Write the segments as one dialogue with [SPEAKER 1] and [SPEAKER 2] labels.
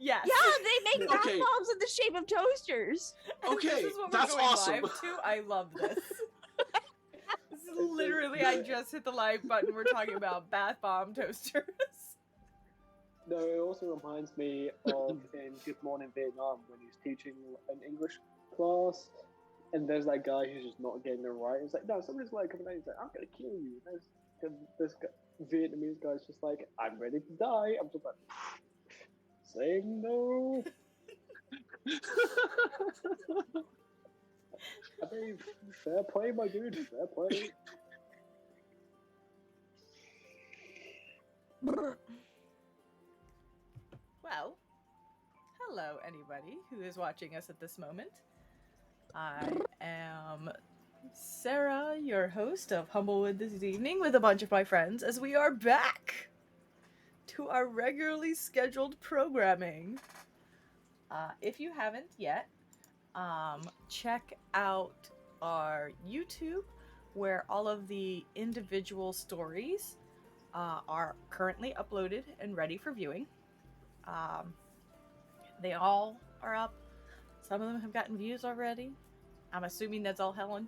[SPEAKER 1] Yes.
[SPEAKER 2] Yeah, they make bath
[SPEAKER 3] Okay.
[SPEAKER 2] bombs in the shape of toasters.
[SPEAKER 3] Okay,
[SPEAKER 1] This is what
[SPEAKER 3] that's
[SPEAKER 1] we're going
[SPEAKER 3] awesome.
[SPEAKER 1] live to. I love this. This is literally, I just hit the live button. We're talking about bath bomb toasters.
[SPEAKER 4] No, it also reminds me of in Good Morning Vietnam when he's teaching an English class, and there's that guy who's just not getting it right. He's like, no, somebody's like coming out. He's like, I'm gonna kill you. And this guy, Vietnamese guy's just like, I'm ready to die. I'm just like, saying no. I mean, fair play, my dude. Fair play.
[SPEAKER 1] Well, hello, anybody who is watching us at this moment. I am Sarah, your host of Humblewood this evening, with a bunch of my friends, as we are back to our regularly scheduled programming. If you haven't yet, check out our YouTube, where all of the individual stories are currently uploaded and ready for viewing. They all are up. Some of them have gotten views already. I'm assuming that's all Helen.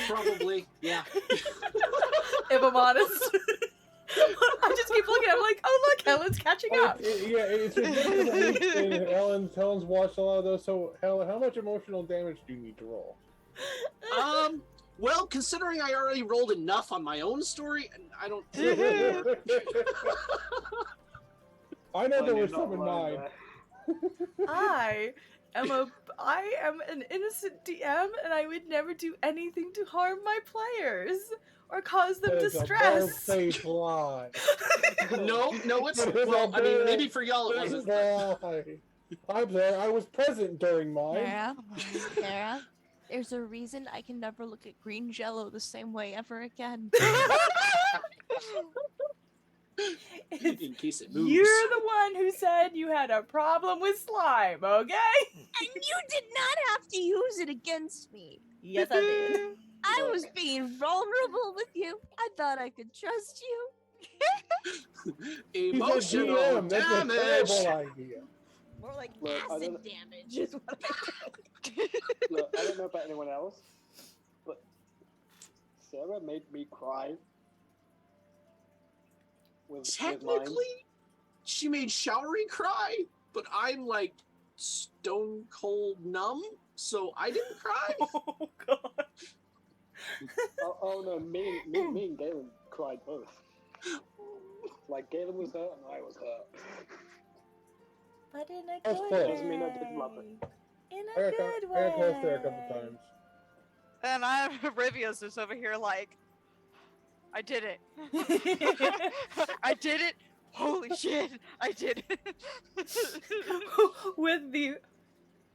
[SPEAKER 3] Probably, yeah.
[SPEAKER 1] If I'm honest. I just keep looking. I'm like, oh look, Helen's catching up.
[SPEAKER 5] It's Helen's watched a lot of those. So, Helen, how much emotional damage do you need to roll?
[SPEAKER 3] Well, considering I already rolled enough on my own story, I don't.
[SPEAKER 5] I know there
[SPEAKER 4] You're
[SPEAKER 5] was
[SPEAKER 4] not
[SPEAKER 5] some in
[SPEAKER 4] alone
[SPEAKER 5] mine.
[SPEAKER 4] there.
[SPEAKER 1] I am an innocent DM, and I would never do anything to harm my players or cause them
[SPEAKER 5] That is a
[SPEAKER 1] distress.
[SPEAKER 5] bold-faced lie.
[SPEAKER 3] No, it's. Well, I mean, maybe for y'all it wasn't.
[SPEAKER 5] Lie. I'm sorry, I was present during mine.
[SPEAKER 2] Sarah, there's a reason I can never look at green jello the same way ever again.
[SPEAKER 3] In case it moves.
[SPEAKER 1] You're the one who said you had a problem with slime, okay?
[SPEAKER 2] And you did not have to use it against me.
[SPEAKER 1] Yes, I did.
[SPEAKER 2] I was being vulnerable with you. I thought I could trust you.
[SPEAKER 5] He's a
[SPEAKER 3] Emotional
[SPEAKER 5] GM. That's a
[SPEAKER 3] damage.
[SPEAKER 5] terrible idea.
[SPEAKER 2] More like
[SPEAKER 4] Look, I
[SPEAKER 2] acid
[SPEAKER 4] don't-
[SPEAKER 2] damage is what I think.
[SPEAKER 4] Look, I don't know about anyone else, but Sarah made me cry. With mine.
[SPEAKER 3] Technically, she made Showery cry, but I'm like stone cold numb, so I didn't cry.
[SPEAKER 1] Oh god.
[SPEAKER 4] Oh no, me and Galen cried both. Like Galen was hurt and I was hurt.
[SPEAKER 1] But in a
[SPEAKER 5] That's
[SPEAKER 1] good
[SPEAKER 5] close.
[SPEAKER 1] way.
[SPEAKER 4] Doesn't mean I didn't love it.
[SPEAKER 1] In a good way.
[SPEAKER 5] I got close there a couple times.
[SPEAKER 6] And Rivia's just over here like, I did it. I did it. Holy shit, I did it.
[SPEAKER 1] With the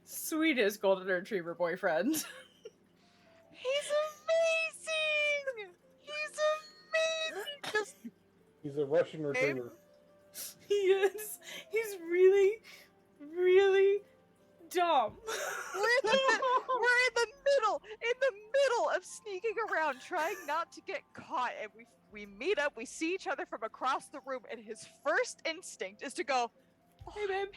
[SPEAKER 1] sweetest golden retriever boyfriend.
[SPEAKER 6] He's amazing. He's amazing.
[SPEAKER 5] He's a Russian retriever.
[SPEAKER 1] He is. He's really, really dumb.
[SPEAKER 6] We're in the middle of sneaking around, trying not to get caught, and we meet up. We see each other from across the room, and his first instinct is to go,
[SPEAKER 1] Hey, babe.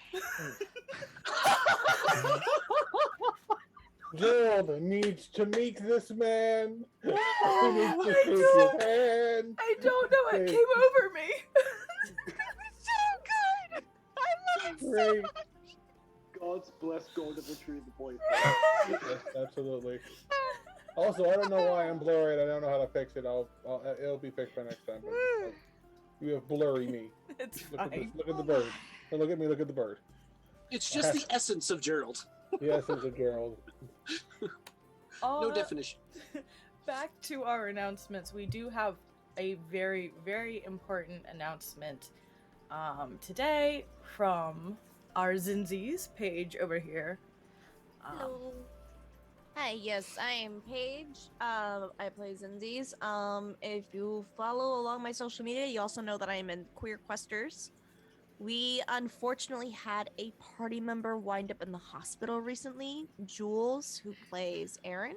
[SPEAKER 5] Gerald needs to meet this man. He needs
[SPEAKER 1] Oh,
[SPEAKER 5] to
[SPEAKER 1] I
[SPEAKER 5] shake
[SPEAKER 1] don't-
[SPEAKER 5] his hand.
[SPEAKER 1] I don't know what
[SPEAKER 5] Hey.
[SPEAKER 1] came over me.
[SPEAKER 6] it's so good. I love it so
[SPEAKER 5] Great.
[SPEAKER 6] much.
[SPEAKER 4] God's blessed golden retriever boyfriend.
[SPEAKER 5] Yes, absolutely. Also, I don't know why I'm blurry. I don't know how to fix it. It'll be fixed by next time. But you have blurry me.
[SPEAKER 1] It's
[SPEAKER 5] Look at this.
[SPEAKER 1] fine.
[SPEAKER 5] Look at the bird. Now look at me. Look at the bird.
[SPEAKER 3] It's just the essence of Gerald.
[SPEAKER 5] Yes, it's a Gerald.
[SPEAKER 3] No definition.
[SPEAKER 1] Back to our announcements. We do have a very, very important announcement today from our Zinzies page over here.
[SPEAKER 2] Hello. Hi, yes, I am Paige. I play Zinzies. If you follow along my social media, you also know that I am in Queer Questers. We unfortunately had a party member wind up in the hospital recently, Jules, who plays Erin.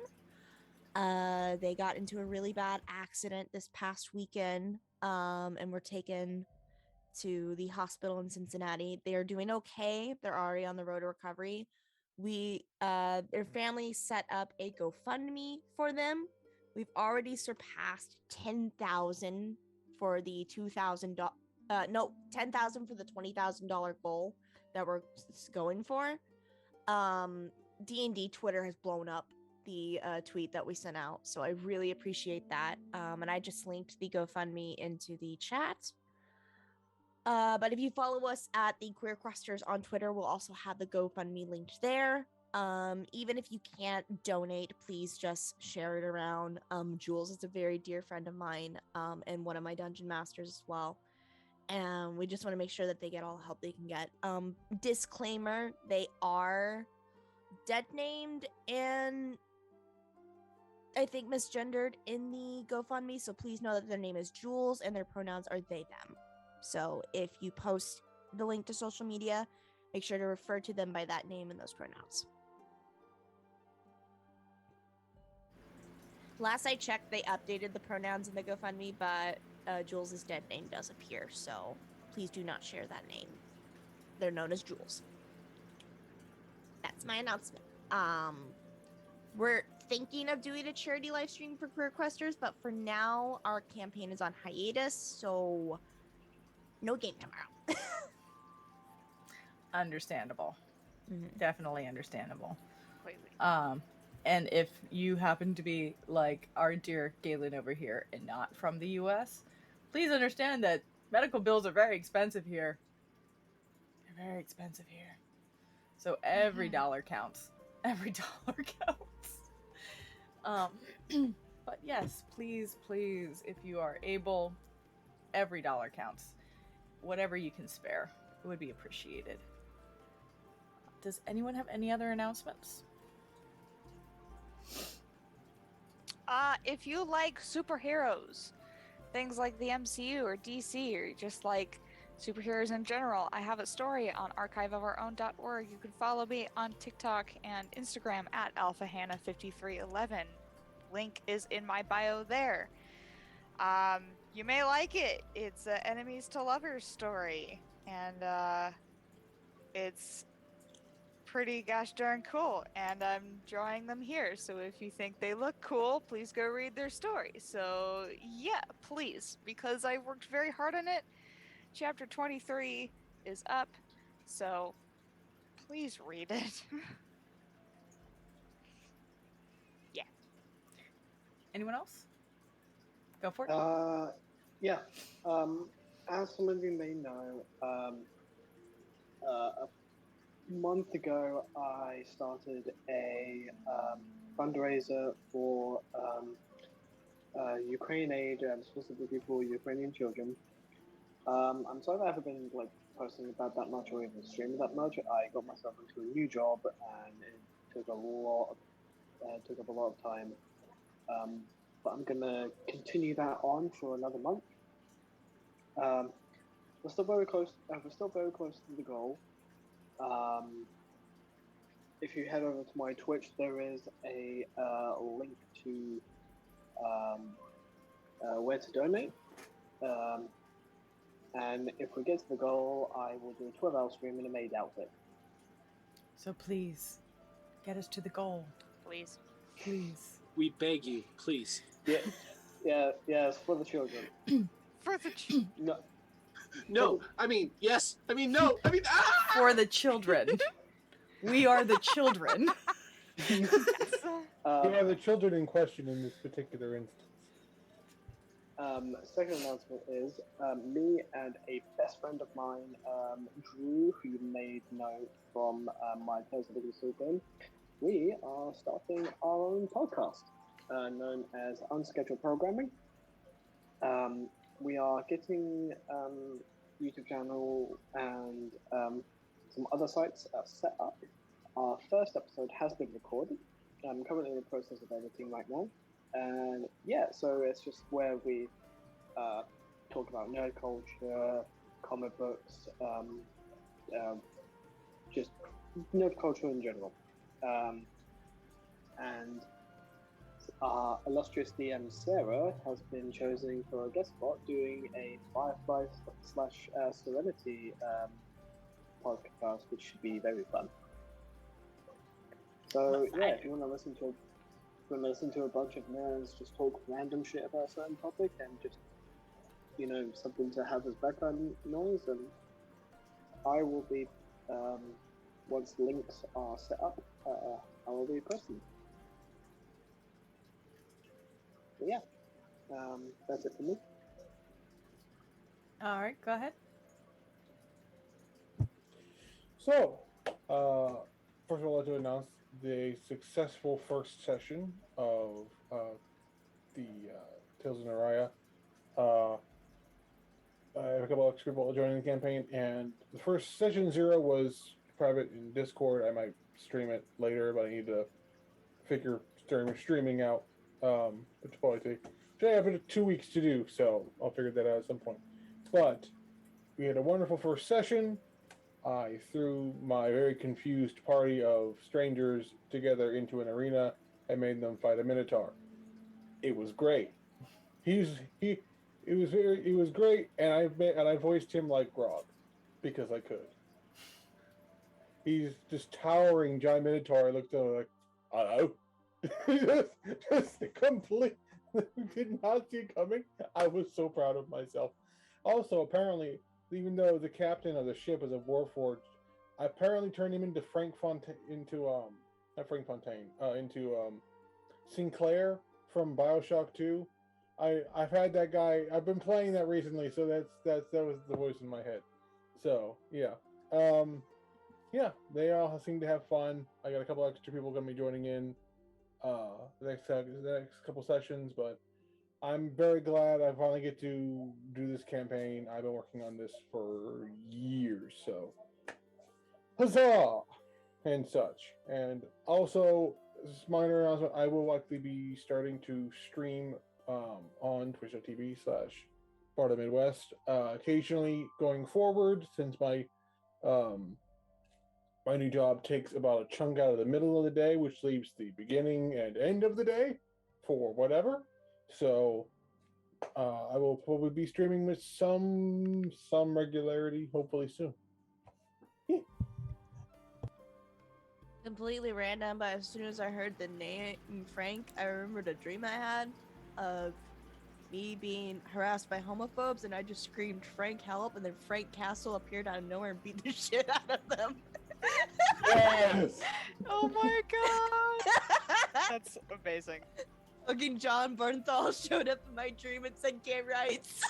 [SPEAKER 2] They got into a really bad accident this past weekend, and were taken to the hospital in Cincinnati. They are doing okay. They're already on the road to recovery. Their family set up a GoFundMe for them. We've already surpassed 10,000 for the $10,000 for the $20,000 goal that we're going for. D&D Twitter has blown up the tweet that we sent out, so I really appreciate that. And I just linked the GoFundMe into the chat. But if you follow us at the Queer Questers on Twitter, we'll also have the GoFundMe linked there. Even if you can't donate, please just share it around. Jules is a very dear friend of mine, and one of my dungeon masters as well. And we just want to make sure that they get all the help they can get. Disclaimer, they are dead named and I think misgendered in the GoFundMe, so please know that their name is Jules and their pronouns are they, them. So if you post the link to social media, make sure to refer to them by that name and those pronouns. Last I checked, they updated the pronouns in the GoFundMe, but Jules' dead name does appear, so please do not share that name. They're known as Jules. That's my announcement. We're thinking of doing a charity live stream for Queer Questers, but for now, our campaign is on hiatus, so no game tomorrow.
[SPEAKER 1] Understandable.
[SPEAKER 2] Mhm.
[SPEAKER 1] Definitely understandable.
[SPEAKER 6] Completely.
[SPEAKER 1] And if you happen to be like our dear Galen over here and not from the US, please understand that medical bills are very expensive here. They're very expensive here. So every dollar counts. Every dollar counts. But yes, please, if you are able, every dollar counts. Whatever you can spare, it would be appreciated. Does anyone have any other announcements?
[SPEAKER 6] If you like superheroes, things like the MCU or DC, or just like superheroes in general, I have a story on archiveofourown.org. You can follow me on TikTok and Instagram at alphahannah5311. Link is in my bio there. You may like it. It's an enemies to lovers story, and it's pretty gosh darn cool, and I'm drawing them here, so if you think they look cool, please go read their story. So yeah, please, because I worked very hard on it. Chapter 23 is up, so please read it. Yeah.
[SPEAKER 1] Anyone else? Go for it.
[SPEAKER 4] Yeah. As some of you may know, a month ago I started a fundraiser for Ukraine aid, specifically for Ukrainian children. I'm sorry I haven't been posting about that much or even streaming that much. I got myself into a new job and it took up a lot of time. But I'm gonna continue that on for another month. We're still very close. We're still very close to the goal. If you head over to my Twitch, there is a link to where to donate. And if we get to the goal, I will do a 12-hour stream in a maid outfit.
[SPEAKER 1] So please, get us to the goal.
[SPEAKER 6] Please.
[SPEAKER 1] Please.
[SPEAKER 3] We beg you, please.
[SPEAKER 4] Yes, for the children.
[SPEAKER 6] For the
[SPEAKER 3] No, I mean, yes. I mean, no. I mean,
[SPEAKER 1] For the children. We are the children.
[SPEAKER 6] yes.
[SPEAKER 5] Who are the children in question in this particular instance?
[SPEAKER 4] Second announcement is me and a best friend of mine, Drew, who you may know from my Tales of the Super, we are starting our own podcast known as Unscheduled Programming. We are getting YouTube channel and some other sites set up. Our first episode has been recorded. I'm currently in the process of editing right now. And yeah, so it's just where we talk about nerd culture, comic books, just nerd culture in general. And our illustrious DM Sarah has been chosen for a guest spot doing a Firefly slash Serenity podcast, which should be very fun. So yeah, if you want to listen to a bunch of nerds just talk random shit about a certain topic and just something to have as background noise, and I will be once links are set up, I will be present. But yeah, that's it for me.
[SPEAKER 1] All right, go ahead.
[SPEAKER 5] So, first of all, I'd like to announce the successful first session of the Tales of Naraya. I have a couple of extra people joining the campaign, and the first session 0 was private in Discord. I might stream it later, but I need to figure streaming out, which will probably take I have 2 weeks to do, so I'll figure that out at some point. But we had a wonderful first session. I threw my very confused party of strangers together into an arena and made them fight a minotaur. It was great. It was great, and I voiced him like Grog because I could. He's just towering giant minotaur. I looked at him like, hello. just complete. Did not see it coming. I was so proud of myself. Also, apparently, even though the captain of the ship is a warforged, I apparently turned him into into Sinclair from BioShock 2. I've had that guy. I've been playing that recently, so that was the voice in my head. So yeah, yeah, they all seem to have fun. I got a couple extra people going to be joining in the next couple sessions, but I'm very glad I finally get to do this campaign. I've been working on this for years, so huzzah and such. And also, this minor announcement: I will likely be starting to stream on twitch.tv/Florida Midwest occasionally going forward, since my new job takes about a chunk out of the middle of the day, which leaves the beginning and end of the day for whatever. So I will probably be streaming with some regularity, hopefully soon.
[SPEAKER 2] Completely random, but as soon as I heard the name Frank, I remembered a dream I had of me being harassed by homophobes, and I just screamed, "Frank, help!" And then Frank Castle appeared out of nowhere and beat the shit out of them.
[SPEAKER 5] Yes!
[SPEAKER 6] Oh my god! That's amazing.
[SPEAKER 2] Fucking John Bernthal showed up in my dream and said gay rights.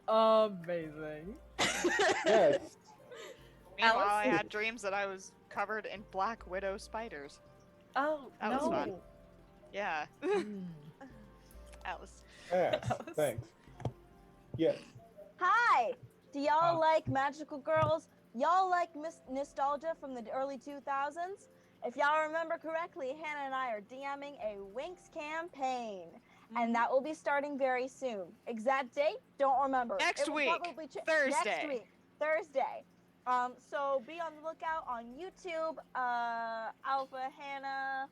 [SPEAKER 1] Amazing.
[SPEAKER 5] Yes.
[SPEAKER 6] Meanwhile, I
[SPEAKER 1] Alice?
[SPEAKER 6] had dreams that I was covered in black widow spiders.
[SPEAKER 1] Oh,
[SPEAKER 6] That
[SPEAKER 1] no.
[SPEAKER 6] was fun. Yeah.
[SPEAKER 1] Mm.
[SPEAKER 6] Alice.
[SPEAKER 5] Yes.
[SPEAKER 1] Alice.
[SPEAKER 5] Thanks. Yes.
[SPEAKER 7] Hi! Do y'all like magical girls? Y'all like nostalgia from the early 2000s? If y'all remember correctly, Hannah and I are DMing a Winx campaign. And that will be starting very soon. Exact date? Don't remember.
[SPEAKER 6] Next
[SPEAKER 7] It will
[SPEAKER 6] week.
[SPEAKER 7] probably
[SPEAKER 6] Thursday.
[SPEAKER 7] Next week. Thursday. So be on the lookout on YouTube. Alpha Hannah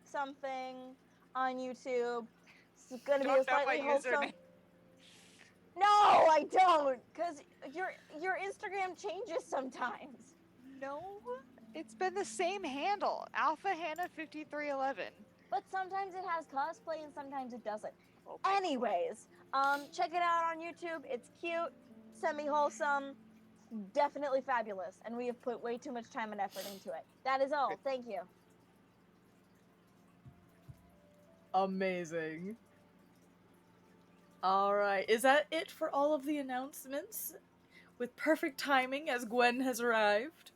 [SPEAKER 7] something on YouTube. It's gonna be a
[SPEAKER 6] Don't know
[SPEAKER 7] slightly
[SPEAKER 6] my
[SPEAKER 7] wholesome.
[SPEAKER 6] username.
[SPEAKER 7] No, I don't, because your Instagram changes sometimes.
[SPEAKER 6] No, it's been the same handle. Alpha Hannah 5311.
[SPEAKER 7] But sometimes it has cosplay and sometimes it doesn't.
[SPEAKER 6] Oh my
[SPEAKER 7] Anyways, check it out on YouTube. It's cute, semi-wholesome, definitely fabulous, and we have put way too much time and effort into it. That is all. Thank you.
[SPEAKER 1] Amazing. All right. Is that it for all of the announcements? With perfect timing as Gwen has arrived.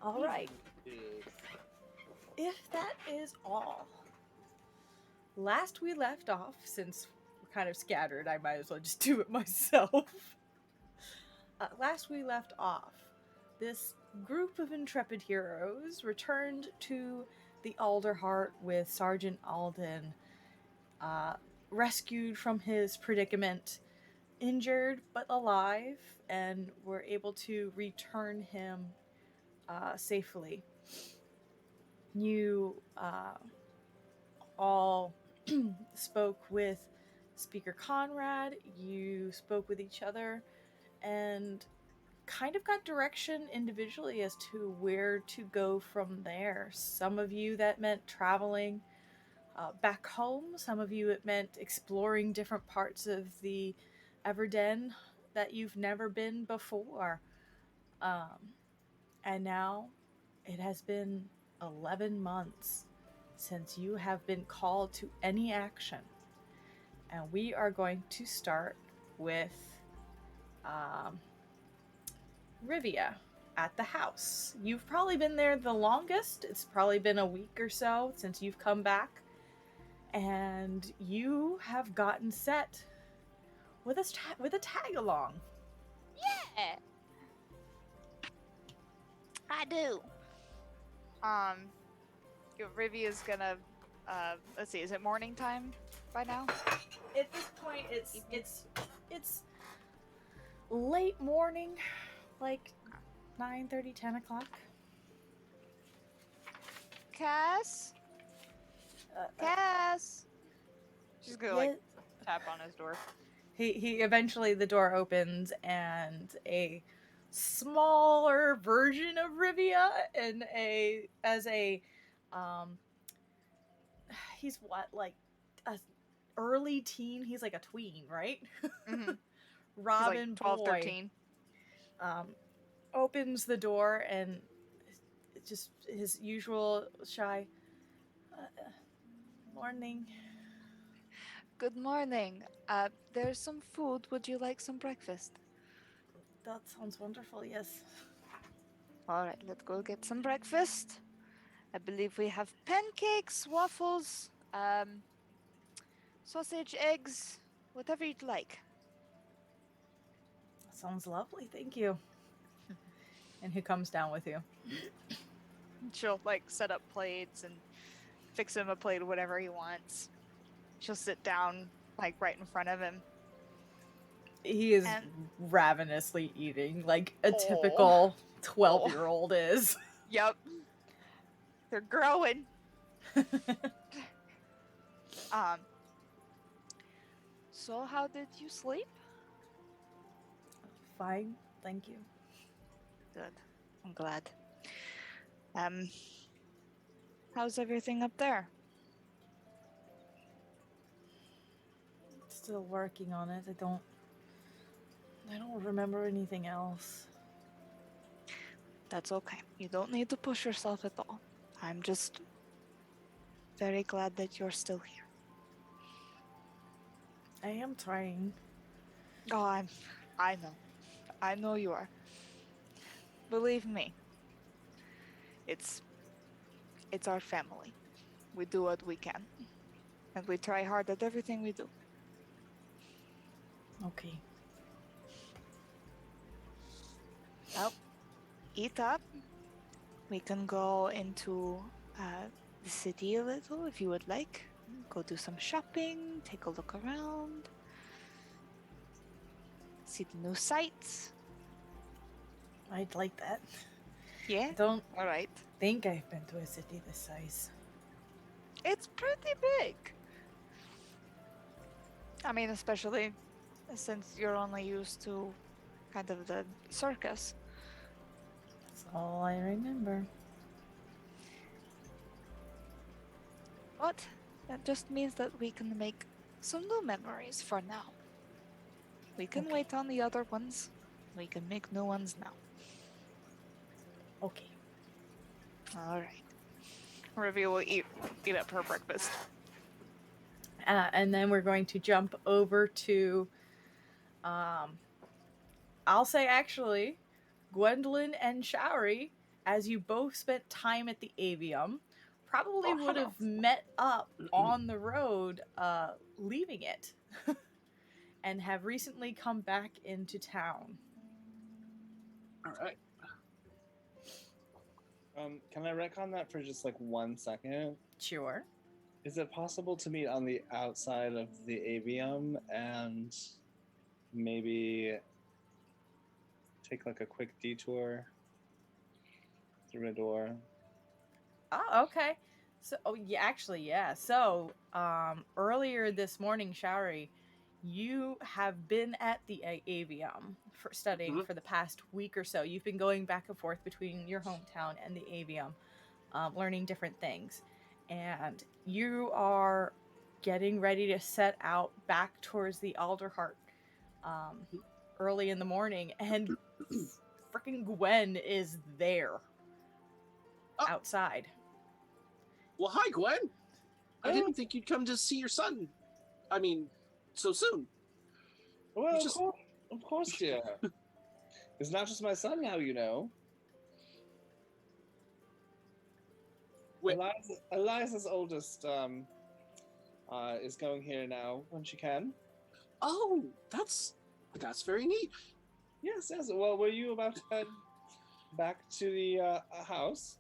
[SPEAKER 1] All right. If that is all. Last we left off, since we're kind of scattered, I might as well just do it myself. Last we left off, this group of intrepid heroes returned to the Alderheart with Sergeant Alden, rescued from his predicament, injured but alive, and were able to return him safely. You all spoke with Speaker Conrad, you spoke with each other, and kind of got direction individually as to where to go from there. Some of you that meant traveling back home, some of you it meant exploring different parts of the Everden that you've never been before. And now it has been 11 months since you have been called to any action. And we are going to start with Rivia at the house. You've probably been there the longest. It's probably been a week or so since you've come back. And you have gotten set with a tag along.
[SPEAKER 6] Yeah, I do. Rivy is gonna. Let's see. Is it morning time by now?
[SPEAKER 1] At this point, it's late morning, like 9:30, 10 o'clock.
[SPEAKER 6] Cass. Cass. She's gonna like tap on his door.
[SPEAKER 1] He eventually the door opens and a smaller version of Rivia and he's what, like a early teen, he's like a tween, right?
[SPEAKER 6] Mm-hmm.
[SPEAKER 1] Robin
[SPEAKER 6] He's like 12,
[SPEAKER 1] boy
[SPEAKER 6] 13.
[SPEAKER 1] Opens the door and just his usual shy morning.
[SPEAKER 6] Good morning. There's some food. Would you like some breakfast?
[SPEAKER 1] That sounds wonderful, yes.
[SPEAKER 6] All right, let's go get some breakfast. I believe we have pancakes, waffles, sausage, eggs, whatever you'd like.
[SPEAKER 1] Sounds lovely, thank you. And he comes down with you.
[SPEAKER 6] She'll like set up plates and fix him a plate of whatever he wants. She'll sit down like right in front of him.
[SPEAKER 1] He is ravenously eating like a typical 12-year-old is.
[SPEAKER 6] Yep. They're growing. So how did you sleep?
[SPEAKER 1] Fine, thank you.
[SPEAKER 6] Good. I'm glad. How's everything up there?
[SPEAKER 1] Still working on it. I don't remember anything else.
[SPEAKER 6] That's okay. You don't need to push yourself at all. I'm just very glad that you're still here.
[SPEAKER 1] I am trying.
[SPEAKER 6] Oh, I know. I know you are. Believe me. It's our family. We do what we can. And we try hard at everything we do.
[SPEAKER 1] Okay.
[SPEAKER 6] Well, eat up. We can go into the city a little if you would like. Go do some shopping, take a look around, see the new sights.
[SPEAKER 1] I'd like that.
[SPEAKER 6] Yeah?
[SPEAKER 1] I don't
[SPEAKER 6] All right.
[SPEAKER 1] think I've been to a city this size.
[SPEAKER 6] It's pretty big. I mean, especially since you're only used to kind of the circus.
[SPEAKER 1] That's all I remember.
[SPEAKER 6] But that just means that we can make some new memories for now. We can wait on the other ones. We can make new ones now.
[SPEAKER 1] Okay.
[SPEAKER 6] All right. Rivia will eat up her breakfast.
[SPEAKER 1] And then we're going to jump over to, I'll say actually, Gwendolyn and Showery, as you both spent time at the Avium, probably would have met up on the road, leaving it, and have recently come back into town.
[SPEAKER 3] All right.
[SPEAKER 8] Can I retcon that for just like 1 second?
[SPEAKER 1] Sure.
[SPEAKER 8] Is it possible to meet on the outside of the avium and maybe take like a quick detour through a door
[SPEAKER 1] Oh, okay. So, oh yeah, actually, yeah. So, earlier this morning, Shari, you have been at the Avium for studying
[SPEAKER 3] Mhm.
[SPEAKER 1] for the past week or so. You've been going back and forth between your hometown and the Avium, learning different things, and you are getting ready to set out back towards the Alderheart, um, early in the morning, and freaking Gwen is there
[SPEAKER 3] Oh.
[SPEAKER 1] outside.
[SPEAKER 3] Well, hi, Gwen. I
[SPEAKER 8] Oh.
[SPEAKER 3] didn't think you'd come to see your son. I mean, so soon.
[SPEAKER 8] Well,
[SPEAKER 3] You
[SPEAKER 8] of
[SPEAKER 3] just-
[SPEAKER 8] course, dear. It's not just my son now, you know.
[SPEAKER 3] Wait.
[SPEAKER 8] Eliza's oldest is going here now when she can.
[SPEAKER 3] Oh, that's very neat.
[SPEAKER 8] Yes. Well, were you about to head back to the house?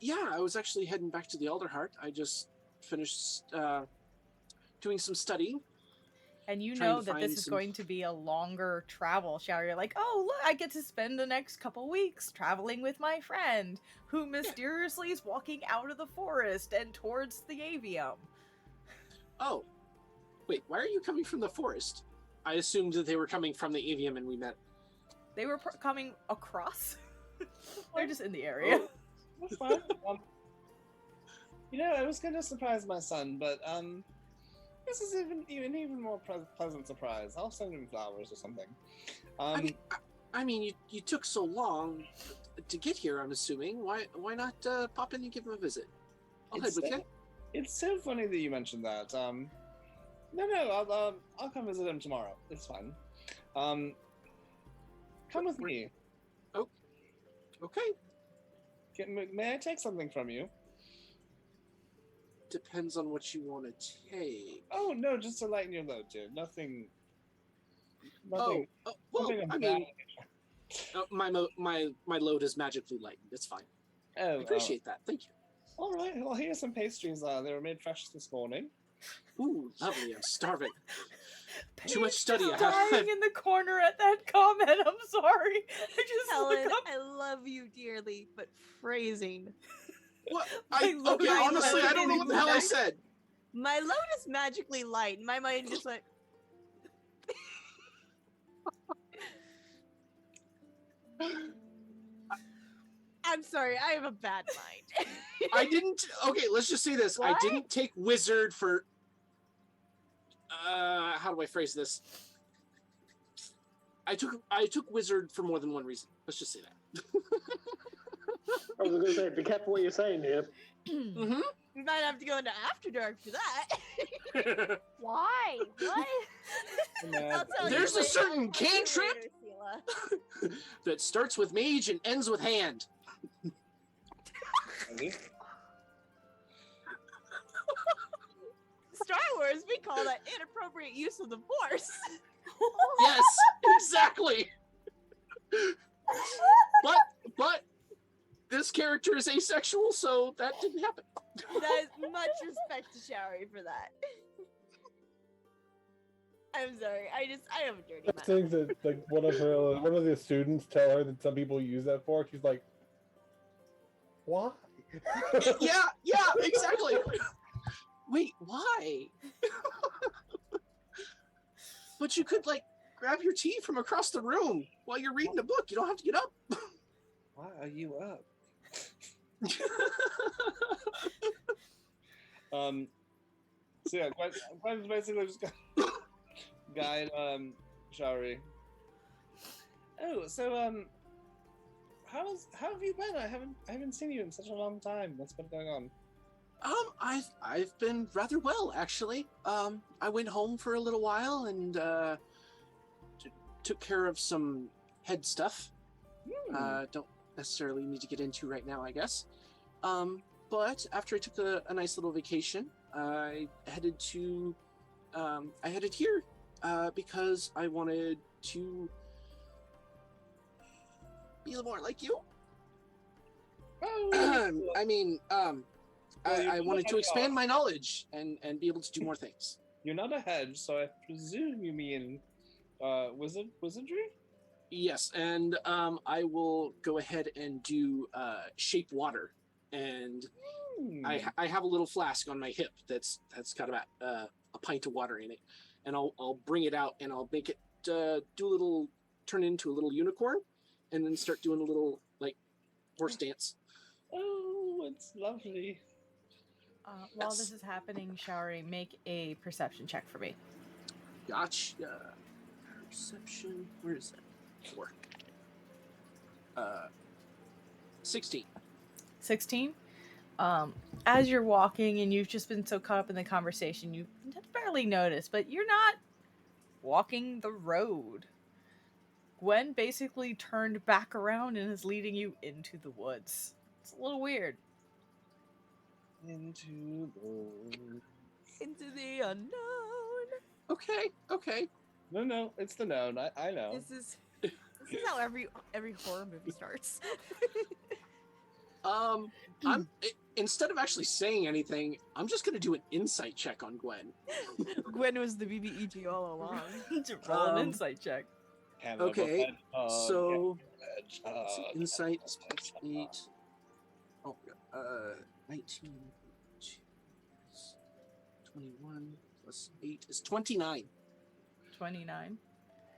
[SPEAKER 3] Yeah, I was actually heading back to the Alderheart. I just finished doing some studying.
[SPEAKER 1] And you
[SPEAKER 3] Trying
[SPEAKER 1] know
[SPEAKER 3] to
[SPEAKER 1] that this
[SPEAKER 3] find
[SPEAKER 1] is
[SPEAKER 3] some-
[SPEAKER 1] going to be a longer travel, Shari. You're like, oh, look, I get to spend the next couple weeks traveling with my friend who mysteriously is walking out of the forest and towards the Avium.
[SPEAKER 3] Oh, wait, why are you coming from the forest? I assumed that they were coming from the avium and we met.
[SPEAKER 1] They were coming across. They're just in the area.
[SPEAKER 3] Oh.
[SPEAKER 8] That's fine. I was going to surprise my son, but this is even more pleasant surprise. I'll send him flowers or something.
[SPEAKER 3] I mean, you took so long to get here. I'm assuming. Why not pop in and give him a visit? I'll head with you.
[SPEAKER 8] It's so funny that you mentioned that. No, I'll come visit him tomorrow. It's fine. Come with me.
[SPEAKER 3] Okay.
[SPEAKER 8] May I take something from you?
[SPEAKER 3] Depends on what you want to take.
[SPEAKER 8] Oh no, just to lighten your load, dear. Nothing.
[SPEAKER 3] Well,
[SPEAKER 8] nothing
[SPEAKER 3] I mean, my load is magically lightened. It's fine. I appreciate that. Thank you.
[SPEAKER 8] All right. Well, here's some pastries. They were made fresh this morning.
[SPEAKER 3] Ooh, lovely. I'm starving.
[SPEAKER 1] Paige
[SPEAKER 3] Too much study.
[SPEAKER 1] is dying in the corner at that comment. I'm sorry. I just
[SPEAKER 2] Helen,
[SPEAKER 1] look up.
[SPEAKER 2] I love you dearly, but phrasing.
[SPEAKER 3] What?
[SPEAKER 1] My load
[SPEAKER 3] Okay,
[SPEAKER 1] is
[SPEAKER 3] honestly, I don't know what the hell I said.
[SPEAKER 2] My load is magically light. My mind just went. I'm sorry, I have a bad mind.
[SPEAKER 3] I didn't. Okay, let's just say this.
[SPEAKER 2] What?
[SPEAKER 3] I didn't take wizard for. How do I phrase this? I took wizard for more than one reason. Let's just say that.
[SPEAKER 4] I was going to say, be careful what you're saying here.
[SPEAKER 3] Mm-hmm.
[SPEAKER 2] We might have to go into After Dark for that.
[SPEAKER 7] Why? What?
[SPEAKER 2] I'll tell
[SPEAKER 3] There's
[SPEAKER 2] you
[SPEAKER 3] a
[SPEAKER 2] later.
[SPEAKER 3] certain
[SPEAKER 2] I'll tell you
[SPEAKER 3] cantrip
[SPEAKER 2] later, Sela.
[SPEAKER 3] that starts with mage and ends with hand.
[SPEAKER 2] Star Wars, we call that inappropriate use of the Force.
[SPEAKER 3] Yes, exactly. But this character is asexual, so that didn't happen.
[SPEAKER 2] That is much respect to Shari for that. I'm sorry. I have a dirty mouth.
[SPEAKER 5] Things that like one of the students tell her that some people use that for. She's like, why?
[SPEAKER 3] Yeah, exactly. Wait, why? But you could like grab your tea from across the room while you're reading a book. You don't have to get up.
[SPEAKER 8] Why are you up? So yeah, Gwen's basically just guide Shari. Oh, so how have you been? I haven't seen you in such a long time. What's been going on?
[SPEAKER 3] I've been rather well actually. I went home for a little while and took care of some head stuff. Don't necessarily need to get into right now, I guess. But after I took a nice little vacation, I headed here because I wanted to be a little more like you. I mean, I wanted to expand my knowledge and be able to do more things.
[SPEAKER 8] You're not a hedge, so I presume you mean wizardry?
[SPEAKER 3] Yes, and I will go ahead and do shape water. and
[SPEAKER 8] Hmm.
[SPEAKER 3] I have a little flask on my hip that's got about a pint of water in it, and I'll bring it out and I'll make it turn into a little unicorn, and then start doing a little like horse dance.
[SPEAKER 8] Oh, it's lovely.
[SPEAKER 1] While
[SPEAKER 3] Yes.
[SPEAKER 1] this is happening, Showery, make a perception check for me.
[SPEAKER 3] Gotcha. Perception. Where is that? 4. 16.
[SPEAKER 1] 16. As you're walking and you've just been so caught up in the conversation, you barely notice, but you're not walking the road. Gwen basically turned back around and is leading you into the woods. It's a little weird.
[SPEAKER 8] Into the...
[SPEAKER 2] Into the unknown.
[SPEAKER 3] Okay.
[SPEAKER 8] No, it's the known. I know.
[SPEAKER 2] This is how every horror movie starts.
[SPEAKER 3] Instead of actually saying anything, I'm just gonna do an insight check on Gwen.
[SPEAKER 2] Gwen was the BBEG all along.
[SPEAKER 1] Roll an insight check.
[SPEAKER 3] Okay, so
[SPEAKER 8] Hedgehog,
[SPEAKER 3] insight is
[SPEAKER 8] hedgehog.
[SPEAKER 3] +8. Oh, 19 21 +8 is 29.
[SPEAKER 1] 29.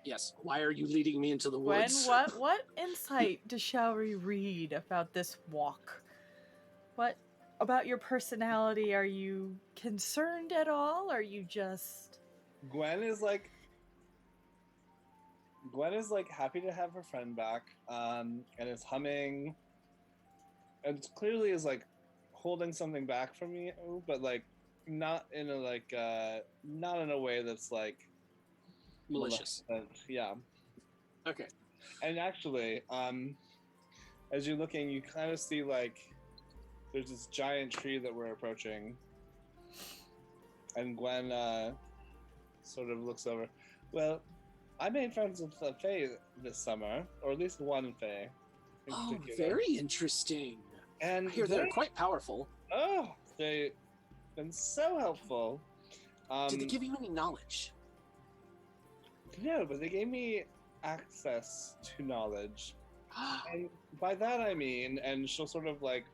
[SPEAKER 3] Yes. Why are you leading me into the
[SPEAKER 1] Gwen,
[SPEAKER 3] woods?
[SPEAKER 1] what insight does Showery read about this walk? What about your personality? Are you concerned at all? Are you just...
[SPEAKER 8] Gwen is like happy to have her friend back, and is humming, and clearly is like holding something back from me, but like not in a way that's like
[SPEAKER 3] Malicious.
[SPEAKER 8] Yeah.
[SPEAKER 3] Okay.
[SPEAKER 8] And actually, as you're looking, you kind of see like there's this giant tree that we're approaching, and Gwen sort of looks over. Well, I made friends with the Fae this summer, or at least one Fae. In
[SPEAKER 3] Oh,
[SPEAKER 8] particular.
[SPEAKER 3] very interesting.
[SPEAKER 8] And
[SPEAKER 3] I hear they're quite powerful.
[SPEAKER 8] Oh, they've been so helpful.
[SPEAKER 3] Did they give you any knowledge?
[SPEAKER 8] No, but they gave me access to knowledge. And by that I mean, and she'll sort of like,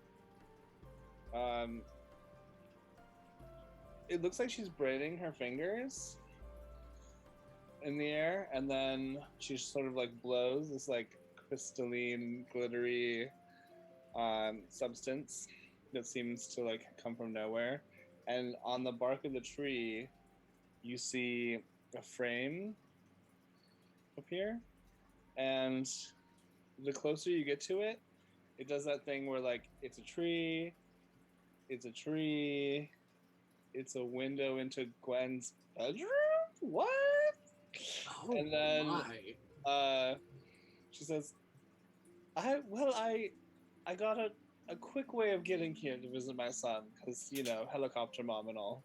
[SPEAKER 8] it looks like she's braiding her fingers in the air, and then she sort of like blows this like crystalline, glittery substance that seems to like come from nowhere. And on the bark of the tree, you see a frame appear, and the closer you get to it, it does that thing where like it's a tree, it's a window into Gwen's bedroom. What?
[SPEAKER 3] Oh,
[SPEAKER 8] and then
[SPEAKER 3] my.
[SPEAKER 8] she says, I got a quick way of getting here to visit my son, because helicopter mom and all.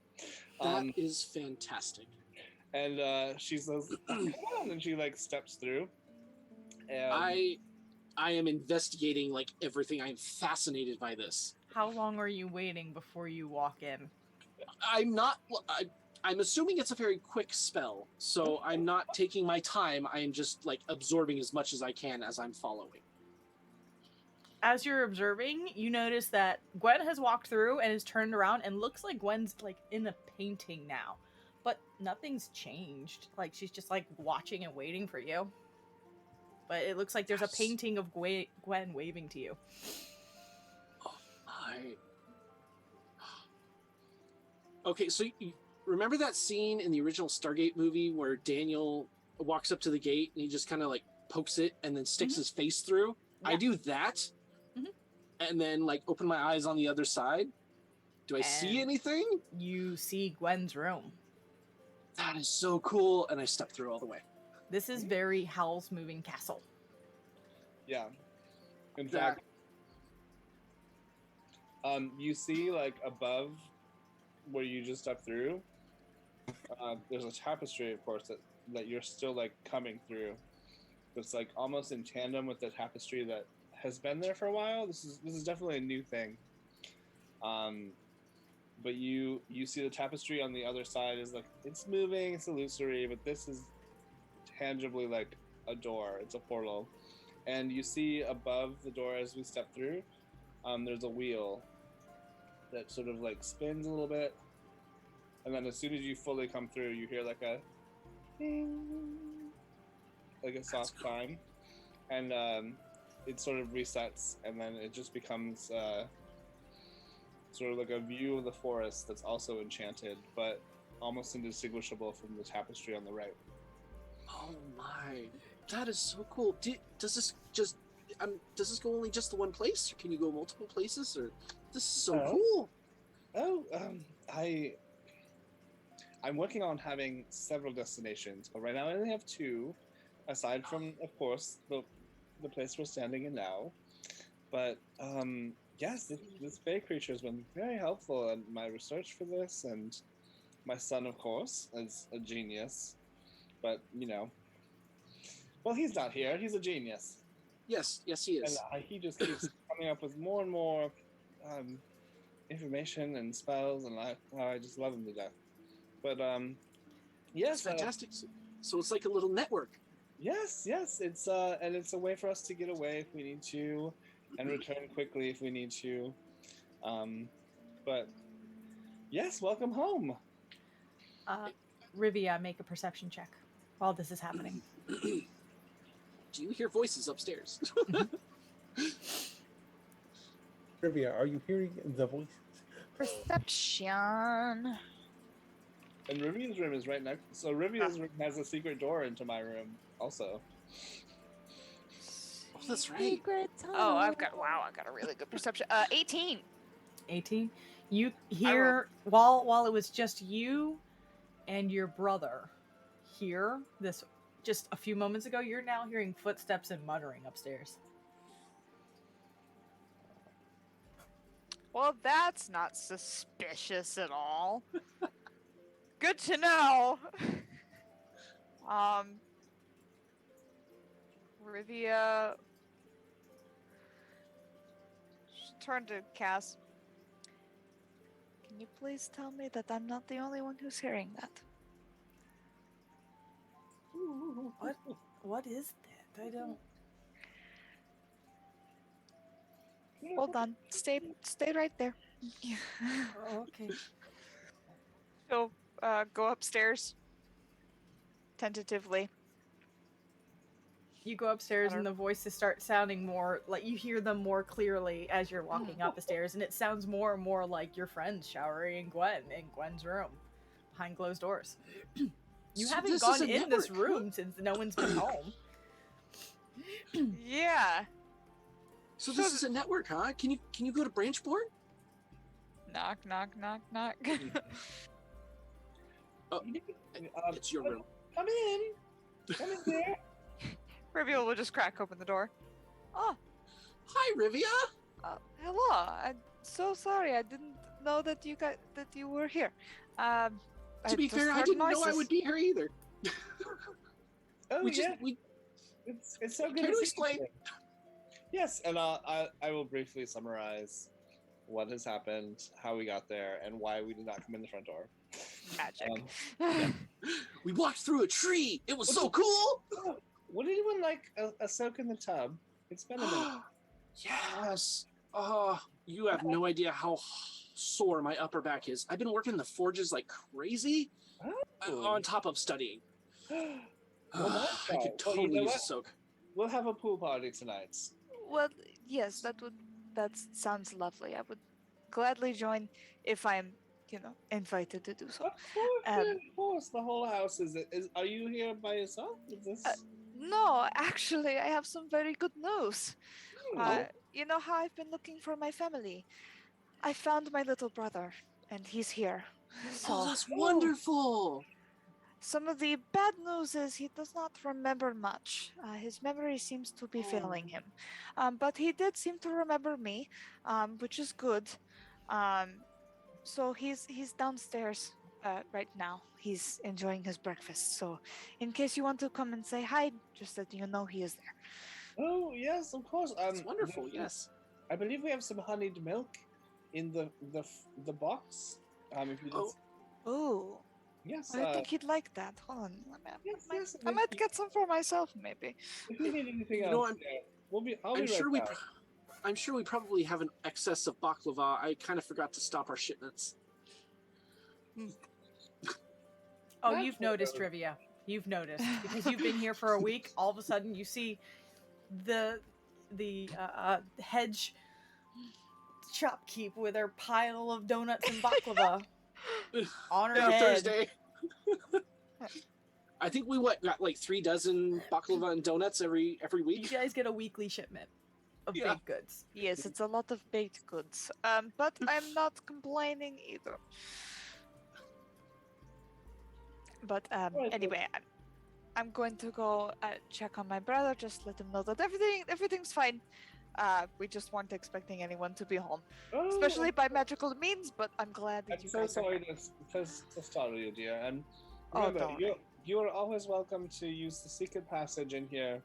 [SPEAKER 3] That is fantastic.
[SPEAKER 8] And she says, come on, and she like steps through. And
[SPEAKER 3] I am investigating like everything. I'm fascinated by this.
[SPEAKER 1] How long are you waiting before you walk in?
[SPEAKER 3] I'm assuming it's a very quick spell, so I'm not taking my time. I am just like absorbing as much as I can as I'm following.
[SPEAKER 1] As you're observing, you notice that Gwen has walked through and is turned around and looks like Gwen's like in a painting now. But nothing's changed. Like she's just like watching and waiting for you. But it looks like there's a painting of Gwen waving to you.
[SPEAKER 3] Oh, okay, so you remember that scene in the original Stargate movie where Daniel walks up to the gate and he just kind of like pokes it and then sticks his face through? Yeah. I do that, and then like open my eyes on the other side. Do I see anything?
[SPEAKER 1] You see Gwen's room.
[SPEAKER 3] That is so cool, and I step through all the way.
[SPEAKER 1] This is very Howl's Moving Castle.
[SPEAKER 8] Yeah. In fact, you see like above where you just stepped through, there's a tapestry, of course, that you're still like coming through. It's like almost in tandem with the tapestry that has been there for a while. This is definitely a new thing. But you see the tapestry on the other side is like, it's moving, it's illusory, but this is tangibly like a door. It's a portal. And you see above the door as we step through, there's a wheel that sort of like spins a little bit, and then as soon as you fully come through, you hear like a ding, like a soft chime, and it sort of resets, and then it just becomes sort of like a view of the forest that's also enchanted, but almost indistinguishable from the tapestry on the right.
[SPEAKER 3] Oh my, that is so cool. Does this go only just to one place, or can you go multiple places? Or this is so cool.
[SPEAKER 8] I'm working on having several destinations, but right now I only have two, aside from, of course, the place we're standing in now. But yes, this Fey creature has been very helpful in my research for this, and my son, of course, is a genius. But well, he's not here. He's a genius.
[SPEAKER 3] Yes, he is.
[SPEAKER 8] And he just keeps coming up with more and more information and spells, and I just love him to death. But yes,
[SPEAKER 3] that's fantastic. So it's like a little network.
[SPEAKER 8] Yes, it's and it's a way for us to get away if we need to, and return quickly if we need to. But yes, welcome home.
[SPEAKER 1] Rivia, make a perception check while this is happening.
[SPEAKER 3] Do you hear voices upstairs?
[SPEAKER 5] Trivia, are you hearing the voices?
[SPEAKER 6] Perception.
[SPEAKER 8] And Rivia's room is right next. So Rivia's room has a secret door into my room, also.
[SPEAKER 3] Oh, that's right.
[SPEAKER 7] Secret
[SPEAKER 6] Oh,
[SPEAKER 7] tunnel.
[SPEAKER 6] I've got a really good perception. 18.
[SPEAKER 1] 18. You hear while it was just you and your brother here. This just a few moments ago. You're now hearing footsteps and muttering upstairs.
[SPEAKER 6] Well, that's not suspicious at all. Good to know. Rivia turned to Cass. Can you please tell me that I'm not the only one who's hearing that?
[SPEAKER 1] What is that? I don't.
[SPEAKER 6] Hold on. Stay right there.
[SPEAKER 1] Oh, okay.
[SPEAKER 6] So, go upstairs. Tentatively.
[SPEAKER 1] You go upstairs and the voices start sounding more like you hear them more clearly as you're walking up the stairs, and it sounds more and more like your friends Showery and Gwen in Gwen's room behind closed doors. You
[SPEAKER 3] So
[SPEAKER 1] haven't
[SPEAKER 3] this
[SPEAKER 1] gone
[SPEAKER 3] is a
[SPEAKER 1] in this
[SPEAKER 3] network,
[SPEAKER 1] room since no one's been home.
[SPEAKER 6] Yeah.
[SPEAKER 3] So this is a network, huh? Can you go to Branchport?
[SPEAKER 6] Knock, knock, knock, knock.
[SPEAKER 3] Oh, it's your room.
[SPEAKER 8] Come in. Come in there.
[SPEAKER 6] Rivia will just crack open the door. Oh,
[SPEAKER 3] Hi, Rivia.
[SPEAKER 6] hello. I'm so sorry. I didn't know that you were here.
[SPEAKER 3] To be fair, I didn't know I would be here either.
[SPEAKER 8] Oh,
[SPEAKER 3] Yeah.
[SPEAKER 8] It's so good
[SPEAKER 3] Can you
[SPEAKER 8] see
[SPEAKER 3] explain?
[SPEAKER 8] you. Yes, and I will briefly summarize what has happened, how we got there, and why we did not come in the front door.
[SPEAKER 6] Magic.
[SPEAKER 3] We walked through a tree. It was so cool.
[SPEAKER 8] Would anyone like a soak in the tub? It's been a minute.
[SPEAKER 3] Yes. Oh, you have no idea how sore my upper back is. I've been working the forges like crazy, on top of studying.
[SPEAKER 8] Well,
[SPEAKER 3] I could totally use a soak.
[SPEAKER 8] We'll have a pool party tonight.
[SPEAKER 6] Well, yes, that sounds lovely. I would gladly join if I'm, invited to do so.
[SPEAKER 8] Of course, the whole house is. Are you here by yourself? Is this?
[SPEAKER 6] No, actually, I have some very good news.
[SPEAKER 3] Oh.
[SPEAKER 6] You know how I've been looking for my family? I found my little brother, and he's here. So,
[SPEAKER 3] That's wonderful.
[SPEAKER 6] some of the bad news is he does not remember much. His memory seems to be failing him. But he did seem to remember me, which is good. So he's downstairs right now. He's enjoying his breakfast. So in case you want to come and say hi, just that you know he is there.
[SPEAKER 8] Oh yes, of course.
[SPEAKER 3] That's wonderful. Yes.
[SPEAKER 8] I believe we have some honeyed milk in the box. If you just...
[SPEAKER 6] Oh.
[SPEAKER 8] Yes.
[SPEAKER 6] I think he'd like that. Hold on.
[SPEAKER 8] Yes,
[SPEAKER 6] I might get some for myself, maybe.
[SPEAKER 8] If you need anything
[SPEAKER 3] You
[SPEAKER 8] else,
[SPEAKER 3] know,
[SPEAKER 8] I'll be
[SPEAKER 3] I'm sure
[SPEAKER 8] right
[SPEAKER 3] we.
[SPEAKER 8] back.
[SPEAKER 3] I'm sure we probably have an excess of baklava. I kind of forgot to stop our shipments.
[SPEAKER 1] Oh,
[SPEAKER 8] That's
[SPEAKER 1] you've
[SPEAKER 8] what
[SPEAKER 1] noticed,
[SPEAKER 8] I was-
[SPEAKER 1] Rivia. You've noticed because you've been here for a week. All of a sudden, you see the hedge shopkeep with her pile of donuts and baklava on her
[SPEAKER 3] Yeah,
[SPEAKER 1] head.
[SPEAKER 3] Thursday. I think we got like 3 dozen baklava and donuts every
[SPEAKER 1] You
[SPEAKER 3] week.
[SPEAKER 1] guys get a weekly shipment of
[SPEAKER 3] Yeah.
[SPEAKER 1] baked goods.
[SPEAKER 6] Yes, it's a lot of baked goods. But I'm not complaining either. But
[SPEAKER 8] Right,
[SPEAKER 6] anyway, I'm going to go check on my brother. Just let him know that everything's fine. We just weren't expecting anyone to be home,
[SPEAKER 8] Oh,
[SPEAKER 6] especially by magical means. But I'm glad that
[SPEAKER 8] I'm
[SPEAKER 6] you
[SPEAKER 8] so
[SPEAKER 6] guys are
[SPEAKER 8] sorry
[SPEAKER 6] here.
[SPEAKER 8] to startle you, dear. And
[SPEAKER 6] Oh,
[SPEAKER 8] remember,
[SPEAKER 6] don't
[SPEAKER 8] you are always welcome to use the secret passage in here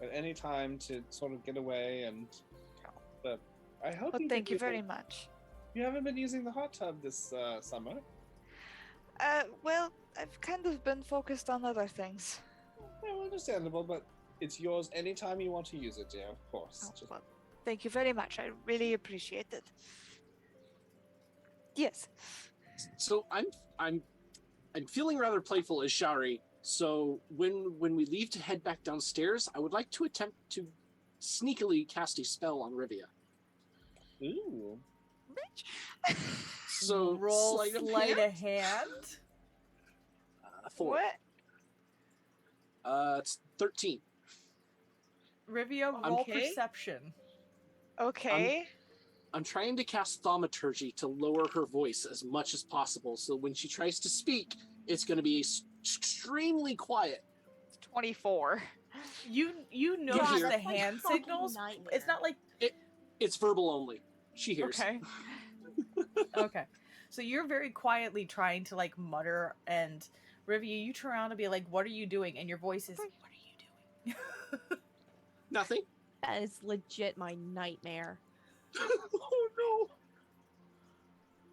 [SPEAKER 8] at any time to sort of get away. And but I hope.
[SPEAKER 6] But thank you
[SPEAKER 8] get
[SPEAKER 6] very
[SPEAKER 8] used-
[SPEAKER 6] much.
[SPEAKER 8] You haven't been using the hot tub this summer.
[SPEAKER 6] Well, I've kind of been focused on other things.
[SPEAKER 8] Well, understandable, but it's yours anytime you want to use it, dear. Of course.
[SPEAKER 6] Oh,
[SPEAKER 8] Just-
[SPEAKER 6] well, thank you very much. I really appreciate it. Yes.
[SPEAKER 3] So I'm feeling rather playful as Shari. So when we leave to head back downstairs, I would like to attempt to sneakily cast a spell on Rivia.
[SPEAKER 8] Ooh.
[SPEAKER 3] So
[SPEAKER 1] Roll
[SPEAKER 3] sleight
[SPEAKER 1] sleight
[SPEAKER 3] of
[SPEAKER 1] of hand.
[SPEAKER 3] 4.
[SPEAKER 6] What?
[SPEAKER 3] It's 13.
[SPEAKER 1] Rivia, roll
[SPEAKER 6] Okay.
[SPEAKER 1] perception.
[SPEAKER 6] Okay.
[SPEAKER 3] I'm trying to cast thaumaturgy to lower her voice as much as possible, so when she tries to speak, it's going to be extremely quiet.
[SPEAKER 6] It's 24.
[SPEAKER 1] You notice
[SPEAKER 3] hear.
[SPEAKER 1] the
[SPEAKER 7] That's like
[SPEAKER 1] hand
[SPEAKER 7] fucking
[SPEAKER 1] signals.
[SPEAKER 7] nightmare.
[SPEAKER 1] It's not like
[SPEAKER 3] It's verbal only. She hears.
[SPEAKER 6] Okay.
[SPEAKER 1] okay. So you're very quietly trying to like mutter, and Rivia, you turn around and be like, "What are you doing?" And your voice is, "What are you doing?"
[SPEAKER 3] Nothing.
[SPEAKER 2] That is legit my nightmare.
[SPEAKER 3] Oh no.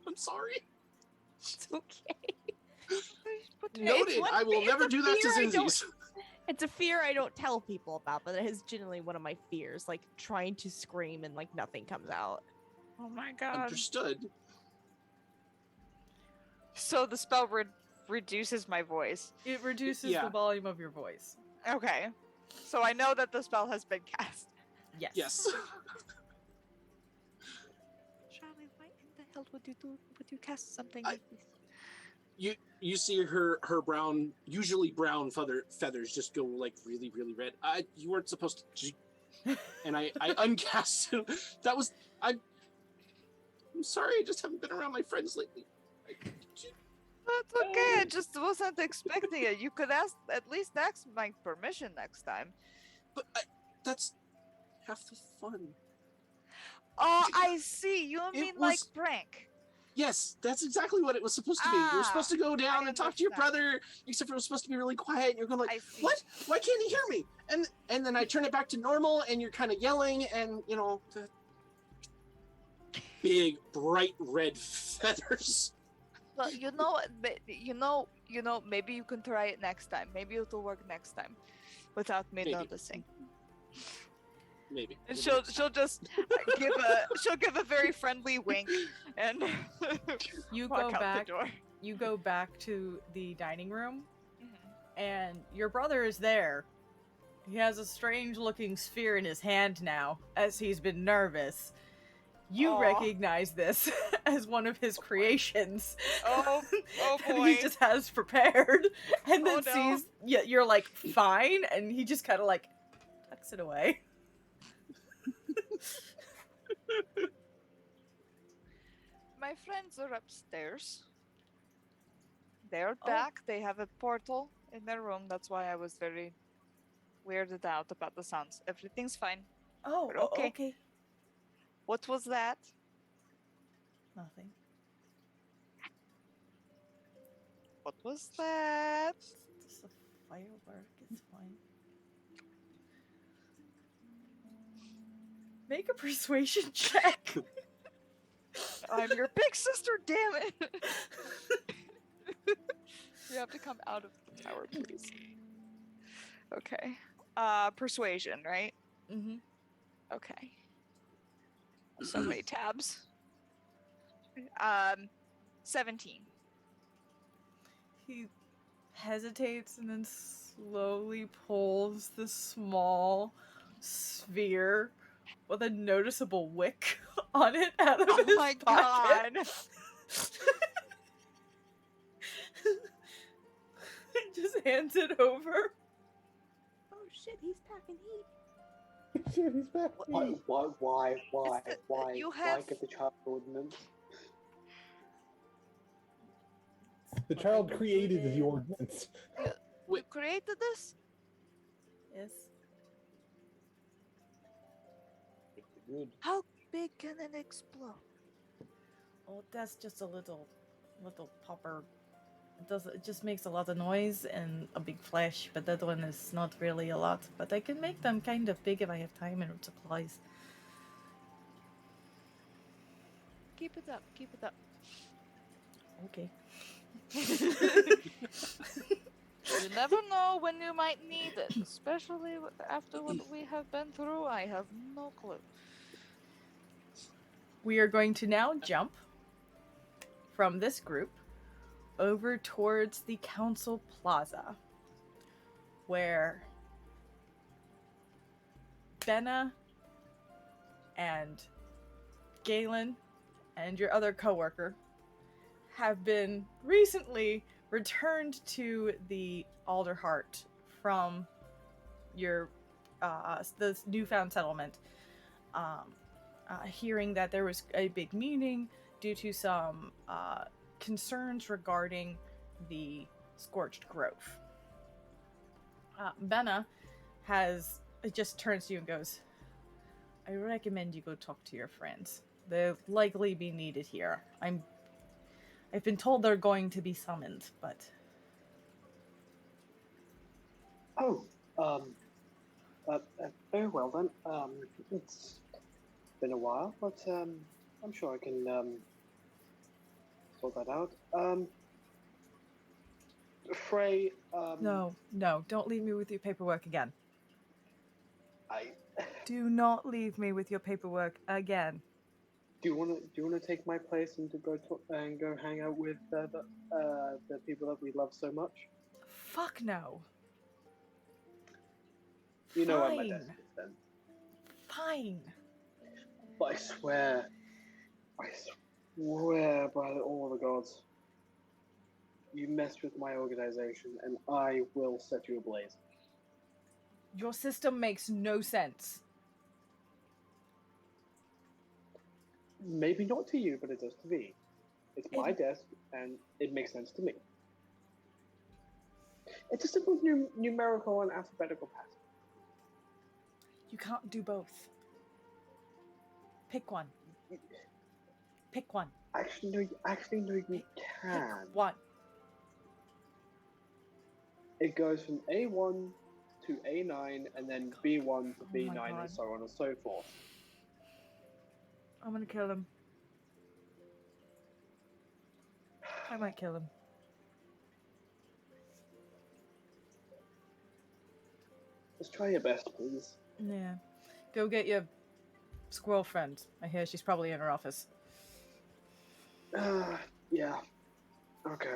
[SPEAKER 3] I'm sorry.
[SPEAKER 2] It's okay.
[SPEAKER 3] Noted.
[SPEAKER 2] one
[SPEAKER 3] I will
[SPEAKER 2] thing-
[SPEAKER 3] never
[SPEAKER 2] it's a
[SPEAKER 3] do that to
[SPEAKER 2] fear I don't-
[SPEAKER 3] Zinzi's.
[SPEAKER 2] It's a fear I don't tell people about, but it is genuinely one of my fears. Like trying to scream and like nothing comes out.
[SPEAKER 6] Oh my god.
[SPEAKER 3] Understood.
[SPEAKER 6] So the spell reduces my voice.
[SPEAKER 1] It reduces
[SPEAKER 3] Yeah.
[SPEAKER 1] the volume of your voice.
[SPEAKER 6] Okay. So I know that the spell has been cast.
[SPEAKER 1] Yes.
[SPEAKER 3] Yes.
[SPEAKER 6] Charlie, why in the hell would you cast something
[SPEAKER 3] I-
[SPEAKER 6] like this?
[SPEAKER 3] You see her brown, usually brown feathers just go like really, really red. You weren't supposed to. And I uncast him. That was I'm sorry. I just haven't been around my friends lately.
[SPEAKER 6] That's okay. I just wasn't expecting it. You could at least ask my permission next time.
[SPEAKER 3] But that's half the fun.
[SPEAKER 6] Oh, I see. You
[SPEAKER 3] It
[SPEAKER 6] mean like
[SPEAKER 3] was-
[SPEAKER 6] prank?
[SPEAKER 3] Yes, that's exactly what it was supposed to be. You were supposed to go down
[SPEAKER 6] I
[SPEAKER 3] and talk to your
[SPEAKER 6] understand.
[SPEAKER 3] brother, except for it was supposed to be really quiet. And you're going
[SPEAKER 6] I
[SPEAKER 3] like,
[SPEAKER 6] see.
[SPEAKER 3] what? Why can't he hear me? And then I turn it back to normal, and you're kind of yelling, and the big bright red feathers.
[SPEAKER 6] Well, maybe you can try it next time. Maybe it'll work next time, without me
[SPEAKER 3] Maybe.
[SPEAKER 6] noticing.
[SPEAKER 3] Maybe.
[SPEAKER 6] And she'll just give a very friendly wink and
[SPEAKER 1] You
[SPEAKER 6] walk
[SPEAKER 1] go
[SPEAKER 6] out
[SPEAKER 1] back.
[SPEAKER 6] the door.
[SPEAKER 1] You go back to the dining room,
[SPEAKER 6] Mhm.
[SPEAKER 1] and your brother is there. He has a strange-looking sphere in his hand now, as he's been nervous. You
[SPEAKER 6] Aw.
[SPEAKER 1] recognize this as one of his creations.
[SPEAKER 6] Oh
[SPEAKER 1] And
[SPEAKER 6] boy.
[SPEAKER 1] he just has prepared, and then
[SPEAKER 6] Oh, no.
[SPEAKER 1] sees you're like fine, and he just kind of like tucks it away.
[SPEAKER 6] My friends are upstairs. They're
[SPEAKER 1] Oh.
[SPEAKER 6] back. They have a portal in their room. That's why I was very weirded out about the sounds. Everything's fine.
[SPEAKER 1] Oh,
[SPEAKER 6] We're okay.
[SPEAKER 1] okay.
[SPEAKER 6] What was that?
[SPEAKER 1] Nothing.
[SPEAKER 6] What was that?
[SPEAKER 1] It's just a firework. It's fine. Make a persuasion check.
[SPEAKER 6] I'm your big sister, damn it! You have to come out of the tower, please. Okay. Persuasion, right?
[SPEAKER 1] Mm-hmm.
[SPEAKER 6] Okay. So many tabs. 17.
[SPEAKER 1] He hesitates and then slowly pulls the small sphere with a noticeable wick on it out of
[SPEAKER 6] Oh
[SPEAKER 1] his
[SPEAKER 6] my
[SPEAKER 1] pocket.
[SPEAKER 6] god.
[SPEAKER 1] He just hands it over.
[SPEAKER 7] Oh shit, he's packing heat.
[SPEAKER 5] Shit, he's back.
[SPEAKER 4] Why
[SPEAKER 6] you have-
[SPEAKER 4] get the child ordinance?
[SPEAKER 5] The child created the ordinance.
[SPEAKER 6] You created this?
[SPEAKER 1] Yes.
[SPEAKER 8] Good.
[SPEAKER 6] How big can it explode?
[SPEAKER 1] Oh, that's just a little popper. It just makes a lot of noise and a big flash, but that one is not really a lot. But I can make them kind of big if I have time and supplies.
[SPEAKER 6] Keep it up, keep it up.
[SPEAKER 1] Okay.
[SPEAKER 6] You never know when you might need it, especially after what we have been through. I have no clue.
[SPEAKER 1] We are going to now jump from this group over towards the council plaza, where Benna and Galen and your other coworker have been recently returned to the Alderheart from your the newfound settlement, hearing that there was a big meeting due to some concerns regarding the Scorched Grove. Benna just turns to you and goes, I recommend you go talk to your friends. They'll likely be needed here. I've been told they're going to be summoned, but...
[SPEAKER 4] Oh, very well then. It's been a while, but I'm sure I can sort that out. Frey,
[SPEAKER 1] No, don't leave me with your paperwork again.
[SPEAKER 4] I
[SPEAKER 1] Do not leave me with your paperwork again.
[SPEAKER 4] do you want to take my place and to go hang out with the people that we love so much?
[SPEAKER 1] Fuck no.
[SPEAKER 4] You know where my
[SPEAKER 1] Fine.
[SPEAKER 4] desk is then.
[SPEAKER 1] Fine.
[SPEAKER 4] But I swear by all the gods, you messed with my organization and I will set you ablaze.
[SPEAKER 1] Your system makes no sense.
[SPEAKER 4] Maybe not to you, but it does to me. It's my desk, and it makes sense to me. It's a simple numerical and alphabetical pattern.
[SPEAKER 1] You can't do both. Pick one. Pick one.
[SPEAKER 4] Actually, no, you
[SPEAKER 1] Pick
[SPEAKER 4] can.
[SPEAKER 1] one.
[SPEAKER 4] It goes from A1 to A9, and then B1 to
[SPEAKER 1] Oh my
[SPEAKER 4] B9,
[SPEAKER 1] God.
[SPEAKER 4] and so on and so forth.
[SPEAKER 1] I'm gonna kill him. I might kill him.
[SPEAKER 4] Just try your best, please.
[SPEAKER 1] Yeah. Go get your squirrel friend. I hear she's probably in her office.
[SPEAKER 4] Yeah. Okay.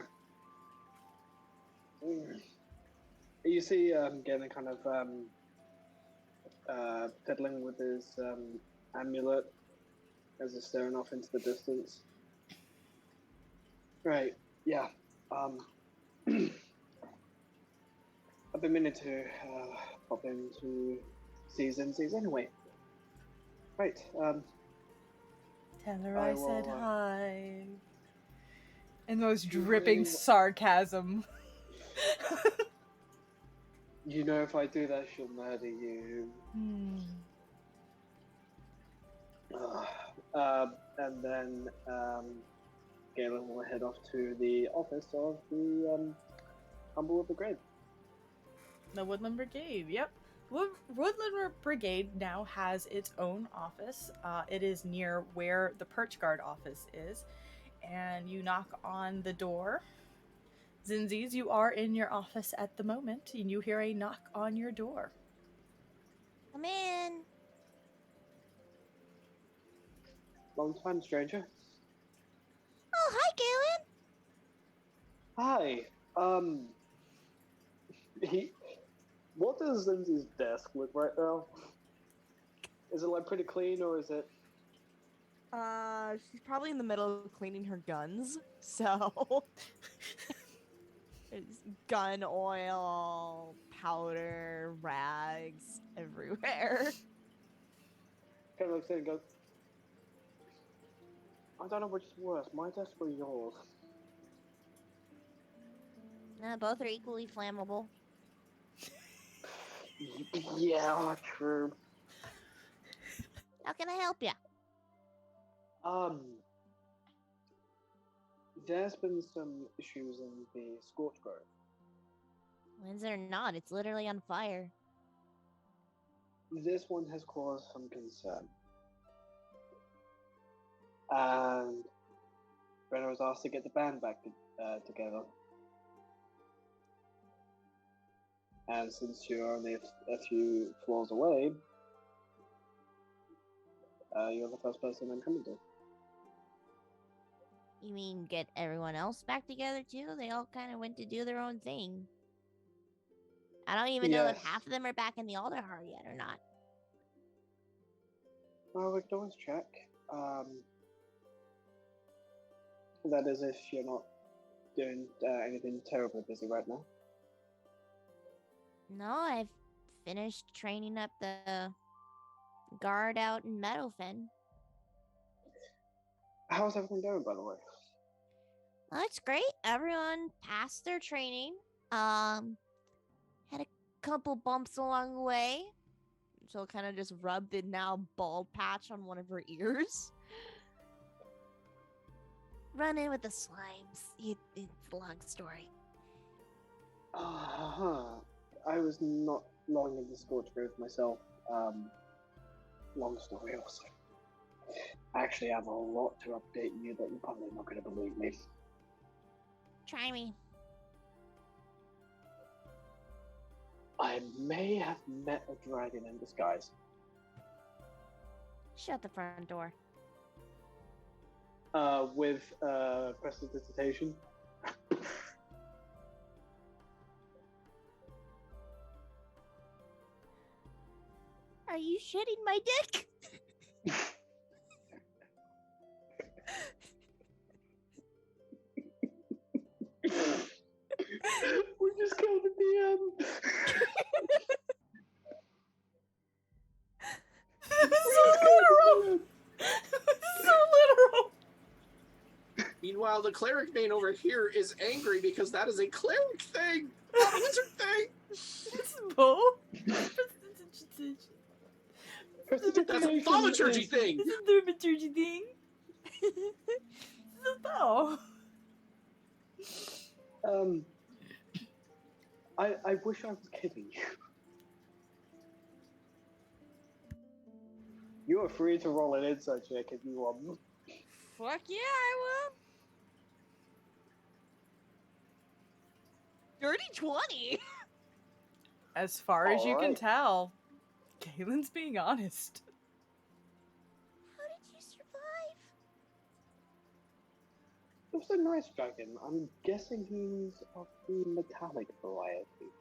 [SPEAKER 4] You see Galen kind of fiddling with his amulet as he's staring off into the distance. Right, yeah. I've been meaning to pop in to see Zinzi's anyway. Right,
[SPEAKER 1] Tell her
[SPEAKER 4] I
[SPEAKER 1] I said
[SPEAKER 4] will,
[SPEAKER 1] hi. In most
[SPEAKER 4] you
[SPEAKER 1] dripping
[SPEAKER 4] really-
[SPEAKER 1] sarcasm.
[SPEAKER 4] you know if I do that, she'll murder you. And then Galen will head off to the office of the Humblewood Brigade.
[SPEAKER 1] The Woodland Brigade, yep. Woodland Brigade now has its own office. It is near where the Perch Guard office is. And you knock on the door. Zinzi's, you are in your office at the moment, and you hear a knock on your door.
[SPEAKER 2] Come in.
[SPEAKER 4] Long time, stranger.
[SPEAKER 2] Oh, hi, Galen.
[SPEAKER 4] Hi. He. What does Lindsay's desk look right now? Is it like pretty clean or is it?
[SPEAKER 2] She's probably in the middle of cleaning her guns, so it's gun oil, powder, rags everywhere.
[SPEAKER 4] Kind of looks in and goes. I don't know which is worse, my desk or yours.
[SPEAKER 2] Both are equally flammable.
[SPEAKER 4] Yeah, true.
[SPEAKER 2] How can I help you?
[SPEAKER 4] There's been some issues in the Scorch Grove.
[SPEAKER 2] When's there not? It's literally on fire.
[SPEAKER 4] This one has caused some concern. And Brenna was asked to get the band back together. And since you're only a few floors away, you're the first person I'm coming to.
[SPEAKER 2] You mean get everyone else back together too? They all kind of went to do their own thing. I don't even know if
[SPEAKER 4] Yes.
[SPEAKER 2] half of them are back in the Alderhar yet or not.
[SPEAKER 4] Well, we can always check. That is if you're not doing anything terribly busy right now.
[SPEAKER 2] No, I've finished training up the guard out in Meadowfen.
[SPEAKER 4] How's everything going, by the way?
[SPEAKER 2] Well, it's great. Everyone passed their training. Had a couple bumps along the way. So kind of just rubbed the now bald patch on one of her ears. Run in with the slimes. It's a long story.
[SPEAKER 4] I was not long in the Scorch Grove myself. Long story also. I actually have a lot to update you that you're probably not going to believe me.
[SPEAKER 2] Try me.
[SPEAKER 4] I may have met a dragon in disguise.
[SPEAKER 2] Shut the front door.
[SPEAKER 4] With prestidigitation.
[SPEAKER 2] Are you shitting my dick?
[SPEAKER 4] We just killed the DM.
[SPEAKER 1] It was so literal. It was so literal.
[SPEAKER 3] Meanwhile, the cleric main over here is angry because that is a cleric thing, not a wizard thing.
[SPEAKER 1] It's both.
[SPEAKER 3] That's a thaumaturgy thing.
[SPEAKER 1] It's a thaumaturgy thing. It's a bow.
[SPEAKER 4] I wish I was kidding you. You are free to roll an insight check if you want.
[SPEAKER 2] Fuck yeah, I will. Dirty 20.
[SPEAKER 1] As far as you can
[SPEAKER 4] Alright.
[SPEAKER 1] tell, Galen's being honest.
[SPEAKER 2] How did you survive?
[SPEAKER 4] It was a nice dragon. I'm guessing he's of the metallic variety.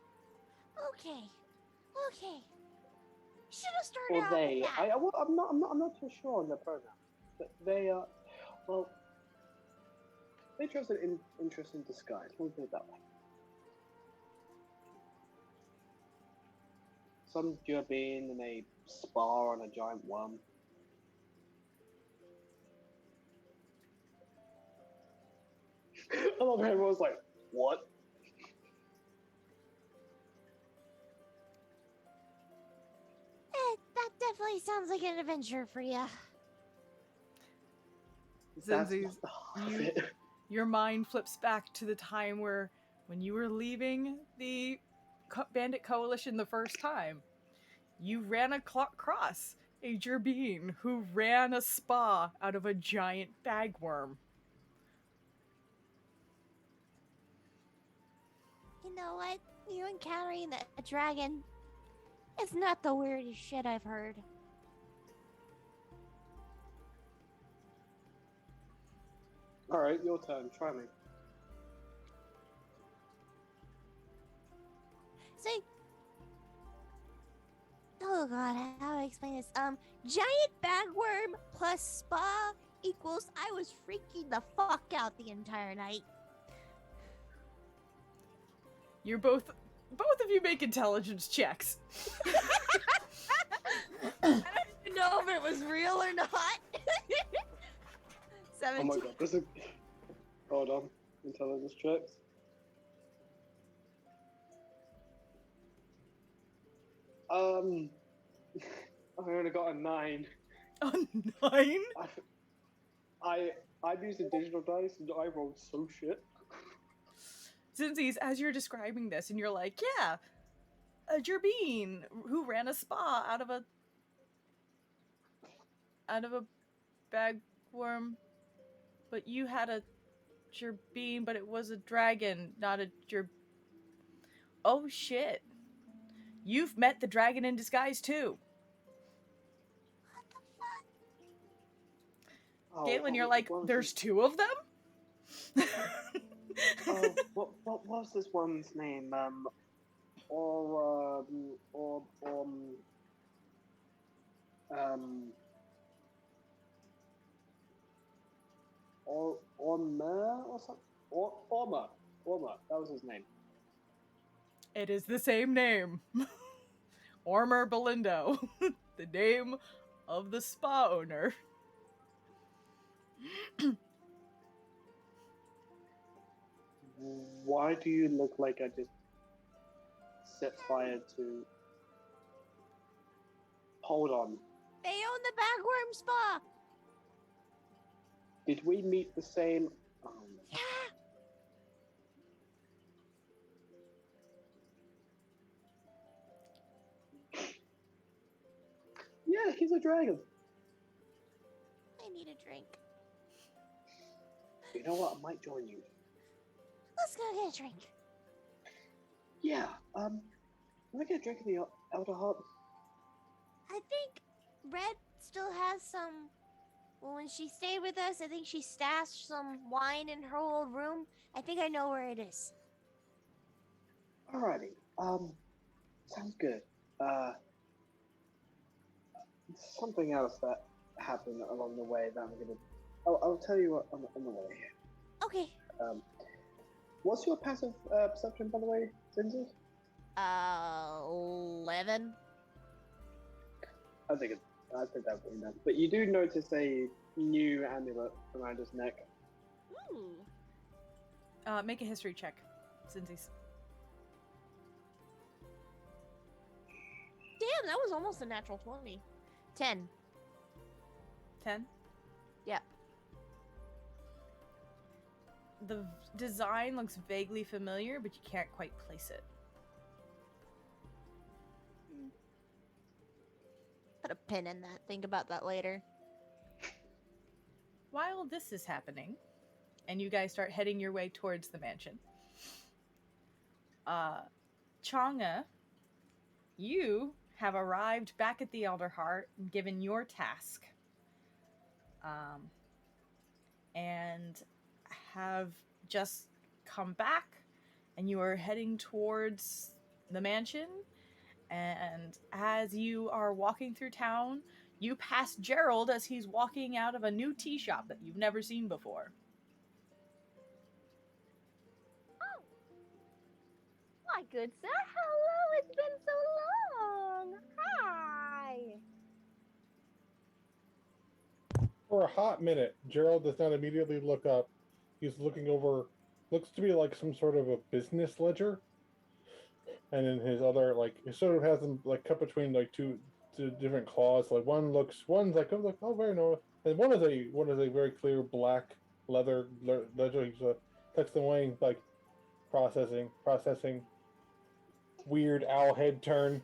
[SPEAKER 2] Okay. Should have started
[SPEAKER 4] Or
[SPEAKER 2] out
[SPEAKER 4] they.
[SPEAKER 2] with that.
[SPEAKER 4] I'm not too sure on their pronoun. But they are. Well, they chose an interesting disguise. Let me put it that way. Some being in a spa on a giant worm. I love how everyone's like, what?
[SPEAKER 2] That definitely sounds like an adventure for you.
[SPEAKER 4] That's
[SPEAKER 1] Zinzi's,
[SPEAKER 4] not the heart of it.
[SPEAKER 1] your mind flips back to the time when you were leaving the bandit coalition the first time. You ran across a Gerbine who ran a spa out of a giant bagworm.
[SPEAKER 2] You know what? You encountering a dragon is not the weirdest shit I've heard.
[SPEAKER 4] All right, your turn. Try me.
[SPEAKER 2] So, oh god, how do I explain this? Giant bagworm plus spa equals I was freaking the fuck out the entire night.
[SPEAKER 1] You're both of you make intelligence checks.
[SPEAKER 2] I don't even know if it was real or not.
[SPEAKER 4] Oh
[SPEAKER 2] 17.
[SPEAKER 4] my god, this is. Hold on. Intelligence checks. I only got a 9.
[SPEAKER 1] A 9?
[SPEAKER 4] I've used a digital dice and I rolled so shit.
[SPEAKER 1] Zinzi's, as you're describing this, and you're like, yeah, a Gerbine who ran a spa out of a bagworm, but you had a Gerbine, but it was a dragon, not a Oh shit. You've met the dragon in disguise too. Galen, you're like, there's 2 of them?
[SPEAKER 4] What was this one's name? Or Ormer or something? Ormer, that was his name.
[SPEAKER 1] It is the same name. Ormer Belindo, the name of the spa owner.
[SPEAKER 4] Why do you look like I just set fire to... Hold on.
[SPEAKER 2] They own the bagworm spa.
[SPEAKER 4] Did we meet the same...
[SPEAKER 2] Yeah.
[SPEAKER 4] Yeah, he's a dragon.
[SPEAKER 2] I need a drink.
[SPEAKER 4] You know what? I might join you.
[SPEAKER 2] Let's go get a drink.
[SPEAKER 4] Yeah, can I get a drink in the Elder Hut?
[SPEAKER 2] I think Red still has some. Well, when she stayed with us, I think she stashed some wine in her old room. I think I know where it is.
[SPEAKER 4] Alrighty. Sounds good. Something else that happened along the way that I'm gonna... I'll tell you what on the way.
[SPEAKER 2] Okay.
[SPEAKER 4] What's your passive perception, by the way, Zinzi?
[SPEAKER 2] 11.
[SPEAKER 4] I think that would be enough. But you do notice a new amulet around his neck.
[SPEAKER 2] Ooh.
[SPEAKER 1] Make a history check, Cindy's.
[SPEAKER 2] Damn, that was almost a natural 20. 10.
[SPEAKER 1] 10?
[SPEAKER 2] Yeah.
[SPEAKER 1] The design looks vaguely familiar, but you can't quite place it.
[SPEAKER 2] Put a pin in that. Think about that later.
[SPEAKER 1] While this is happening, and you guys start heading your way towards the mansion, Changa, you have arrived back at the Elder Heart and given your task. And have just come back, and you are heading towards the mansion. And as you are walking through town, you pass Gerald as he's walking out of a new tea shop that you've never seen before.
[SPEAKER 7] Oh, my good sir. Hello, it's been so long. Hi.
[SPEAKER 5] For a hot minute, Gerald does not immediately look up. He's looking over, looks to be like some sort of a business ledger. And in his other, like, he sort of has them like cut between like two different claws. Like one's like, oh, very nice, and one is a very clear black leather ledger. He's tucks them away, like processing. Weird owl head turn.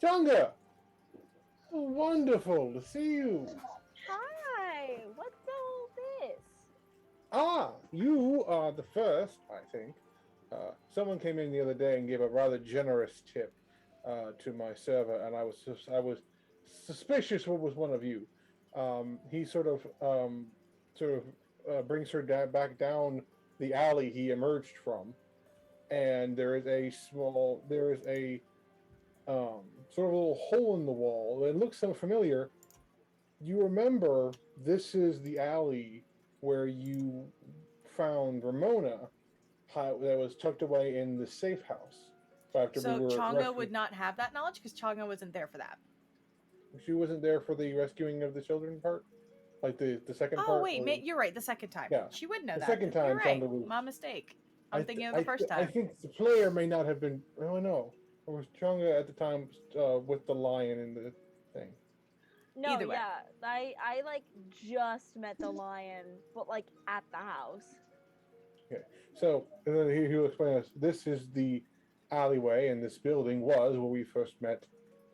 [SPEAKER 5] Changa, wonderful to see you.
[SPEAKER 7] Hi. What's all this?
[SPEAKER 5] Ah, you are the first, I think. Someone came in the other day and gave a rather generous tip to my server, and I was suspicious what was one of you. He sort of sort of brings her back down the alley he emerged from, and there is a sort of a little hole in the wall. It looks so familiar. You remember this is the alley where you found Ramona, that was tucked away in the safe house. After we
[SPEAKER 1] So
[SPEAKER 5] were
[SPEAKER 1] Chonga would not have that knowledge because Chonga wasn't there for that.
[SPEAKER 5] She wasn't there for the rescuing of the children part, like the second
[SPEAKER 1] Oh
[SPEAKER 5] part.
[SPEAKER 1] wait,
[SPEAKER 5] Or...
[SPEAKER 1] you're right. The second time,
[SPEAKER 5] Yeah,
[SPEAKER 1] she would know
[SPEAKER 5] the
[SPEAKER 1] that.
[SPEAKER 5] second time
[SPEAKER 1] You're right.
[SPEAKER 5] Chonga was.
[SPEAKER 1] My mistake. I'm thinking of the first
[SPEAKER 5] I
[SPEAKER 1] time.
[SPEAKER 5] think the player may not have been. Oh no, it was Chonga at the time with the lion in the thing.
[SPEAKER 7] No,
[SPEAKER 1] Either way.
[SPEAKER 7] yeah, I like just met the lion, but like at the house.
[SPEAKER 5] Okay, so and then he will explain us. This is the alleyway, and this building was where we first met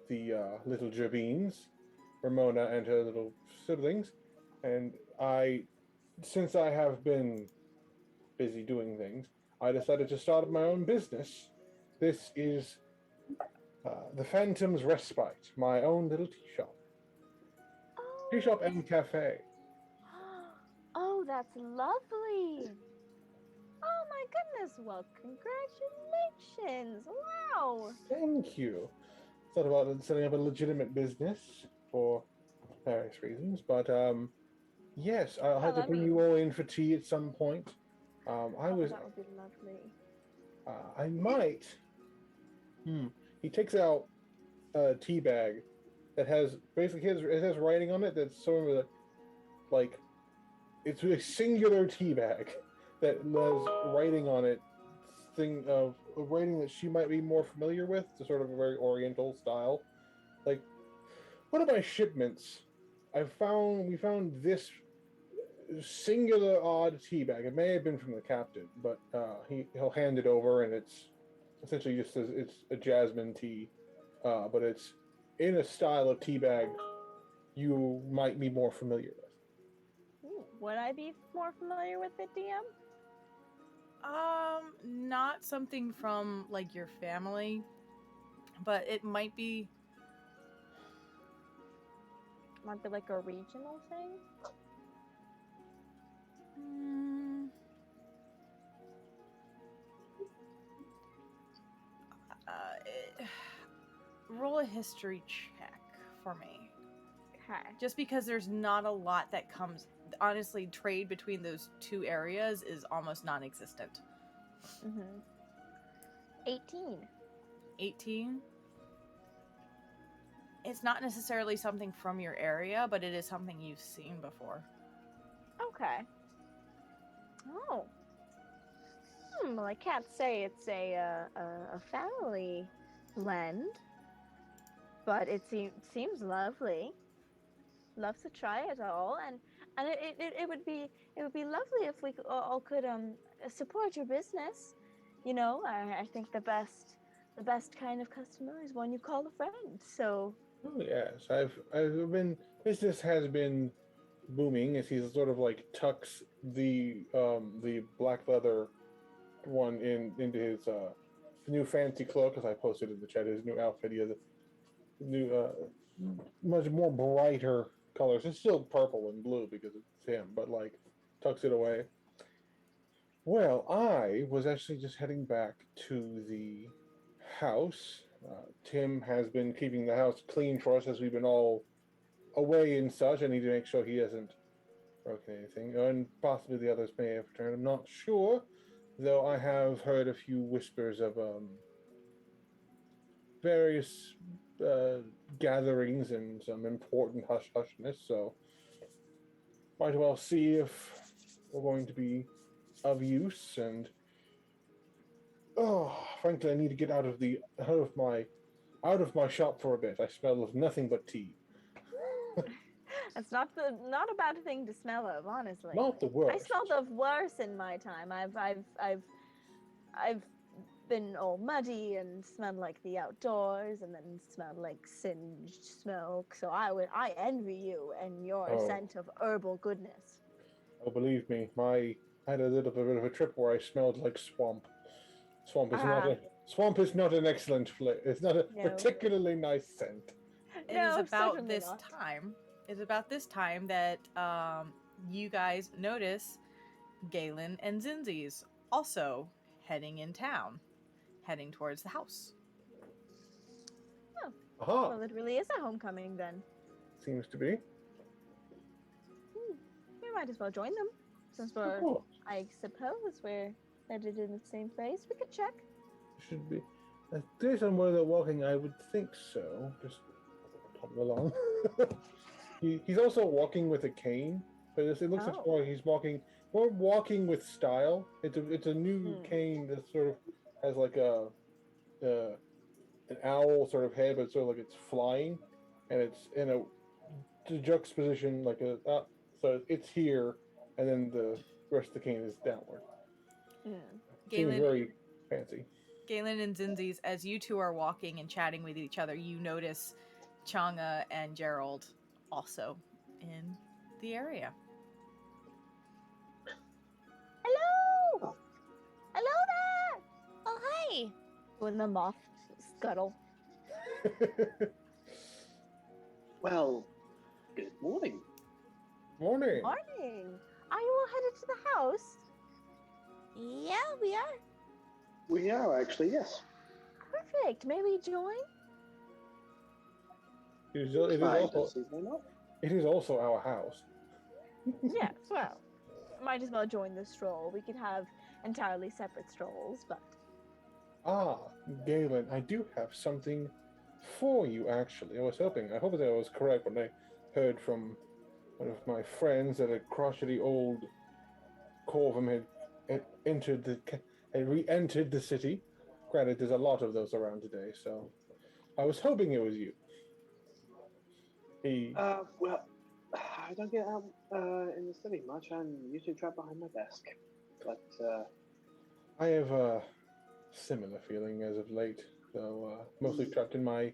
[SPEAKER 5] the little Jabines, Ramona and her little siblings, and since I have been busy doing things, I decided to start my own business. This is the Phantom's Respite, my own little tea shop. Tea shop and cafe.
[SPEAKER 7] Oh, that's lovely. Oh my goodness. Well, congratulations. Wow.
[SPEAKER 5] Thank you. Thought about setting up a legitimate business for various reasons, but yes, I'll have to bring you all in for tea at some point.
[SPEAKER 7] That would be lovely.
[SPEAKER 5] I might. He takes out a tea bag that has basically it has writing on it that's sort of like it's a singular tea bag that has writing on it, thing of a writing that she might be more familiar with, the sort of a very Oriental style. Like one of my shipments, we found this singular odd tea bag. It may have been from the captain, but he'll hand it over, and it's essentially just it's a jasmine tea, but it's in a style of tea bag you might be more familiar with.
[SPEAKER 7] Would I be more familiar with it, DM?
[SPEAKER 1] Not something from like your family, but it might be.
[SPEAKER 7] Might be like a regional thing.
[SPEAKER 1] Roll a history check for me.
[SPEAKER 7] Okay.
[SPEAKER 1] Just because there's not a lot that comes. Honestly, trade between those two areas is almost non-existent.
[SPEAKER 7] 18.
[SPEAKER 1] 18? It's not necessarily something from your area, but it is something you've seen before.
[SPEAKER 7] Okay. Oh. Well, I can't say it's a family blend, but it seems lovely. Love to try it all, and it would be lovely if we all could support your business. You know, I think the best kind of customer is one you call a friend. So.
[SPEAKER 5] Oh yes, I've been business has been booming as he sort of like tucks the black leather one into his new fancy cloak, as I posted in the chat. His new outfit, he has a new much more brighter colors. It's still purple and blue because it's him, but like tucks it away. Well, I was actually just heading back to the house. Tim has been keeping the house clean for us as we've been all away and such. I need to make sure he hasn't broken anything, and possibly the others may have returned. I'm not sure, though. I have heard a few whispers of various gatherings and some important hush-hushness. So might well see if we're going to be of use. And frankly, I need to get out of my shop for a bit. I smell of nothing but tea.
[SPEAKER 7] It's not a bad thing to smell of, honestly.
[SPEAKER 5] Not the worst.
[SPEAKER 7] I smelled of worse in my time. I've been all muddy and smelled like the outdoors, and then smelled like singed smoke. So I envy you and your scent of herbal goodness.
[SPEAKER 5] Oh, believe me, I had a little bit of a trip where I smelled like swamp. Swamp is not an excellent flavor. It's not a particularly nice scent.
[SPEAKER 1] It is about this time. It's about this time that you guys notice Galen and Zinzi's also heading in town, heading towards the house.
[SPEAKER 5] Aha!
[SPEAKER 7] Well, it really is a homecoming then.
[SPEAKER 5] Seems to be.
[SPEAKER 7] We might as well join them. Since we're,
[SPEAKER 5] Oh,
[SPEAKER 7] I suppose we're headed in the same place. We could check.
[SPEAKER 5] should be. Based on where they're walking, I would think so. Just pop along. He's also walking with a cane, but it looks like
[SPEAKER 7] Oh.
[SPEAKER 5] he's walking with style. It's a new cane that sort of has like an owl sort of head, but sort of like it's flying, and it's in a juxtaposition like so it's here, and then the rest of the cane is downward. Seems very fancy.
[SPEAKER 1] Galen and Zinzi's, as you two are walking and chatting with each other, you notice Changa and Gerald also in the area.
[SPEAKER 7] Hello! Hello there!
[SPEAKER 2] Oh, hi.
[SPEAKER 7] When the moth scuttle.
[SPEAKER 4] Well, good morning.
[SPEAKER 5] Morning.
[SPEAKER 7] Morning. Are you all headed to the house?
[SPEAKER 2] Yeah, we are.
[SPEAKER 4] We are actually, yes.
[SPEAKER 7] Perfect. May we join?
[SPEAKER 5] It
[SPEAKER 4] I don't see why not.
[SPEAKER 5] is also our house.
[SPEAKER 7] Yes, well, might as well join the stroll. We could have entirely separate strolls, but
[SPEAKER 5] Ah, Galen, I do have something for you, actually. I hope that I was correct when I heard from one of my friends that a crotchety old Corvum had re-entered the city. Granted, there's a lot of those around today, so I was hoping it was you.
[SPEAKER 4] Well, I don't get out in the city much. I'm usually trapped behind my desk. But,
[SPEAKER 5] I have a similar feeling as of late, though mostly trapped in my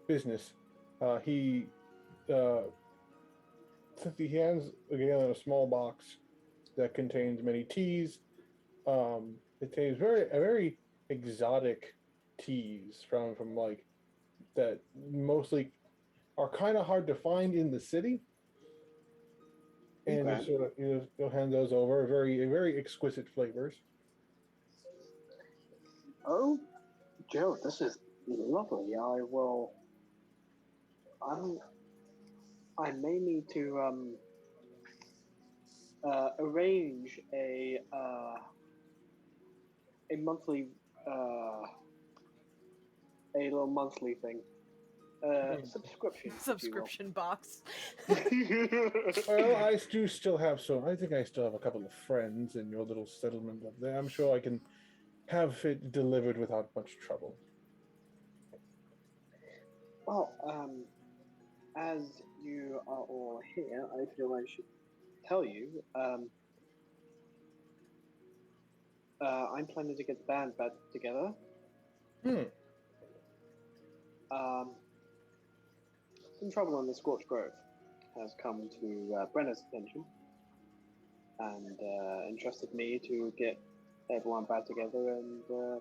[SPEAKER 5] business. He hands Galen a small box that contains many teas. It contains very exotic teas from like that mostly are kind of hard to find in the city. And
[SPEAKER 4] Okay.
[SPEAKER 5] you sort of you'll hand those over. Very exquisite flavors.
[SPEAKER 4] oh, Joe, this is lovely. I will. I may need to arrange a monthly a little monthly thing. Subscription. if you will.
[SPEAKER 1] Subscription box.
[SPEAKER 5] Well, I do still have some. I think I still have a couple of friends in your little settlement up there. I'm sure I can have it delivered without much trouble.
[SPEAKER 4] Well, as you are all here, I feel I should tell you. I'm planning to get the band back together. Some trouble in the Scorched Grove has come to Brenna's attention and entrusted me to get everyone back together and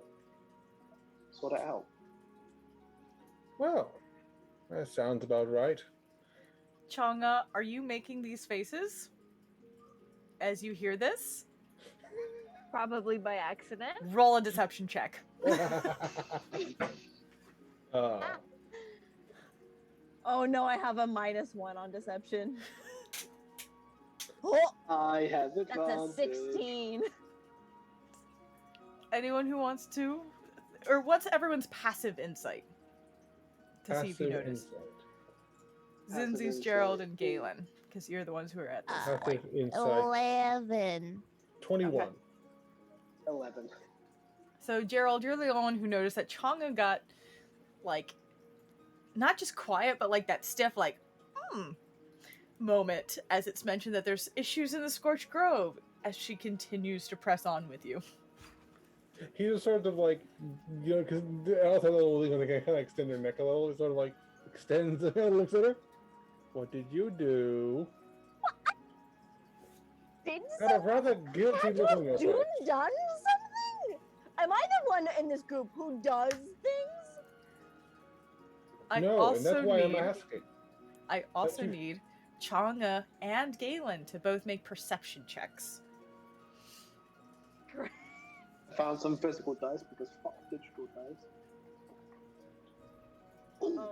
[SPEAKER 4] sort it out.
[SPEAKER 5] Well, that sounds about right.
[SPEAKER 1] Changa, are you making these faces as you hear this?
[SPEAKER 7] probably by accident.
[SPEAKER 1] Roll a deception check.
[SPEAKER 7] Oh no, I have a -1 on deception. Oh,
[SPEAKER 4] I have
[SPEAKER 7] that's a
[SPEAKER 4] advantage.
[SPEAKER 7] 16.
[SPEAKER 1] Anyone who wants to? Or what's everyone's passive insight? To see if you
[SPEAKER 5] Passive
[SPEAKER 1] notice.
[SPEAKER 5] insight.
[SPEAKER 4] Passive
[SPEAKER 1] Zinzi's,
[SPEAKER 4] insight.
[SPEAKER 1] Gerald, and Galen. Because you're the ones who are at this
[SPEAKER 2] Ah.
[SPEAKER 1] point.
[SPEAKER 5] Passive insight.
[SPEAKER 2] 11.
[SPEAKER 5] 21.
[SPEAKER 4] 11.
[SPEAKER 1] So, Gerald, you're the only one who noticed that Changa got, like, not just quiet, but like that stiff, like, moment as it's mentioned that there's issues in the Scorched Grove as she continues to press on with you.
[SPEAKER 5] He just sort of like, because the elf had a little thing where they kind of extend their neck a little. It sort of like extends and looks at her. What did you do?
[SPEAKER 7] Did
[SPEAKER 5] Got a rather guilty
[SPEAKER 7] Had
[SPEAKER 5] look
[SPEAKER 7] to
[SPEAKER 5] on your
[SPEAKER 7] have
[SPEAKER 5] face.
[SPEAKER 7] done something? Am I the one in this group who does things?
[SPEAKER 1] I
[SPEAKER 5] No,
[SPEAKER 1] also
[SPEAKER 5] and that's why I'm
[SPEAKER 1] need,
[SPEAKER 5] asking.
[SPEAKER 1] I also
[SPEAKER 5] you.
[SPEAKER 1] need Changa and Galen to both make perception checks.
[SPEAKER 4] I found some physical dice because fuck digital dice.
[SPEAKER 7] Oh.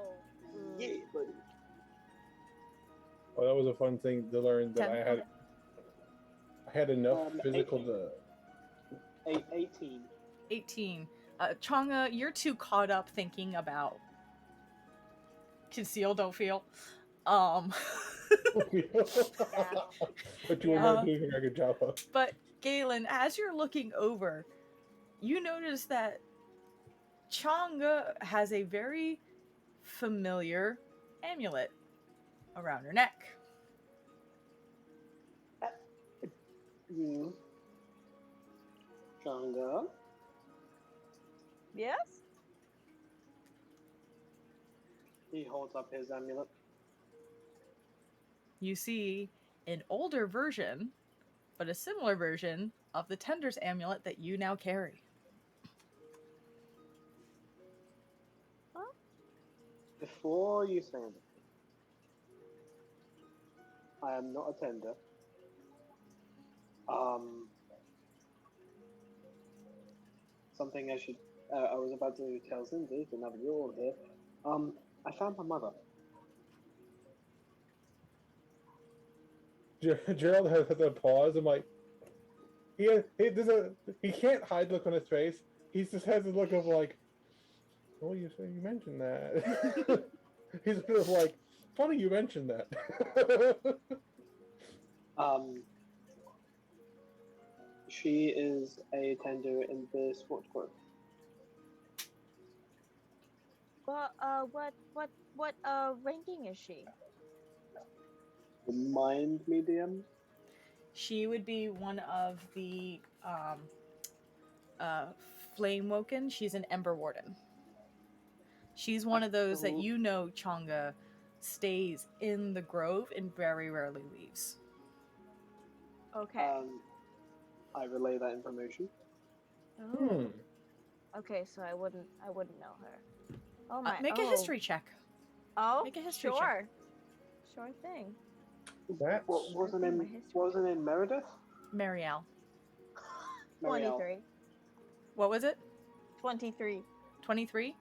[SPEAKER 4] Yeah, buddy.
[SPEAKER 5] Oh, that was a fun thing to learn that
[SPEAKER 1] Ten.
[SPEAKER 5] I had enough physical
[SPEAKER 4] 18.
[SPEAKER 1] 18. Changa, you're too caught up thinking about conceal, don't feel.
[SPEAKER 5] But you were not doing a very good job of.
[SPEAKER 1] But Galen, as you're looking over, you notice that Changa has a very familiar amulet around her neck.
[SPEAKER 4] Changa.
[SPEAKER 7] Yes?
[SPEAKER 4] He holds up his amulet.
[SPEAKER 1] You see an older version, but a similar version of the Tender's amulet that you now carry.
[SPEAKER 4] Before you say anything, I am not a tender. Something I was about to tell Cindy, to have you all here. I found my mother.
[SPEAKER 5] Gerald has a pause. I'm like, he can't hide look on his face. He just has a look of like, oh, you mentioned that. He's sort of like, funny you mentioned that.
[SPEAKER 4] She is a tender in the sports group.
[SPEAKER 7] What ranking is she?
[SPEAKER 4] Mind medium.
[SPEAKER 1] She would be one of the Flame Woken. She's an Ember Warden. She's one of those that you know Changa stays in the grove and very rarely leaves.
[SPEAKER 7] Okay.
[SPEAKER 4] I relay that information.
[SPEAKER 7] Oh. Okay, so I wouldn't know her. Oh my!
[SPEAKER 1] Make a history check.
[SPEAKER 7] Oh,
[SPEAKER 1] Make a history
[SPEAKER 7] sure.
[SPEAKER 1] check.
[SPEAKER 7] Sure thing.
[SPEAKER 5] That's
[SPEAKER 4] What was her name? What was her name? Meredith.
[SPEAKER 1] Marielle.
[SPEAKER 7] 23.
[SPEAKER 1] What was it?
[SPEAKER 7] 23.
[SPEAKER 1] 23?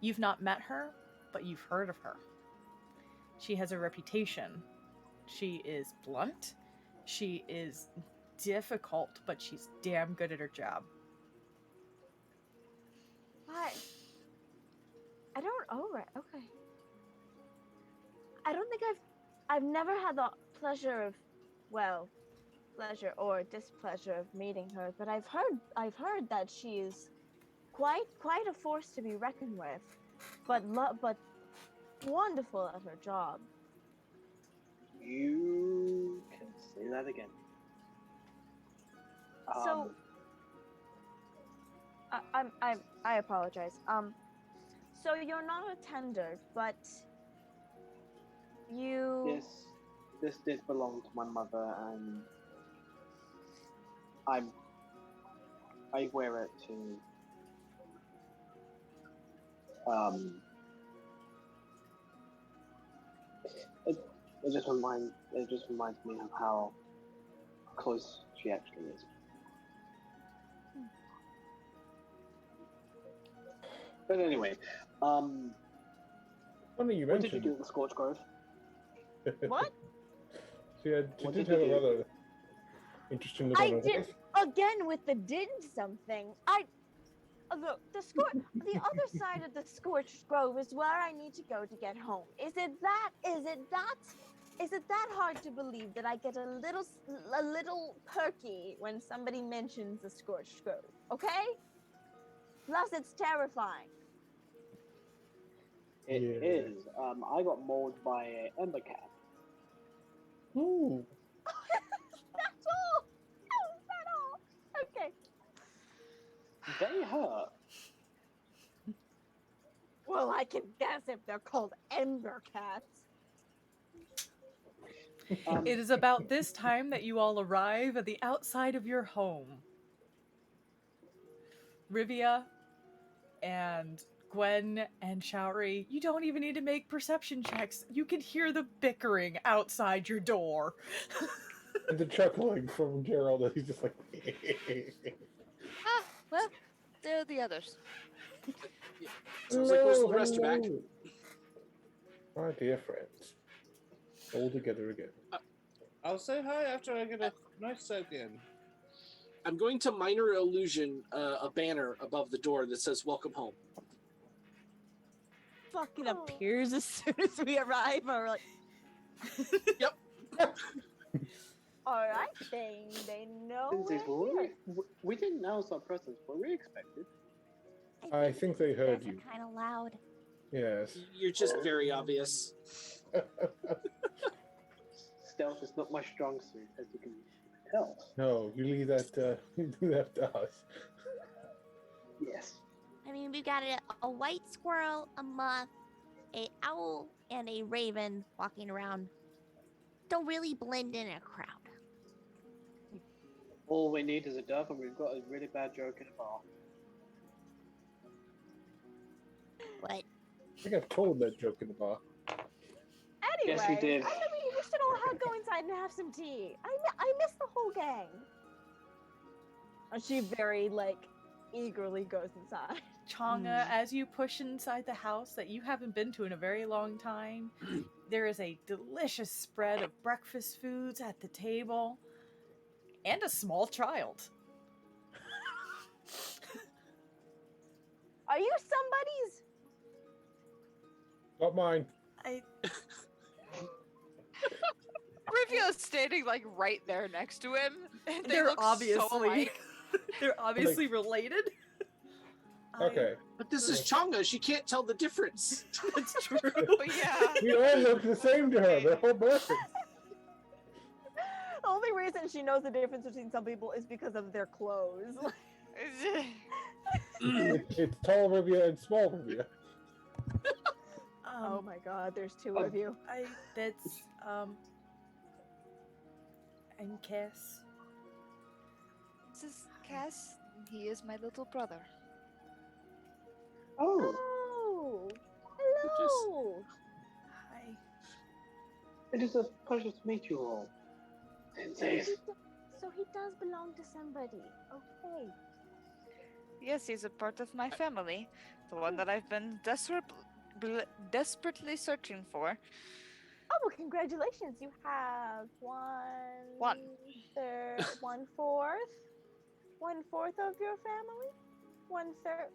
[SPEAKER 1] You've not met her, but you've heard of her. She has a reputation. She is blunt. She is difficult, but she's damn good at her job.
[SPEAKER 7] What? I don't. Oh, right. Okay. I don't think I've never had the pleasure or displeasure of meeting her, but I've heard that she's quite a force to be reckoned with, but wonderful at her job.
[SPEAKER 4] You can say that again.
[SPEAKER 7] So I apologize. So you're not a tender, but you.
[SPEAKER 4] This did belong to my mother, and I wear it to it just reminds me of how close she actually is. But anyway,
[SPEAKER 5] funny you
[SPEAKER 4] what did you
[SPEAKER 5] mentioned.
[SPEAKER 4] do at the Scorch Grove?
[SPEAKER 7] What?
[SPEAKER 5] She
[SPEAKER 4] What
[SPEAKER 5] did
[SPEAKER 4] did
[SPEAKER 5] have
[SPEAKER 4] you
[SPEAKER 5] a
[SPEAKER 4] do?
[SPEAKER 5] rather interesting look
[SPEAKER 7] I
[SPEAKER 5] on her
[SPEAKER 7] did
[SPEAKER 5] face.
[SPEAKER 7] again with the did something. The other side of the Scorched Grove is where I need to go to get home. Is it that hard to believe that I get a little perky when somebody mentions the Scorched Grove? Okay? Plus, it's terrifying.
[SPEAKER 4] It
[SPEAKER 5] Yeah.
[SPEAKER 4] is. I got mauled by an ember cat.
[SPEAKER 5] Ooh.
[SPEAKER 7] That's all. How is that all? Okay.
[SPEAKER 4] They hurt.
[SPEAKER 7] Well, I can guess if they're called Ember Cats.
[SPEAKER 1] It is about this time that you all arrive at the outside of your home. Rivia and Gwen and Showery, you don't even need to make perception checks. You can hear the bickering outside your door.
[SPEAKER 5] And the chuckling from Gerald as he's just like.
[SPEAKER 6] Ah, well, there are the others.
[SPEAKER 3] Sounds like most of the rest are back.
[SPEAKER 5] hello. My dear friends. All together again.
[SPEAKER 8] I'll say hi after I get a nice soak in.
[SPEAKER 3] I'm going to minor illusion a banner above the door that says "Welcome home."
[SPEAKER 7] Fucking appears as soon as we arrive. And we're like,
[SPEAKER 3] Yep.
[SPEAKER 7] all right, they know
[SPEAKER 4] Lindsay,
[SPEAKER 7] we're here.
[SPEAKER 4] we didn't announce our presence. Were we expected?
[SPEAKER 5] I think they heard you.
[SPEAKER 7] Kind of loud.
[SPEAKER 5] Yes.
[SPEAKER 3] You're just very obvious.
[SPEAKER 4] Stealth is not my strong suit, as you can tell.
[SPEAKER 5] No, you leave that. You leave that to us.
[SPEAKER 4] Yes.
[SPEAKER 2] I mean, we've got a white squirrel, a moth, a owl, and a raven walking around. Don't really blend in a crowd.
[SPEAKER 4] All we need is a dove, and we've got a really bad joke in a bar.
[SPEAKER 2] But
[SPEAKER 5] I think I've told that joke in the bar.
[SPEAKER 7] Anyway,
[SPEAKER 4] Yes, we did.
[SPEAKER 7] I mean, we should all go inside and have some tea. I miss the whole gang. And she very, eagerly goes inside.
[SPEAKER 1] Changa, as you push inside the house that you haven't been to in a very long time, there is a delicious spread of breakfast foods at the table and a small child.
[SPEAKER 7] Are you somebody's?
[SPEAKER 5] Not mine.
[SPEAKER 6] Rivio's standing right there next to him. And they
[SPEAKER 1] They're
[SPEAKER 6] look
[SPEAKER 1] obviously
[SPEAKER 6] so alike.
[SPEAKER 1] they're obviously related.
[SPEAKER 5] Okay.
[SPEAKER 3] But this is Changa. She can't tell the difference.
[SPEAKER 1] That's true.
[SPEAKER 6] But yeah.
[SPEAKER 5] We all look the same to her. They're all perfect.
[SPEAKER 7] The only reason she knows the difference between some people is because of their clothes.
[SPEAKER 5] It's tall Rivia and small Rivia.
[SPEAKER 7] Oh my god, there's two of you.
[SPEAKER 1] That's and Cass.
[SPEAKER 6] This is Cass. He is my little brother.
[SPEAKER 4] Oh,
[SPEAKER 7] Oh, hello.
[SPEAKER 1] Hi.
[SPEAKER 4] it is a pleasure to meet you all. Lindsay.
[SPEAKER 7] So he does belong to somebody. Okay.
[SPEAKER 6] Yes, he's a part of my family. The one that I've been desperately searching for.
[SPEAKER 7] Oh, well, congratulations. You have one fourth of your family? One third,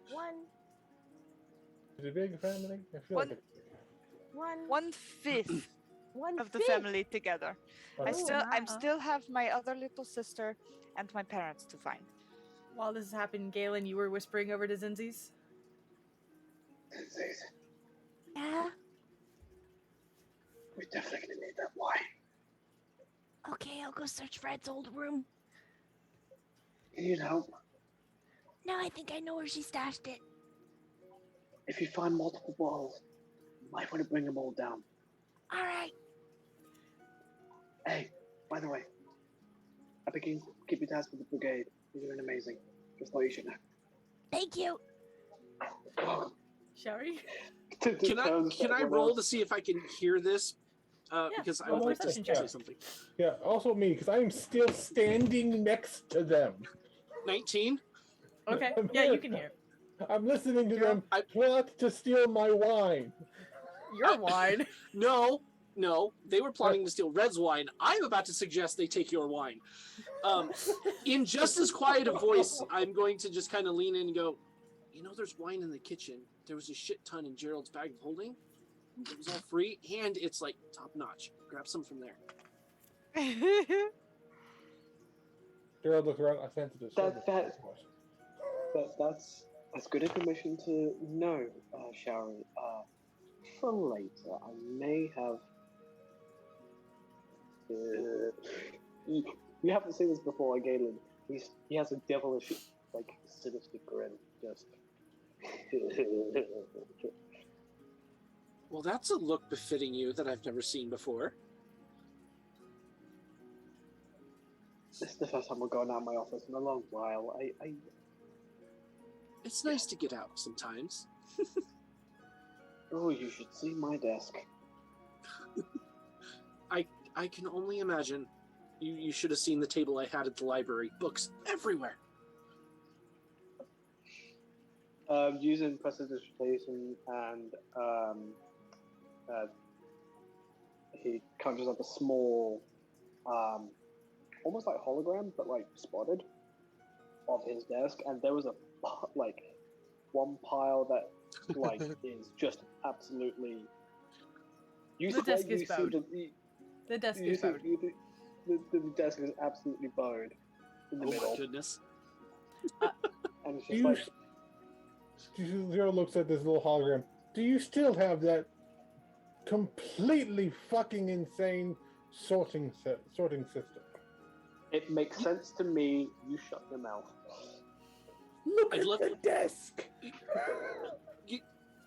[SPEAKER 5] Is it a big family? I feel
[SPEAKER 6] One-
[SPEAKER 5] like it's
[SPEAKER 6] One fifth
[SPEAKER 7] one
[SPEAKER 6] of the
[SPEAKER 7] fifth.
[SPEAKER 6] family together.
[SPEAKER 5] Oh,
[SPEAKER 6] I'm still have my other little sister and my parents to find.
[SPEAKER 1] While this is happening, Galen, you were whispering over to Zinzi's.
[SPEAKER 4] Lindsay,
[SPEAKER 2] yeah,
[SPEAKER 4] we definitely gonna need that wine.
[SPEAKER 2] okay, I'll go search Fred's old room.
[SPEAKER 4] You need help?
[SPEAKER 2] No, I think I know where she stashed it.
[SPEAKER 4] If you find multiple bottles, you might want to bring them all down.
[SPEAKER 2] All right.
[SPEAKER 4] Hey, by the way, I begin to keep your tabs with the brigade. You're doing amazing. Just thought you should know.
[SPEAKER 2] Thank you.
[SPEAKER 1] Showery?
[SPEAKER 3] Can I roll to see if I can hear this? Because I
[SPEAKER 1] roll
[SPEAKER 3] would like to
[SPEAKER 1] perception
[SPEAKER 3] say
[SPEAKER 1] check.
[SPEAKER 3] something.
[SPEAKER 5] yeah, also me, because I'm still standing next to them.
[SPEAKER 3] 19.
[SPEAKER 1] Okay. Yeah, you can hear.
[SPEAKER 5] I'm listening to
[SPEAKER 1] You're-
[SPEAKER 5] them plot to steal my wine.
[SPEAKER 1] Your wine.
[SPEAKER 3] No, they were plotting to steal Red's wine. I'm about to suggest they take your wine. In just as quiet a voice, I'm going to just kind of lean in and go, you know, there's wine in the kitchen. There was a shit ton in Gerald's bag of holding. It was all free, and it's top notch. Grab some from there.
[SPEAKER 5] Gerald looked around. I sent it to
[SPEAKER 4] That's good information to know, Sharon. For later, I may have. You haven't seen this before, Galen. He has a devilish, sinister grin. Just.
[SPEAKER 3] Well, that's a look befitting you that I've never seen before.
[SPEAKER 4] This is the first time we're going out of my office in a long while.
[SPEAKER 3] It's nice to get out sometimes.
[SPEAKER 4] Oh, you should see my desk.
[SPEAKER 3] I can only imagine. You should have seen the table I had at the library. Books everywhere.
[SPEAKER 4] Using prestidigitation and he conjures up a small, almost like hologram, but like spotted of his desk, and there was like one pile that like is just absolutely.
[SPEAKER 1] The desk is bowed. The desk is bowed.
[SPEAKER 4] The desk is absolutely bowed in the middle.
[SPEAKER 3] My goodness.
[SPEAKER 4] And it's just like,
[SPEAKER 5] Zero looks at this little hologram. Do you still have that completely fucking insane sorting system?
[SPEAKER 4] it makes sense to me. You shut your mouth.
[SPEAKER 5] Look
[SPEAKER 3] I'd
[SPEAKER 5] at
[SPEAKER 3] love
[SPEAKER 5] the desk.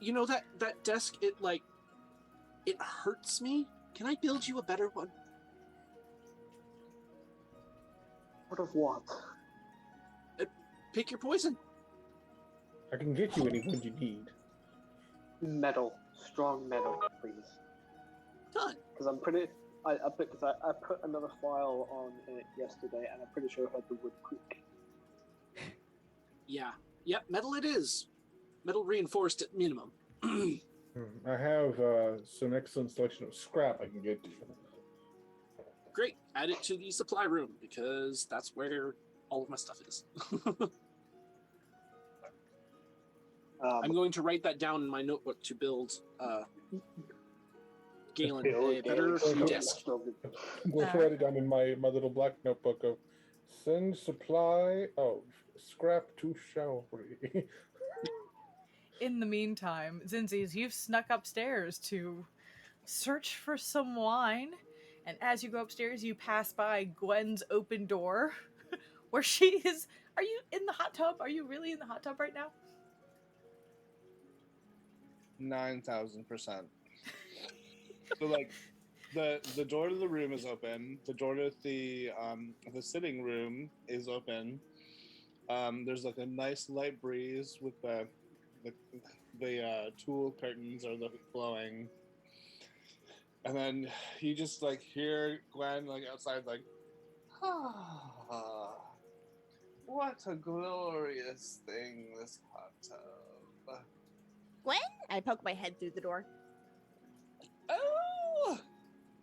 [SPEAKER 3] You know that desk, it hurts me. Can I build you a better one?
[SPEAKER 4] What of what?
[SPEAKER 3] Pick your poison.
[SPEAKER 5] I can get you anything you need.
[SPEAKER 4] Metal, strong metal, please.
[SPEAKER 3] Done.
[SPEAKER 4] Because I'm pretty. I put another file on it yesterday, and I'm pretty sure I heard the wood creak.
[SPEAKER 3] Yeah. Yep, metal it is. Metal reinforced at minimum.
[SPEAKER 5] I have some excellent selection of scrap I can get to you.
[SPEAKER 3] Great. Add it to the supply room, because that's where all of my stuff is. I'm going to write that down in my notebook to build Galen a better desk.
[SPEAKER 5] I'm going to write it down in my little black notebook of send supply of scrap to Showery.
[SPEAKER 1] In the meantime, Zinzi's, you've snuck upstairs to search for some wine, and as you go upstairs, you pass by Gwen's open door, where she is. Are you in the hot tub? Are you really in the hot tub right now?
[SPEAKER 8] 9,000%. So like, the door to the room is open. The door to the sitting room is open. There's like a nice light breeze with the tulle curtains are blowing, and then you just like hear Gwen like outside like, ah, what a glorious thing this hot tub.
[SPEAKER 2] Gwen? I poke my head through the door.
[SPEAKER 8] Oh,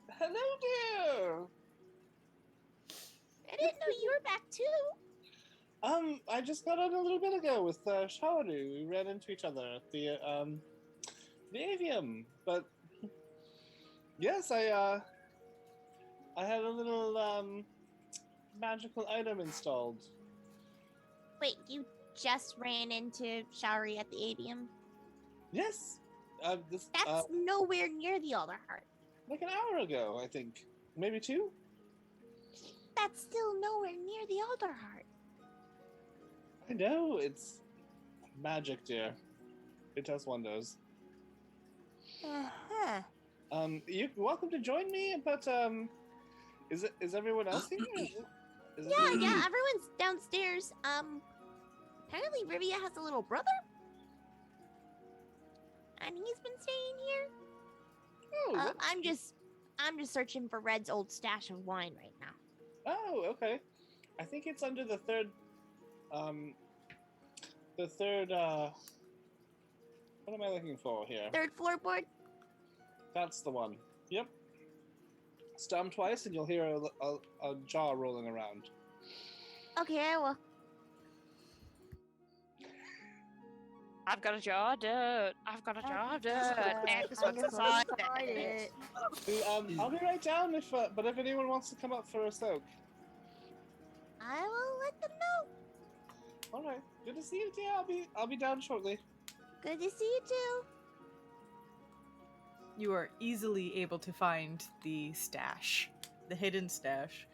[SPEAKER 8] hello dear.
[SPEAKER 2] I didn't know you were back too.
[SPEAKER 8] I just got on a little bit ago with Shawaru. We ran into each other at the avium. But yes, I had a little magical item installed.
[SPEAKER 2] Wait, you just ran into Showery at the avium?
[SPEAKER 8] Yes.
[SPEAKER 2] That's nowhere near the Alder Heart.
[SPEAKER 8] Like an hour ago, I think. Maybe 2?
[SPEAKER 2] That's still nowhere near the Alder Heart.
[SPEAKER 8] I know, it's magic, dear. It does wonders.
[SPEAKER 2] Uh-huh.
[SPEAKER 8] You're welcome to join me, but is everyone else here?
[SPEAKER 2] Yeah, everyone's downstairs. Apparently Rivia has a little brother. And he's been staying here.
[SPEAKER 8] Oh,
[SPEAKER 2] I'm just searching for Red's old stash of wine right now.
[SPEAKER 8] Oh, okay. I think it's under the third, what am I looking for here?
[SPEAKER 2] Third floorboard?
[SPEAKER 8] That's the one. Yep. Stomp twice and you'll hear a jaw rolling around.
[SPEAKER 2] Okay, I will.
[SPEAKER 6] I've got a jar, dude. I've got a jar, dude. And this one's inside it.
[SPEAKER 8] I'll be right down but if anyone wants to come up for a soak.
[SPEAKER 2] I will let them know.
[SPEAKER 8] All right. Good to see you, dear. I'll be down shortly.
[SPEAKER 2] Good to see you too.
[SPEAKER 1] You are easily able to find the stash, the hidden stash,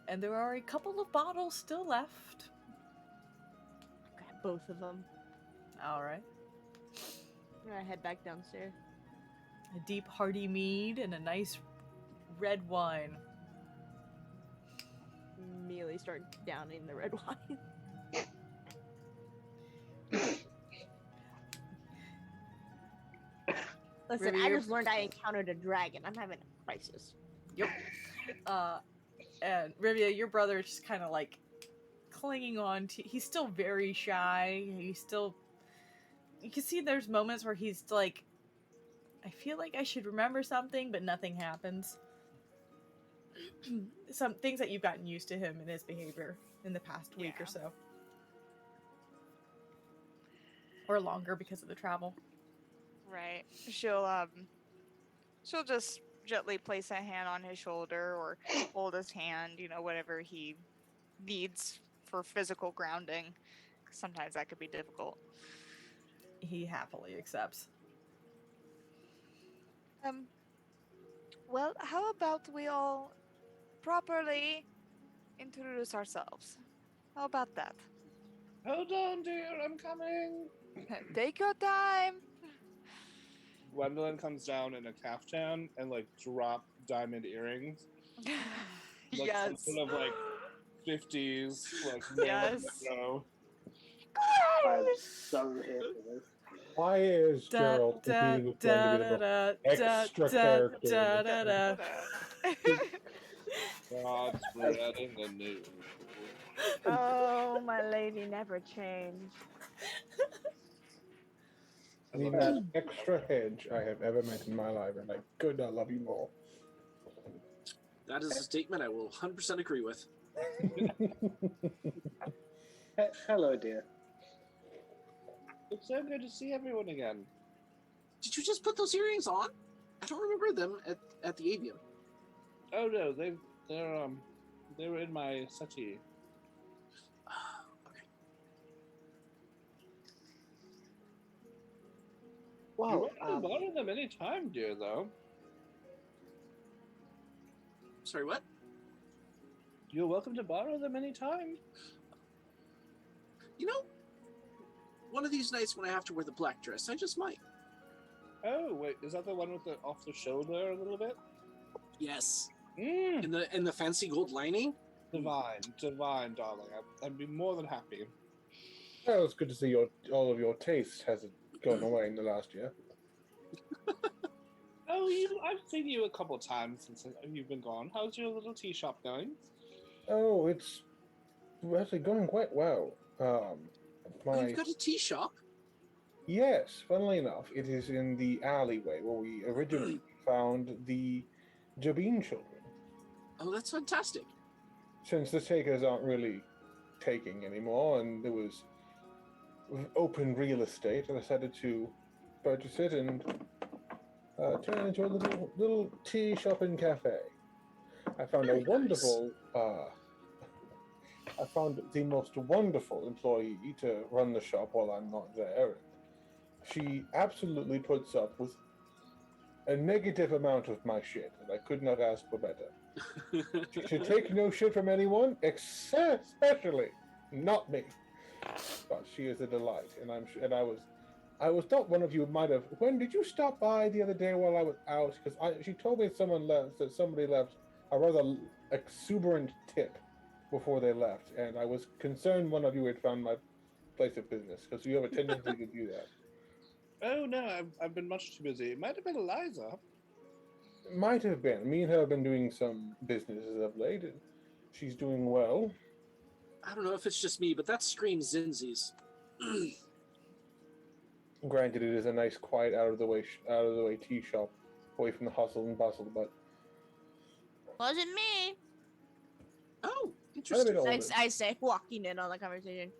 [SPEAKER 1] and there are a couple of bottles still left.
[SPEAKER 2] Grab both of them.
[SPEAKER 1] All right.
[SPEAKER 2] I'm gonna head back downstairs.
[SPEAKER 1] A deep, hearty mead and a nice red wine.
[SPEAKER 2] Immediately start downing the red wine.
[SPEAKER 7] Listen,
[SPEAKER 1] Ruby,
[SPEAKER 7] I
[SPEAKER 1] you're-
[SPEAKER 7] just learned I encountered a dragon. I'm having a crisis.
[SPEAKER 1] Yep. And Rivia, your brother is just kind of like clinging on to. He's still very shy. He's still. You can see there's moments where he's like, I feel like I should remember something, but nothing happens. Some things that you've gotten used to him and his behavior in the past week or
[SPEAKER 6] Yeah.
[SPEAKER 1] so. Or longer because of the travel.
[SPEAKER 6] Right. She'll just gently place a hand on his shoulder or hold his hand, whatever he needs for physical grounding. 'Cause sometimes that could be difficult.
[SPEAKER 1] He happily accepts.
[SPEAKER 6] Um, well, how about we all properly introduce ourselves? How about that?
[SPEAKER 8] Hold on, dear, I'm coming.
[SPEAKER 6] Take your time.
[SPEAKER 8] Gwendolyn comes down in a caftan and like drop diamond earrings. Like some
[SPEAKER 6] Yes.
[SPEAKER 8] sort of like 50s like
[SPEAKER 6] Yes.
[SPEAKER 8] Go.
[SPEAKER 4] I'm so here for this.
[SPEAKER 5] Why is Gerald competing with Gwen to be the most extra character?
[SPEAKER 8] God spreading the news.
[SPEAKER 7] Oh, my lady never changed.
[SPEAKER 5] The most extra hedge I have ever met in my life, and I could not love you more.
[SPEAKER 3] That is a statement I will 100% agree with.
[SPEAKER 4] Hello, dear.
[SPEAKER 8] It's so good to see everyone again.
[SPEAKER 3] Did you just put those earrings on? I don't remember them at the avium.
[SPEAKER 8] Oh no, they were in my settee.
[SPEAKER 3] Okay.
[SPEAKER 8] You're
[SPEAKER 4] Wow.
[SPEAKER 8] welcome to borrow them any time, dear. Though
[SPEAKER 3] Sorry, what?
[SPEAKER 8] you're welcome to borrow them any time.
[SPEAKER 3] You know, one of these nights when I have to wear the black dress, I just might.
[SPEAKER 8] Oh wait, is that the one with the off the shoulder a little bit?
[SPEAKER 3] Yes.
[SPEAKER 8] Mm.
[SPEAKER 3] In the fancy gold lining.
[SPEAKER 8] Divine, darling. I'd be more than happy.
[SPEAKER 5] Well, it's good to see all of your taste hasn't gone away in the last year.
[SPEAKER 8] Oh, I've seen you a couple times since you've been gone. How's your little tea shop going?
[SPEAKER 5] Oh, it's actually going quite well.
[SPEAKER 3] Oh, you've got a tea shop?
[SPEAKER 5] Yes, funnily enough, it is in the alleyway where we originally found the Jabin children.
[SPEAKER 3] Oh, that's fantastic.
[SPEAKER 5] Since the takers aren't really taking anymore, and there was open real estate, I decided to purchase it and turn it into a little tea shop and cafe. I found
[SPEAKER 3] Very
[SPEAKER 5] a wonderful. I found the most wonderful employee to run the shop while I'm not there. She absolutely puts up with a negative amount of my shit, and I could not ask for better. She should take no shit from anyone, especially not me. But she is a delight, and I was thought one of you might have. When did you stop by the other day while I was out? Because she told me that somebody left a rather exuberant tip before they left, and I was concerned one of you had found my place of business because you have a tendency to do that.
[SPEAKER 8] Oh no, I've been much too busy. It might have been Eliza.
[SPEAKER 5] It might have been. Me and her have been doing some businesses of late, and she's doing well.
[SPEAKER 3] I don't know if it's just me, but that screams Zinzi's.
[SPEAKER 5] Granted, it is a nice, quiet, out of the way tea shop, away from the hustle and bustle. But
[SPEAKER 2] Wasn't me.
[SPEAKER 3] Oh, interesting.
[SPEAKER 5] all
[SPEAKER 2] I,
[SPEAKER 5] of it.
[SPEAKER 2] I say, walking in on the conversation.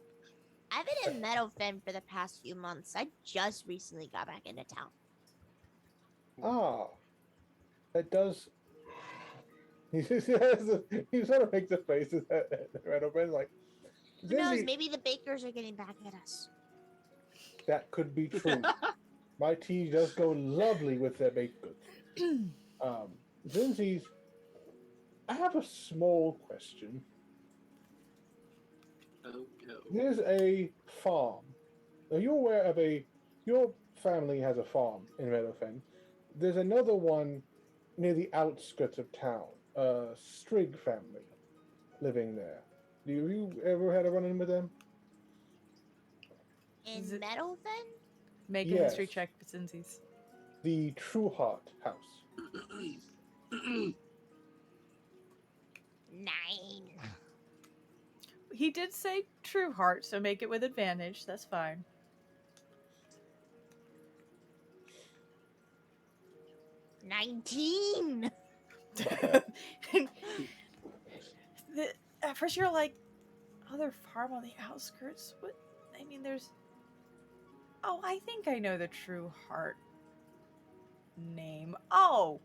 [SPEAKER 2] I've been in Meadowfen for the past few months. I just recently got back into town.
[SPEAKER 5] Ah, that does. He sort of makes a face at Red Open, like,
[SPEAKER 2] Who knows?
[SPEAKER 5] Zinzi,
[SPEAKER 2] Maybe the bakers are getting back at us.
[SPEAKER 5] that could be true. My tea does go lovely with their baked goods. Zinzi's, I have a small question.
[SPEAKER 3] Oh no.
[SPEAKER 5] There's a farm. Now you're aware of your family has a farm in Meadowfen. There's another one near the outskirts of town. A Strigg family living there. Do you ever had a run-in with them?
[SPEAKER 2] In
[SPEAKER 1] Is it-
[SPEAKER 2] Meadowfen?
[SPEAKER 1] Make a
[SPEAKER 5] Yes.
[SPEAKER 1] history check for Cincy's.
[SPEAKER 5] the True Heart House.
[SPEAKER 2] 9.
[SPEAKER 1] He did say true heart, so make it with advantage. That's fine.
[SPEAKER 2] 19.
[SPEAKER 1] At first you're like, other farm on the outskirts? What? I mean, there's... Oh, I think I know the True Heart name. Oh!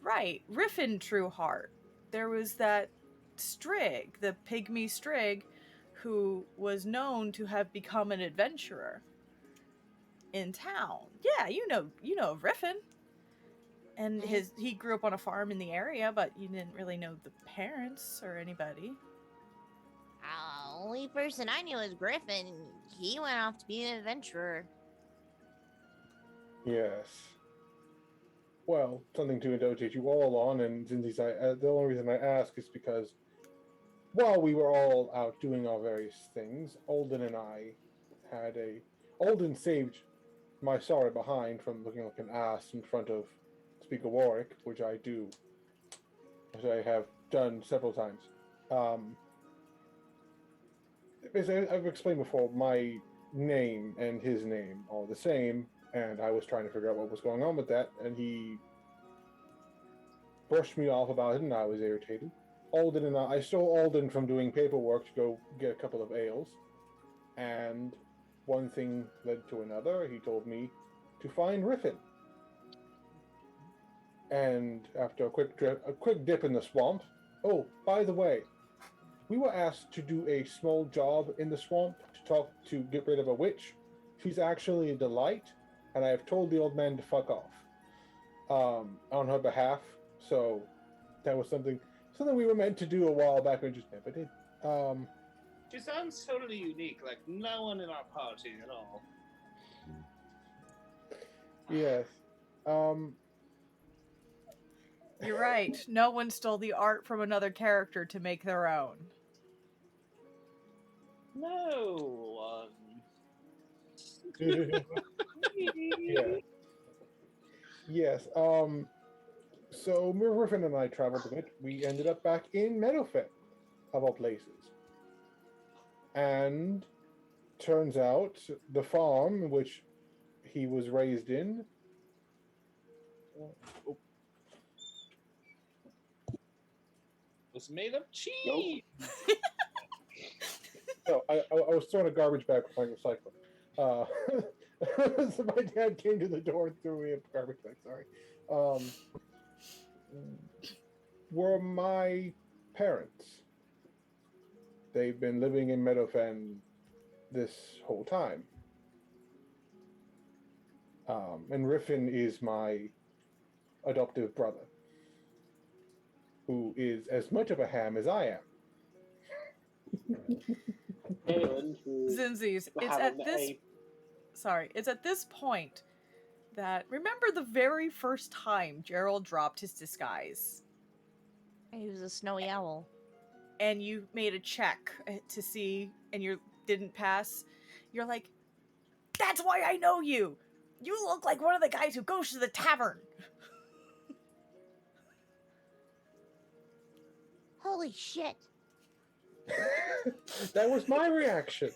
[SPEAKER 1] Right, Riffin True Heart. There was that Strigg, the pygmy Strigg, who was known to have become an adventurer in town. Yeah, you know Riffin. And he grew up on a farm in the area, but you didn't really know the parents or anybody.
[SPEAKER 2] Only person I knew was Griffin. He went off to be an adventurer.
[SPEAKER 5] Yes. Well, something to indulge you all on, and since the only reason I ask is because while we were all out doing our various things, Alden and I had Alden saved my sorrow behind from looking like an ass in front of Speaker Warwick, which I have done several times. As I've explained before, my name and his name are the same, and I was trying to figure out what was going on with that, and he brushed me off about it, and I was irritated. Alden and I stole Alden from doing paperwork to go get a couple of ales, and one thing led to another. He told me to find Riffin. And after a quick dip in the swamp. Oh, by the way, we were asked to do a small job in the swamp to get rid of a witch. She's actually a delight, and I have told the old man to fuck off on her behalf. So that was something we were meant to do a while back and just never did.
[SPEAKER 8] She sounds totally unique, like no one in our party at all.
[SPEAKER 5] Yes.
[SPEAKER 1] You're right. No one stole the art from another character to make their own.
[SPEAKER 8] No one.
[SPEAKER 5] Yeah. Yes. So Griffin and I traveled a bit. We ended up back in Meadowfen, of all places. And turns out the farm which he was raised in
[SPEAKER 8] was made of cheese.
[SPEAKER 5] No, I was throwing a garbage bag with my recycling. So my dad came to the door and threw me a garbage bag. Sorry. Were my parents. They've been living in Meadowfen this whole time. And Riffin is my adoptive brother, who is as much of a ham as I am.
[SPEAKER 1] Zinzies, it's at this point that, remember the very first time Gerald dropped his disguise?
[SPEAKER 2] He was a snowy owl.
[SPEAKER 1] And you made a check to see, and you didn't pass. You're like, that's why I know you! You look like one of the guys who goes to the tavern!
[SPEAKER 2] Holy shit.
[SPEAKER 5] That was my reaction.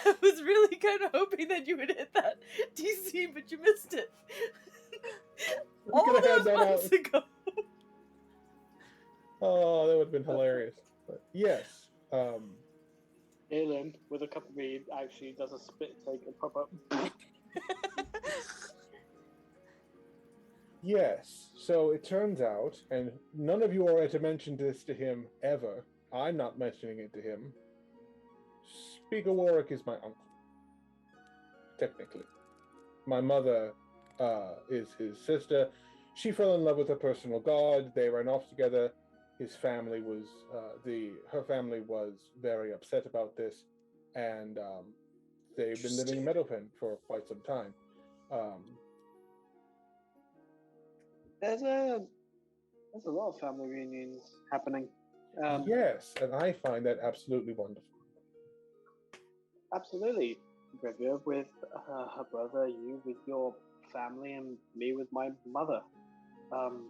[SPEAKER 1] I was really kind of hoping that you would hit that DC, but you missed it. All those months ago.
[SPEAKER 5] Oh, that would have been hilarious. But yes.
[SPEAKER 4] Aelin, with a cup of mead, actually does a spit take and pop up.
[SPEAKER 5] Yes. So it turns out, and none of you are to mention this to him ever. I'm not mentioning it to him. Speaker Warwick is my uncle. Technically. My mother is his sister. She fell in love with her personal god. They ran off together. His family was her family was very upset about this, and they've been living in Meadowfen for quite some time.
[SPEAKER 4] There's a lot of family reunions happening.
[SPEAKER 5] Yes, and I find that absolutely wonderful.
[SPEAKER 4] Absolutely. Rivia with her brother, you with your family, and me with my mother. Um,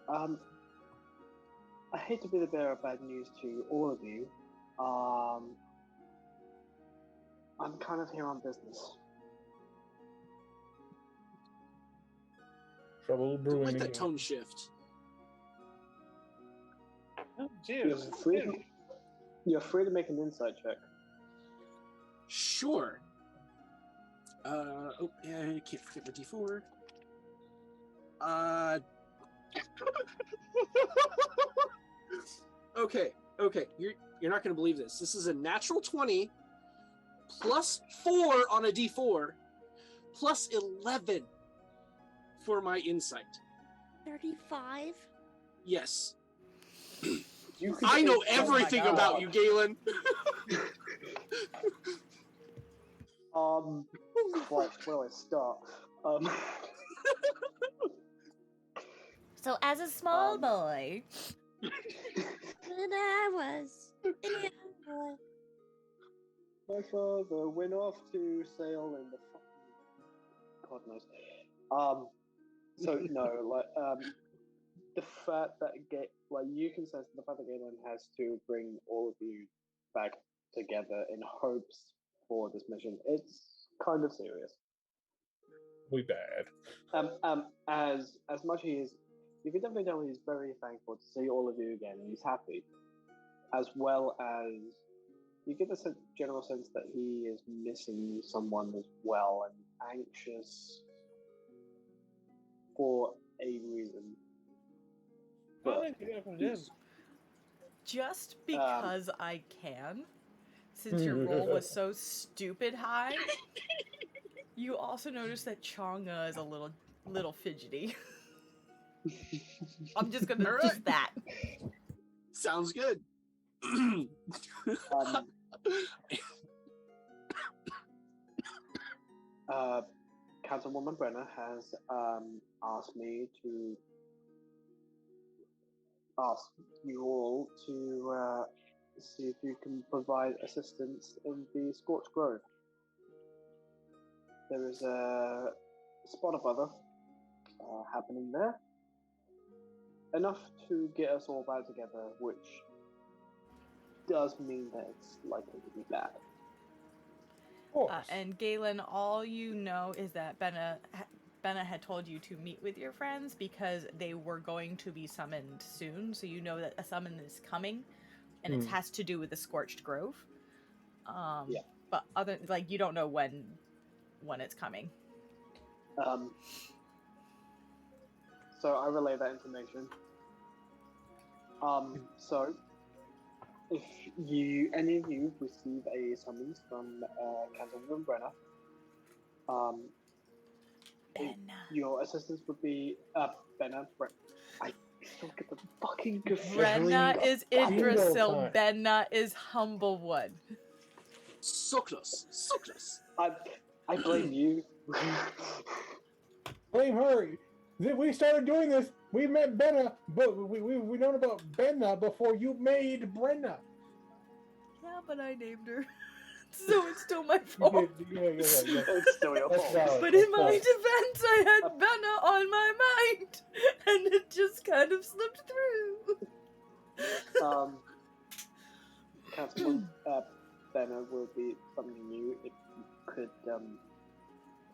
[SPEAKER 4] um, I hate to be the bearer of bad news to all of you. I'm kind of here on business.
[SPEAKER 5] Trouble
[SPEAKER 3] Don't
[SPEAKER 5] brewing
[SPEAKER 3] like that
[SPEAKER 5] again.
[SPEAKER 3] tone shift.
[SPEAKER 8] Oh,
[SPEAKER 4] You're
[SPEAKER 8] cheers.
[SPEAKER 4] free. You're free to make an insight check.
[SPEAKER 3] Sure. Oh, yeah, I can't forget my D4. Okay. You're not gonna believe this. This is a natural 20 plus 4 on a D4 plus 11 for my insight.
[SPEAKER 2] 35?
[SPEAKER 3] Yes.
[SPEAKER 4] You could
[SPEAKER 3] I know
[SPEAKER 4] take some-
[SPEAKER 3] everything
[SPEAKER 1] God.
[SPEAKER 3] about you, Galen.
[SPEAKER 4] Christ, where do I start?
[SPEAKER 1] So, as a small
[SPEAKER 4] Um,
[SPEAKER 1] boy,
[SPEAKER 2] When I was a young boy.
[SPEAKER 4] My father went off to sail in the God knows. So no, the fact that you can sense the fact that Galen has to bring all of you back together in hopes for this mission. It's kind of serious.
[SPEAKER 5] We bad.
[SPEAKER 4] As much he is, you can definitely tell he's very thankful to see all of you again, and he's happy, as well as you get the general sense that he is missing someone as well and anxious for a reason.
[SPEAKER 8] I
[SPEAKER 4] But
[SPEAKER 8] think you from this.
[SPEAKER 1] just because I can, since your roll was so stupid high, you also notice that Chonga is a little fidgety. I'm just gonna
[SPEAKER 3] All right.
[SPEAKER 1] just that.
[SPEAKER 3] Sounds good.
[SPEAKER 4] Councilwoman Brenner has asked me to ask you all to see if you can provide assistance in the Scorched Grove. There is a spot of weather happening there, enough to get us all back together, which does mean that it's likely to be bad.
[SPEAKER 5] Of course.
[SPEAKER 1] And Galen, all you know is that Benna had told you to meet with your friends because they were going to be summoned soon. So you know that a summon is coming, and it has to do with the Scorched Grove.
[SPEAKER 4] Yeah.
[SPEAKER 1] But you don't know when it's coming.
[SPEAKER 4] So I relay that information. So if any of you receive a summons from Councilwoman Brenner, your assistance would be Benna. I still get the fucking
[SPEAKER 1] Brenna is
[SPEAKER 5] Jingle
[SPEAKER 1] Idrisil,
[SPEAKER 5] time.
[SPEAKER 1] Benna is Humblewood.
[SPEAKER 3] So close.
[SPEAKER 4] I blame you.
[SPEAKER 5] Blame her. We started doing this. We met Benna, but we known about Benna before you made Brenna.
[SPEAKER 1] Yeah, but I named her. So it's still my
[SPEAKER 5] You
[SPEAKER 1] fault.
[SPEAKER 5] did, yeah.
[SPEAKER 4] It's still your
[SPEAKER 5] That's
[SPEAKER 4] fault.
[SPEAKER 5] valid.
[SPEAKER 1] But in
[SPEAKER 5] That's
[SPEAKER 1] my
[SPEAKER 5] valid.
[SPEAKER 1] defense, I had Benna on my mind, and it just kind of slipped through.
[SPEAKER 4] Councilman Benna will be summoning you. If you could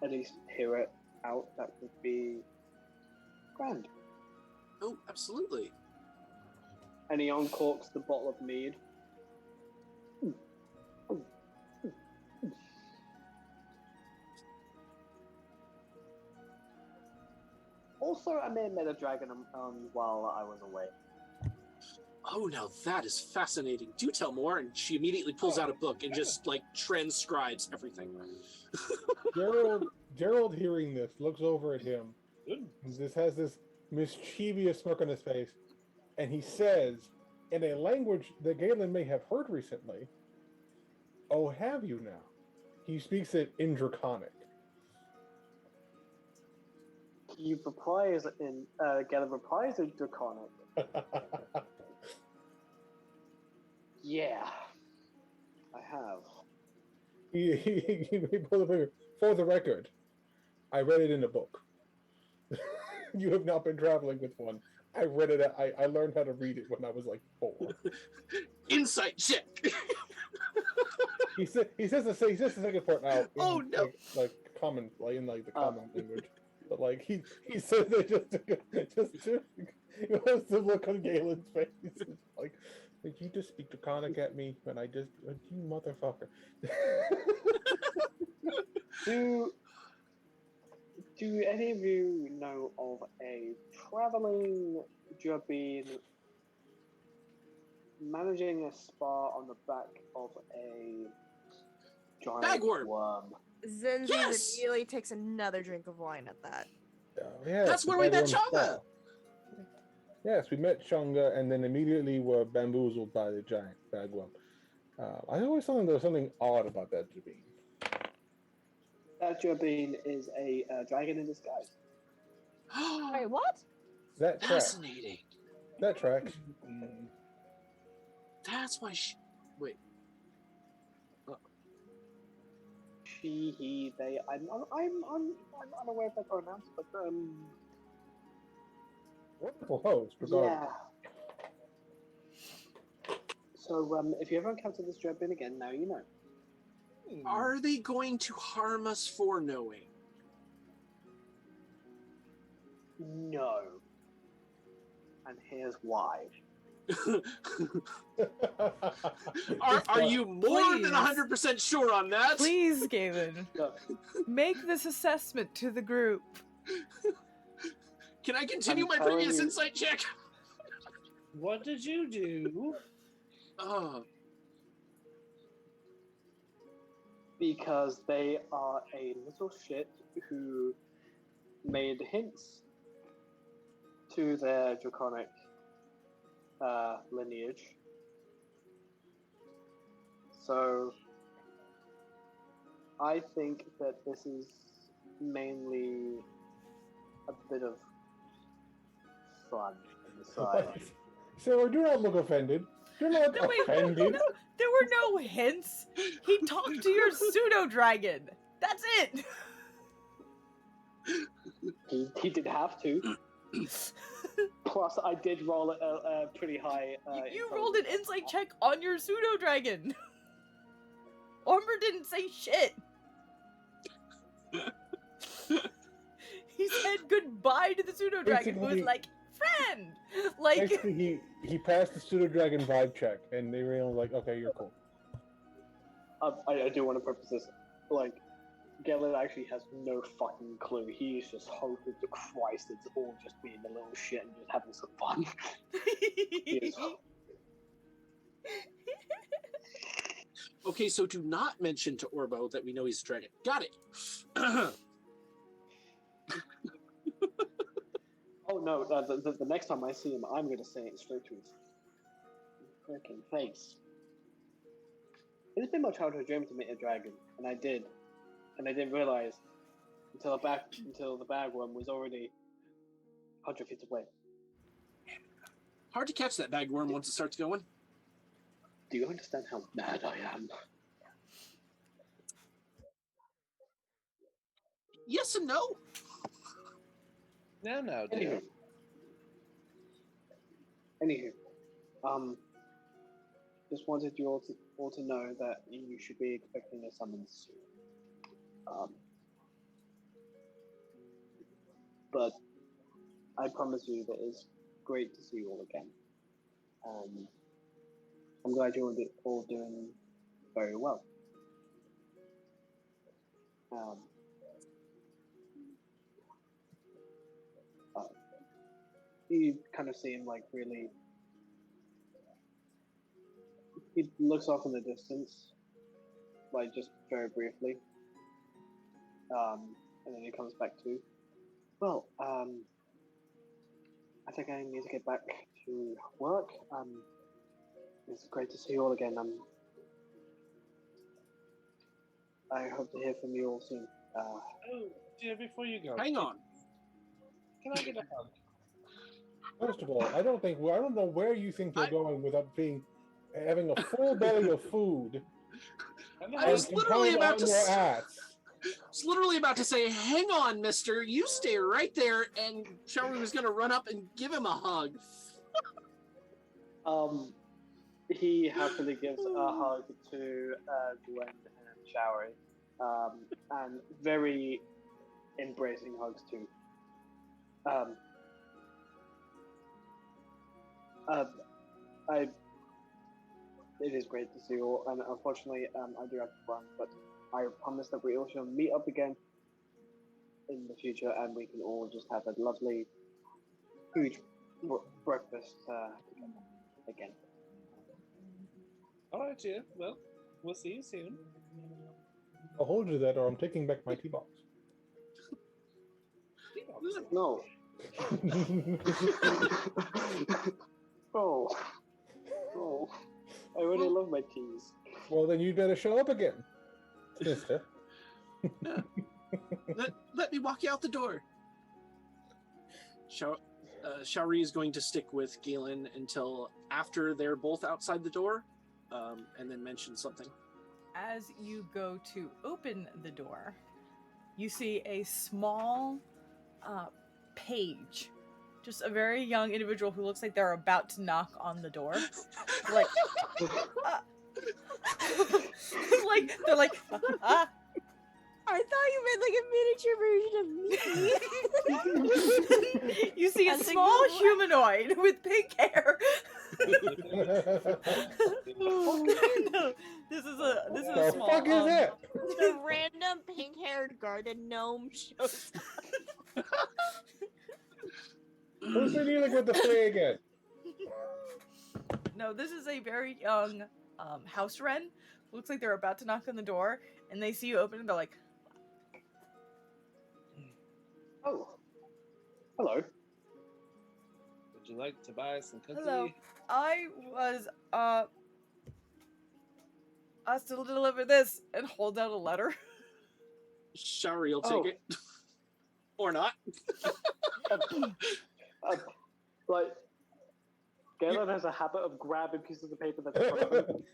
[SPEAKER 4] at least hear it out, that would be grand.
[SPEAKER 3] Oh, absolutely.
[SPEAKER 4] And he uncorks the bottle of mead. Also, I may have met a dragon while I was away.
[SPEAKER 3] Oh, now that is fascinating. Do tell more. And she immediately pulls out a book and just transcribes everything.
[SPEAKER 5] Gerald, hearing this, looks over at him.
[SPEAKER 8] Good.
[SPEAKER 5] This has this mischievous smirk on his face, and he says, in a language that Galen may have heard recently, "Oh, have you now?" He speaks it in Draconic.
[SPEAKER 4] You replies in Galen replies in Draconic. Yeah, I have.
[SPEAKER 5] He pulled up here. For the record, I read it in a book. You have not been traveling with one. I read it. I learned how to read it when I was like 4.
[SPEAKER 3] Insight check.
[SPEAKER 5] He says the second part out. In,
[SPEAKER 3] Oh, no.
[SPEAKER 5] Like common, like in like the common language. But like he says it just to he wants to look on Galen's face. It's like you just speak Draconic at me when I just you motherfucker.
[SPEAKER 4] Do any of you know of a traveling Jabin managing a spa on the back of a giant
[SPEAKER 3] Bagworm.
[SPEAKER 4] worm?
[SPEAKER 2] Zenzi
[SPEAKER 3] Yes!
[SPEAKER 2] immediately takes another drink of wine at that.
[SPEAKER 5] Yeah,
[SPEAKER 3] That's where we met Changa.
[SPEAKER 5] Yes, we met Changa and then immediately were bamboozled by the giant bagworm. I always thought there was something odd about that Jabin.
[SPEAKER 4] That Jabin is a dragon in disguise.
[SPEAKER 7] Wait, what?
[SPEAKER 5] That tracks.
[SPEAKER 3] Fascinating.
[SPEAKER 5] That tracks.
[SPEAKER 3] That's why she. Wait.
[SPEAKER 4] She, he, they. I'm unaware of their pronouns, but
[SPEAKER 5] Wonderful host, regardless.
[SPEAKER 4] yeah. So if you ever encounter this Jabin again, now you know.
[SPEAKER 3] Are they going to harm us for knowing?
[SPEAKER 4] No. And here's why.
[SPEAKER 3] Are you more than
[SPEAKER 1] Please.
[SPEAKER 3] 100% sure on that?
[SPEAKER 1] Please, Galen,
[SPEAKER 4] Look,
[SPEAKER 1] make this assessment to the group.
[SPEAKER 3] Can I continue
[SPEAKER 4] I'm
[SPEAKER 3] my
[SPEAKER 4] telling
[SPEAKER 3] previous
[SPEAKER 4] you.
[SPEAKER 3] insight check?
[SPEAKER 8] What did you do?
[SPEAKER 4] because they are a little shit who made hints to their draconic lineage. So I think that this is mainly a bit of fun on the side.
[SPEAKER 5] Sarah, do not look offended. Do not
[SPEAKER 1] No, wait,
[SPEAKER 5] offended.
[SPEAKER 1] no, there were no hints. He talked to your pseudo dragon. That's it.
[SPEAKER 4] He did have to. Plus, I did roll a pretty high.
[SPEAKER 1] You rolled an insight check on your pseudo dragon. Armor didn't say shit. He said goodbye to the pseudo dragon, who was
[SPEAKER 5] Basically-
[SPEAKER 1] like, friend. Like,
[SPEAKER 5] Basically, he passed the pseudo dragon vibe check, and they were like, "Okay, you're cool."
[SPEAKER 4] I do want to preface this. Like, Gellert actually has no fucking clue. He is just hoping to Christ it's all just being a little shit and just having some fun. He is-
[SPEAKER 3] Okay, so do not mention to Orbo that we know he's a dragon. Got it.
[SPEAKER 4] Oh no, the next time I see him, I'm going to say it straight to his freaking face. It has been my childhood dream to meet a dragon, and I did. And I didn't realize until the bagworm was already 100 feet away.
[SPEAKER 3] Hard to catch that bagworm once it starts going.
[SPEAKER 4] Do you understand how mad I am?
[SPEAKER 3] Yes and no.
[SPEAKER 8] Now, dear.
[SPEAKER 4] Anywho, just wanted you all to know that you should be expecting a summons soon. But I promise you that it's great to see you all again. I'm glad you're all doing very well. You kind of seem like really. He looks off in the distance, like just very briefly, and then he comes back to. Well, I think I need to get back to work. It's great to see you all again. I hope to hear from you all soon.
[SPEAKER 8] Oh, dear, before you go,
[SPEAKER 3] Hang on.
[SPEAKER 8] can I get a hug?
[SPEAKER 5] First of all, I don't know where you think you're going without having a full belly of food
[SPEAKER 3] I was
[SPEAKER 5] And
[SPEAKER 3] literally
[SPEAKER 5] come
[SPEAKER 3] about
[SPEAKER 5] on
[SPEAKER 3] to
[SPEAKER 5] your
[SPEAKER 3] s-
[SPEAKER 5] ass.
[SPEAKER 3] I was literally about to say, "Hang on, Mister, you stay right there." And Showery was gonna run up and give him a hug.
[SPEAKER 4] He happily gives a hug to Gwen and Showery, and very embracing hugs too. Um, I. It is great to see you all, and unfortunately, I do have to run, but I promise that we all shall meet up again in the future, and we can all just have a lovely, huge breakfast together again.
[SPEAKER 8] All right, dear. Well, we'll see you soon.
[SPEAKER 5] I'll hold you that, or I'm taking back my tea box.
[SPEAKER 4] No. Oh. Oh. I really love my teas.
[SPEAKER 5] Well, then you better show up again, sister.
[SPEAKER 3] Let me walk you out the door. Showery is going to stick with Galen until after they're both outside the door, and then mention something.
[SPEAKER 1] As you go to open the door, you see a small page. Just a very young individual who looks like they're about to knock on the door. Like, they're like, ah.
[SPEAKER 7] I thought you meant like a miniature version of me.
[SPEAKER 1] You see a
[SPEAKER 7] Hunting
[SPEAKER 1] small
[SPEAKER 7] the-
[SPEAKER 1] humanoid with pink hair. No, this is a
[SPEAKER 5] The
[SPEAKER 1] small.
[SPEAKER 5] fuck is it?
[SPEAKER 7] The random pink-haired garden gnome shows up.
[SPEAKER 5] Who's been dealing with the flea again?
[SPEAKER 1] No, this is a very young house wren. Looks like they're about to knock on the door, and they see you open, and they're like,
[SPEAKER 4] Oh. Hello.
[SPEAKER 8] Would you like to buy some cookies?
[SPEAKER 1] "Hello, I was asked to deliver this," and hold out a letter.
[SPEAKER 3] Showery will
[SPEAKER 4] Oh.
[SPEAKER 3] take it. Or not.
[SPEAKER 4] Like, Galen has a habit of grabbing pieces of paper that's in front of him.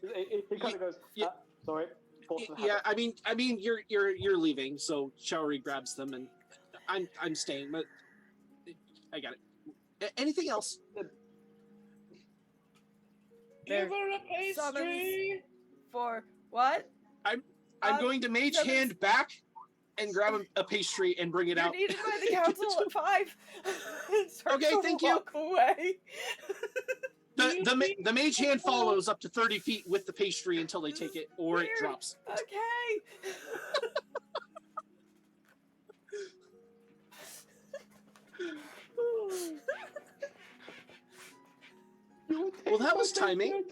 [SPEAKER 4] He kind of goes,
[SPEAKER 3] Yeah.
[SPEAKER 4] sorry. force of
[SPEAKER 3] Yeah,
[SPEAKER 4] habit.
[SPEAKER 3] I mean, you're leaving, so Showery grabs them, and I'm staying, but I got it. Anything else?
[SPEAKER 8] Give
[SPEAKER 1] There
[SPEAKER 8] her a pastry.
[SPEAKER 1] For what?
[SPEAKER 3] I'm
[SPEAKER 1] Um,
[SPEAKER 3] going to mage
[SPEAKER 1] summons-
[SPEAKER 3] hand back and grab a pastry and bring it
[SPEAKER 1] You're
[SPEAKER 3] out.
[SPEAKER 1] needed by the council at 5.
[SPEAKER 3] Okay, thank you.
[SPEAKER 1] Walk away.
[SPEAKER 3] The mage hand follows up to 30 feet with the pastry until they take it, or it
[SPEAKER 1] Weird.
[SPEAKER 3] drops.
[SPEAKER 1] Okay.
[SPEAKER 3] Well, that was timing.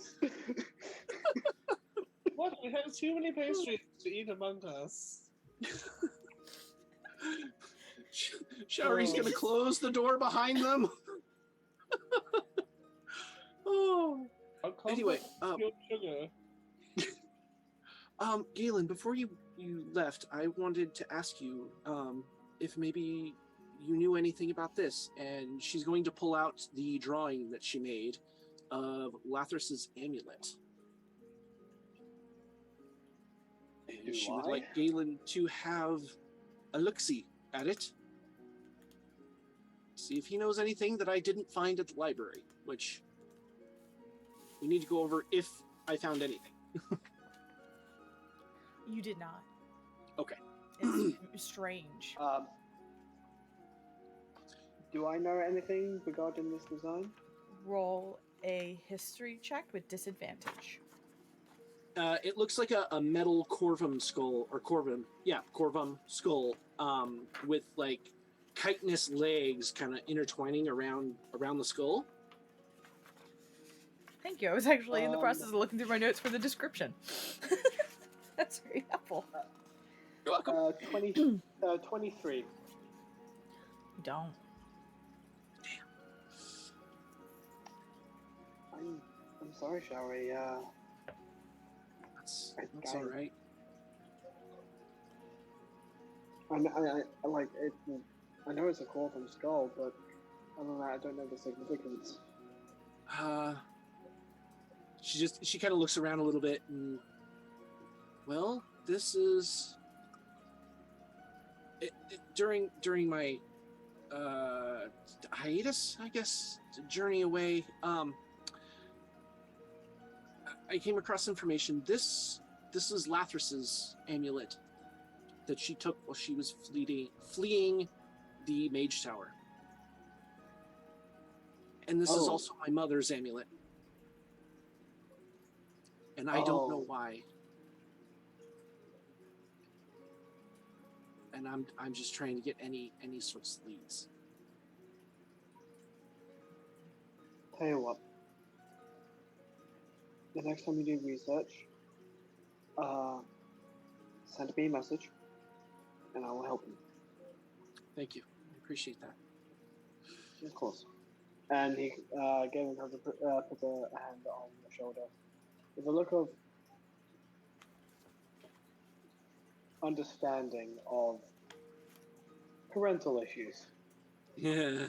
[SPEAKER 8] What? We have too many pastries to eat among us.
[SPEAKER 3] Showery's gonna close the door behind them. Oh. Anyway,
[SPEAKER 8] Sugar.
[SPEAKER 3] Galen, before you left, I wanted to ask you if maybe you knew anything about this. And she's going to pull out the drawing that she made of Lathrus's amulet. And
[SPEAKER 4] Do
[SPEAKER 3] she would
[SPEAKER 4] I?
[SPEAKER 3] like Galen to have a look-see at it. See if he knows anything that I didn't find at the library, which we need to go over if I found anything.
[SPEAKER 1] You did not.
[SPEAKER 3] Okay.
[SPEAKER 1] It's strange.
[SPEAKER 4] Do I know anything regarding this design?
[SPEAKER 1] Roll a history check with disadvantage.
[SPEAKER 3] It looks like a metal corvum skull, or corvum skull, with like chitinous legs kind of intertwining around the skull.
[SPEAKER 1] Thank you. I was actually in the process of looking through my notes for the description. That's very helpful.
[SPEAKER 3] You're welcome.
[SPEAKER 4] 23.
[SPEAKER 1] You don't.
[SPEAKER 4] I'm sorry, Showery.
[SPEAKER 3] That's all right.
[SPEAKER 4] I like it. I know it's a corvum skull, but other than that, I don't know the significance.
[SPEAKER 3] She kind of looks around a little bit, and Well, this is during my hiatus, I guess, journey away. I came across information. This is Lathrus's amulet that she took while she was fleeing the Mage Tower. And this is also my mother's amulet. And I don't know why. And I'm just trying to get any sorts of leads.
[SPEAKER 4] Tell you what. The next time you do research, send me a message, and I will help you.
[SPEAKER 3] Thank you. I appreciate that.
[SPEAKER 4] Of course. And he Galen puts a hand on your shoulder with a look of understanding of parental issues.
[SPEAKER 3] Yeah.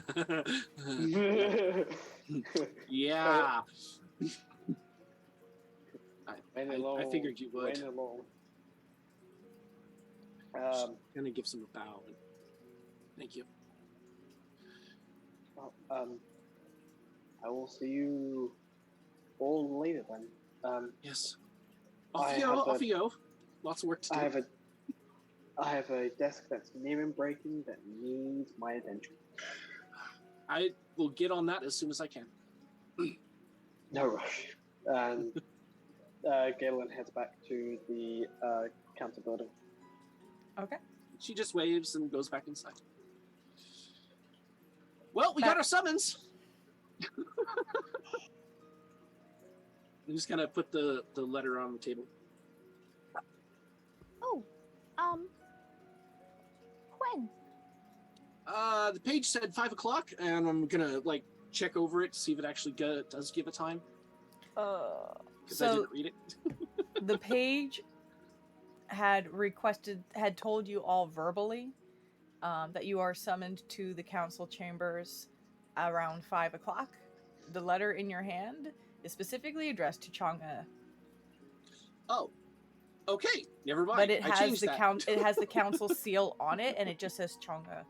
[SPEAKER 3] Yeah. I figured you would. Gonna give some a bow. Thank you.
[SPEAKER 4] Well, I will see you all later then.
[SPEAKER 3] Yes. Off you go. Lots of work to do.
[SPEAKER 4] I have a desk that's nearing breaking that needs my attention.
[SPEAKER 3] I will get on that as soon as I can.
[SPEAKER 4] No rush. And Galen heads back to the council building.
[SPEAKER 1] Okay.
[SPEAKER 3] She just waves and goes back inside. Well, we got our summons. I'm just gonna put the letter on the table.
[SPEAKER 7] When?
[SPEAKER 3] The page said 5 o'clock, and I'm gonna check over it to see if it actually does give a time. Because I didn't read it.
[SPEAKER 1] The page had told you all verbally that you are summoned to the council chambers around 5 o'clock. The letter in your hand is specifically addressed to Chang'e.
[SPEAKER 3] Oh, okay. Never mind.
[SPEAKER 1] But it has
[SPEAKER 3] it
[SPEAKER 1] has the council seal on it, and it just says Chang'e.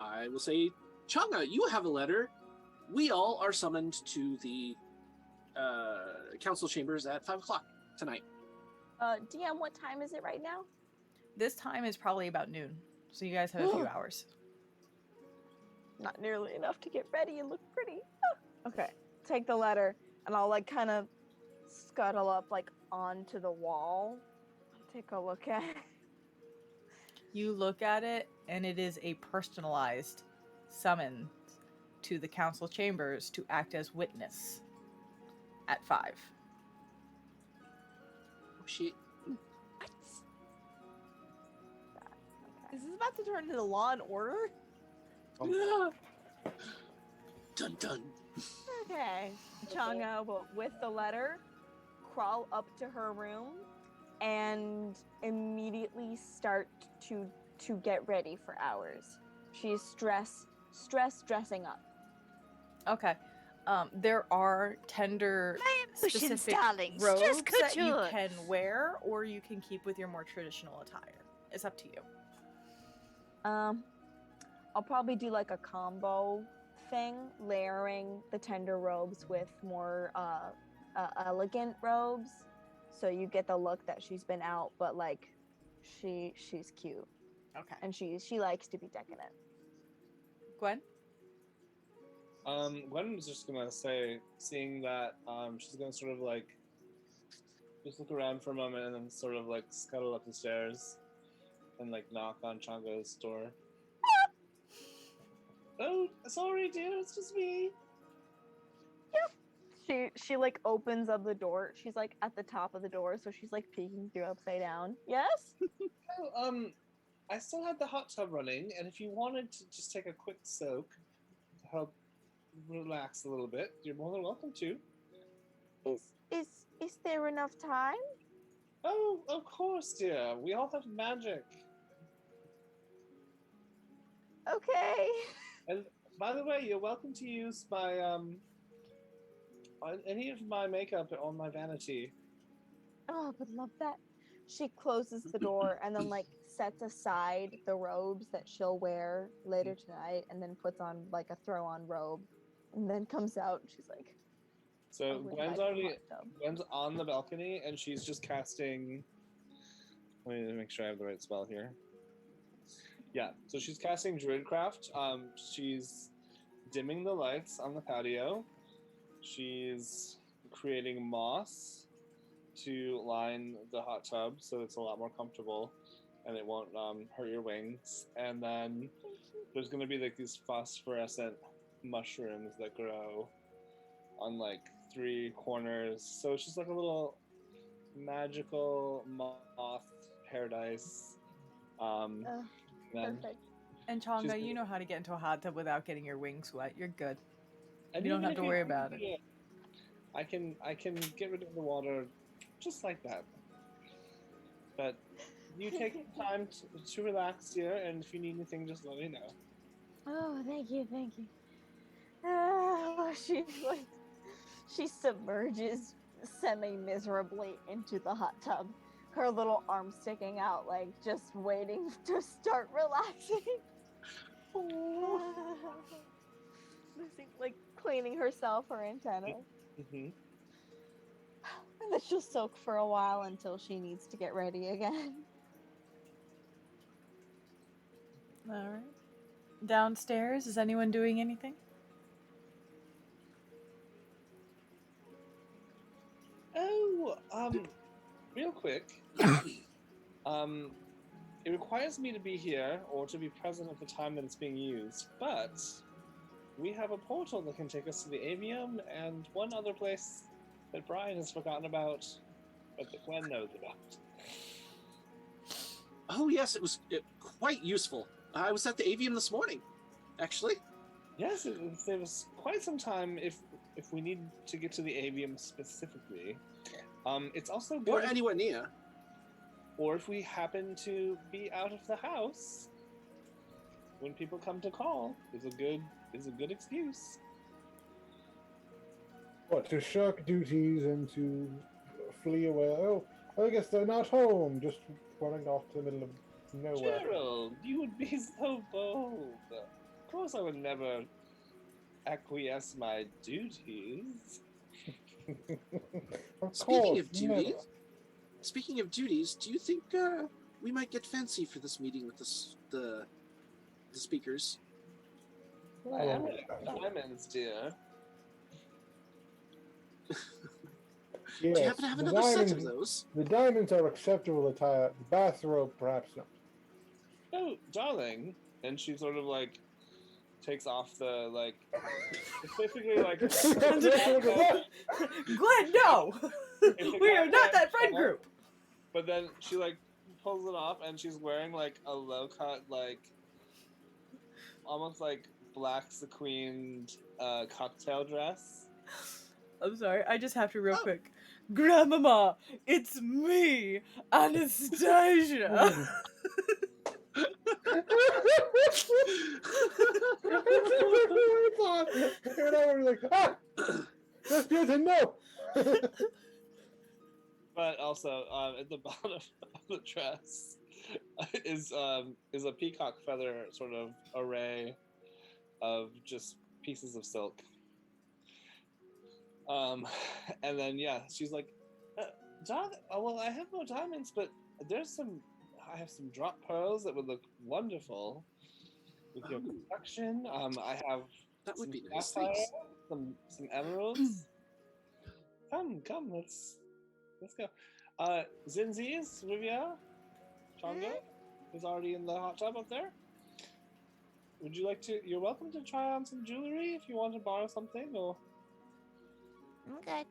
[SPEAKER 3] I will say, Chang'e, you have a letter. We all are summoned to the council chambers at 5 o'clock tonight.
[SPEAKER 7] DM, what time is it right now?
[SPEAKER 1] This time is probably about noon, so you guys have a few hours.
[SPEAKER 7] Not nearly enough to get ready and look pretty. Okay, take the letter, and I'll kind of scuttle up onto the wall. Take a look at it.
[SPEAKER 1] You look at it, and it is a personalized summon to the council chambers to act as witness at 5.
[SPEAKER 3] Oh shit.
[SPEAKER 7] What?
[SPEAKER 2] Is this about to turn into Law and Order?
[SPEAKER 3] Dun dun.
[SPEAKER 2] Okay.
[SPEAKER 7] Chang'e will, with the letter, crawl up to her room and immediately start to get ready for hours. She's dressing up.
[SPEAKER 1] Okay. There are tender specific
[SPEAKER 2] darlings.
[SPEAKER 1] robes
[SPEAKER 2] Dress
[SPEAKER 1] that you
[SPEAKER 2] couture.
[SPEAKER 1] can wear, or you can keep with your more traditional attire. It's up to you.
[SPEAKER 7] I'll probably do a combo thing, layering the tender robes with more elegant robes, so you get the look that she's been out, but she's cute.
[SPEAKER 1] Okay.
[SPEAKER 7] And she likes to be decadent.
[SPEAKER 1] Gwen?
[SPEAKER 8] Gwen was just gonna say, seeing that, she's gonna sort of just look around for a moment and then sort of scuttle up the stairs and knock on Chang'e's door. Oh, sorry, dude, it's just me.
[SPEAKER 7] She opens up the door. She's at the top of the door, so she's peeking through upside down. Yes?
[SPEAKER 8] Oh, I still had the hot tub running, and if you wanted to just take a quick soak to help relax a little bit, you're more than welcome to.
[SPEAKER 7] Is there enough time?
[SPEAKER 8] Oh, of course, dear. We all have magic.
[SPEAKER 7] Okay.
[SPEAKER 8] And by the way, you're welcome to use my any of my makeup on my vanity.
[SPEAKER 7] Oh, I would love that. She closes the door and then like sets aside the robes that she'll wear later tonight, and then puts on like a throw-on robe, and then comes out. And she's like,
[SPEAKER 8] So
[SPEAKER 7] "I would like a hot tub."
[SPEAKER 8] Gwen's on the balcony and she's just casting. Let me make sure I have the right spell here. Yeah, so she's casting Druidcraft. She's dimming the lights on the patio. She's creating moss to line the hot tub so it's a lot more comfortable and it won't hurt your wings. And then there's going to be like these phosphorescent mushrooms that grow on like 3 corners. So it's just like a little magical moth paradise. Then
[SPEAKER 7] Perfect.
[SPEAKER 1] And Chonga,
[SPEAKER 8] She's-
[SPEAKER 1] you know how to get into a hot tub without getting your wings wet. You're good.
[SPEAKER 8] and
[SPEAKER 1] You don't
[SPEAKER 8] even
[SPEAKER 1] have
[SPEAKER 8] if
[SPEAKER 1] to worry about it.
[SPEAKER 8] yeah, I can get rid of the water just like that. But you take the time to relax here, and if you need anything, just let me know.
[SPEAKER 7] Oh, thank you, thank you. Oh, she submerges semi-miserably into the hot tub, her little arm sticking out, like just waiting to start relaxing. Lucy, like cleaning herself, her antenna.
[SPEAKER 8] Mm-hmm.
[SPEAKER 7] And then she'll soak for a while until she needs to get ready again.
[SPEAKER 1] All right. Downstairs, is anyone doing anything?
[SPEAKER 8] Oh, real quick. It requires me to be here or to be present at the time that it's being used, but we have a portal that can take us to the avium and one other place that Brian has forgotten about, but that Gwen knows about.
[SPEAKER 3] Oh yes, it was quite useful. I was at the avium this morning, actually.
[SPEAKER 8] Yes, it will save us quite some time if we need to get to the avium specifically. It's also good.
[SPEAKER 3] Or anywhere near.
[SPEAKER 8] Or if we happen to be out of the house when people come to call, is a good excuse.
[SPEAKER 5] What, to shirk duties and to flee away? Oh, I guess they're not home. Just running off to the middle of nowhere.
[SPEAKER 8] Gerald, you would be so bold. Of course, I would never acquiesce my duties.
[SPEAKER 5] Of
[SPEAKER 3] Speaking
[SPEAKER 5] course,
[SPEAKER 3] of duties, do you think we might get fancy for this meeting with the speakers?
[SPEAKER 8] I am diamonds, dear.
[SPEAKER 5] Yes,
[SPEAKER 3] Do you happen to have
[SPEAKER 5] the
[SPEAKER 3] another set of
[SPEAKER 5] diamonds-
[SPEAKER 3] those?
[SPEAKER 5] The diamonds are acceptable attire. The bathrobe, perhaps not.
[SPEAKER 8] Oh, darling. And she sort of like takes off the like. It's basically like.
[SPEAKER 1] Glenn, no! We are not that friend group!
[SPEAKER 8] But then she like pulls it off and she's wearing like a low cut, like almost like black sequined cocktail dress.
[SPEAKER 1] I'm sorry, I just have to real quick. Grandmama, it's me, Anastasia!
[SPEAKER 5] That's good to know.
[SPEAKER 8] But also, at the bottom of the dress is a peacock feather sort of array of just pieces of silk. And then yeah, she's like, well, I have no diamonds, but I have some drop pearls that would look wonderful with your complexion. I have
[SPEAKER 3] That would
[SPEAKER 8] some
[SPEAKER 3] be nice.
[SPEAKER 8] sapphire,
[SPEAKER 3] Thanks.
[SPEAKER 8] some emeralds. Come, let's go. Zinzi's, Riviera, Chonga is already in the hot tub up there. Would you like to? You're welcome to try on some jewelry if you want to borrow something, or
[SPEAKER 2] Okay.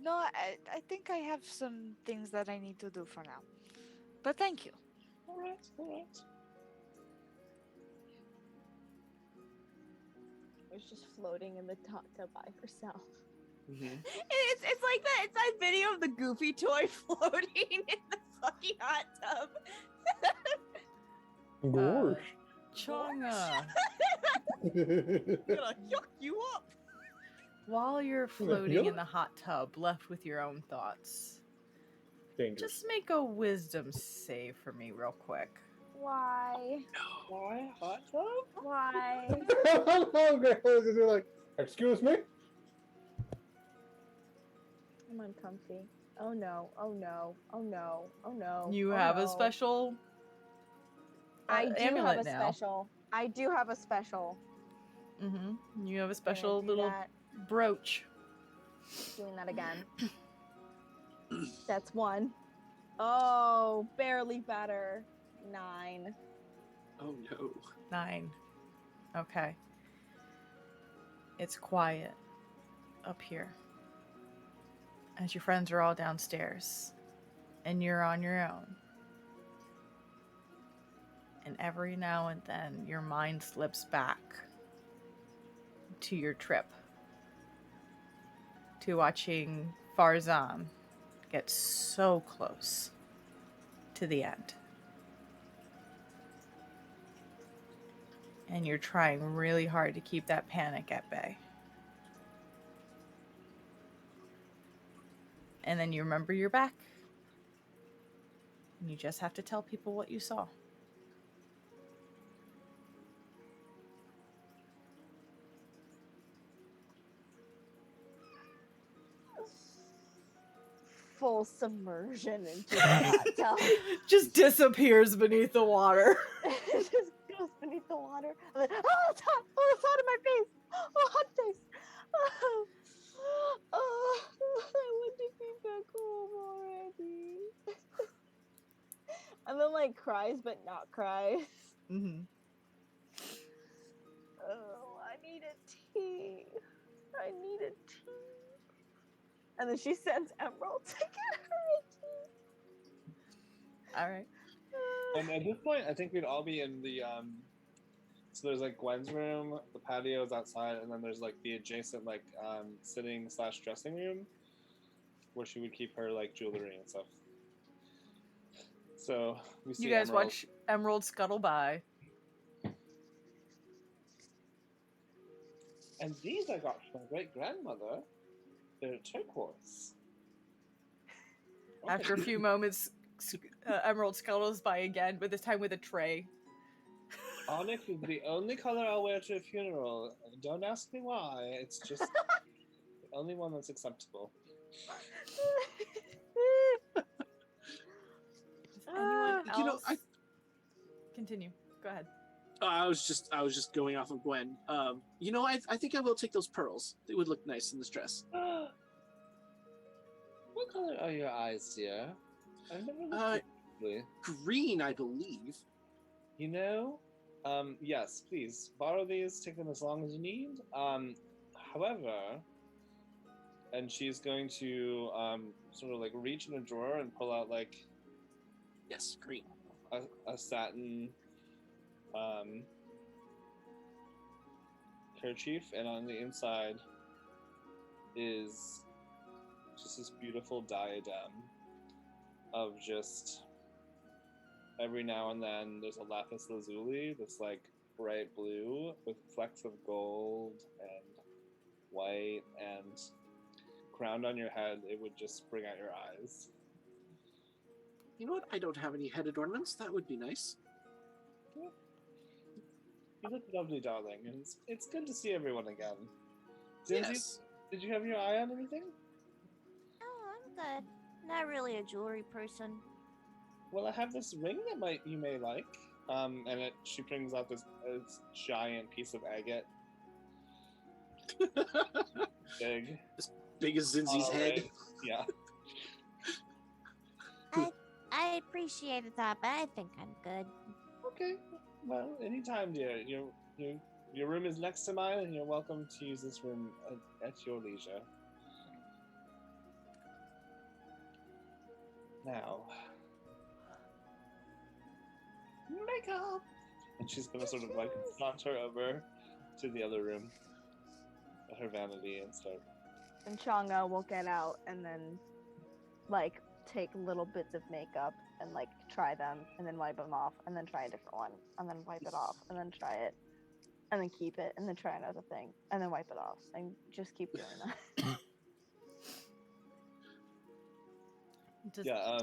[SPEAKER 6] No, I think I have some things that I need to do for now. But thank you.
[SPEAKER 8] all right.
[SPEAKER 7] Was just floating in the hot tub by herself.
[SPEAKER 8] Mm-hmm.
[SPEAKER 2] It's like that. It's that video of the Goofy toy floating in the fucking hot tub.
[SPEAKER 5] Gosh.
[SPEAKER 1] Chonga,
[SPEAKER 2] Gonna yuck you up.
[SPEAKER 1] while you're
[SPEAKER 5] Does it
[SPEAKER 1] floating
[SPEAKER 5] feel
[SPEAKER 1] in
[SPEAKER 5] it?
[SPEAKER 1] the hot tub, left with your own thoughts,
[SPEAKER 5] Dangerous.
[SPEAKER 1] just make a wisdom save for me real quick.
[SPEAKER 7] Why?
[SPEAKER 8] Why hot tub?
[SPEAKER 7] Why?
[SPEAKER 5] Okay, they're like, excuse me?
[SPEAKER 7] I'm uncomfy. Oh no, oh no, oh no, oh no.
[SPEAKER 1] You
[SPEAKER 7] oh
[SPEAKER 1] have
[SPEAKER 7] no.
[SPEAKER 1] a special
[SPEAKER 7] I do have
[SPEAKER 1] amulet
[SPEAKER 7] a
[SPEAKER 1] now.
[SPEAKER 7] special. I do have a special.
[SPEAKER 1] Mm-hmm. You have a
[SPEAKER 7] I'm
[SPEAKER 1] special
[SPEAKER 7] gonna do
[SPEAKER 1] little
[SPEAKER 7] that.
[SPEAKER 1] brooch.
[SPEAKER 7] Doing that again. That's 1. Oh, barely better. 9.
[SPEAKER 3] Oh no.
[SPEAKER 1] 9. Okay. It's quiet up here. As your friends are all downstairs. And you're on your own. And every now and then, your mind slips back to your trip. To watching Farzan get so close to the end. And you're trying really hard to keep that panic at bay. And then you remember you're back. And you just have to tell people what you saw.
[SPEAKER 7] Full submersion into the hot tub.
[SPEAKER 1] Just disappears beneath the water.
[SPEAKER 7] It just goes beneath the water. And then, oh, it's hot! Oh, it's hot in my face! Oh, hot face! Oh, oh, I want to be back home already. And then, like, cries, but not cries.
[SPEAKER 1] Mm-hmm.
[SPEAKER 7] Oh, I need a tea. I need a tea. And then she sends Emerald to get her a tea.
[SPEAKER 1] All right.
[SPEAKER 8] And at this point, I think we'd all be in the So there's like Gwen's room, the patio is outside, and then there's like the adjacent like sitting / dressing room where she would keep her like jewelry and stuff. So we see
[SPEAKER 1] You guys
[SPEAKER 8] Emerald.
[SPEAKER 1] watch Emerald scuttle by.
[SPEAKER 8] And these I got from my great grandmother. They're turquoise.
[SPEAKER 1] After a few moments, Emerald scuttles by again, but this time with a tray.
[SPEAKER 8] Onyx is the only color I'll wear to a funeral. Don't ask me why. It's just the only one that's acceptable.
[SPEAKER 1] Anyone
[SPEAKER 3] You know,
[SPEAKER 1] else? Continue. Go ahead.
[SPEAKER 3] I was just going off of Gwen. You know, I think I will take those pearls. They would look nice in this dress.
[SPEAKER 8] What color are your eyes, dear? I've never looked at you.
[SPEAKER 3] Green, I believe.
[SPEAKER 8] You know, yes, please borrow these. Take them as long as you need. However, and she's going to sort of like reach in a drawer and pull out like
[SPEAKER 3] Yes, green.
[SPEAKER 8] a satin kerchief, and on the inside is just this beautiful diadem of just every now and then there's a lapis lazuli that's like bright blue with flecks of gold and white, and crowned on your head it would just bring out your eyes.
[SPEAKER 3] You know what? I don't have any head adornments. That would be nice.
[SPEAKER 8] You look lovely, darling, and it's good to see everyone again. Zinzi,
[SPEAKER 3] Yes.
[SPEAKER 8] did you have your eye on anything?
[SPEAKER 2] Oh, I'm good. Not really a jewelry person.
[SPEAKER 8] Well, I have this ring that you may like. And she brings out this giant piece of agate. Big.
[SPEAKER 3] Big as Zinzi's head.
[SPEAKER 8] Ring. Yeah.
[SPEAKER 2] I appreciate the thought, but I think I'm good.
[SPEAKER 8] Okay. Well, anytime, dear. Your room is next to mine, and you're welcome to use this room at your leisure. Now, makeup. And she's gonna sort of like saunter over to the other room at her vanity and start.
[SPEAKER 7] And Changa will get out and then, like, take little bits of makeup and, like, try them and then wipe them off and then try a different one and then wipe it off and then try it. and then keep it, and then try another thing, and then wipe it off, and just keep doing that.
[SPEAKER 1] Does,
[SPEAKER 8] Yeah,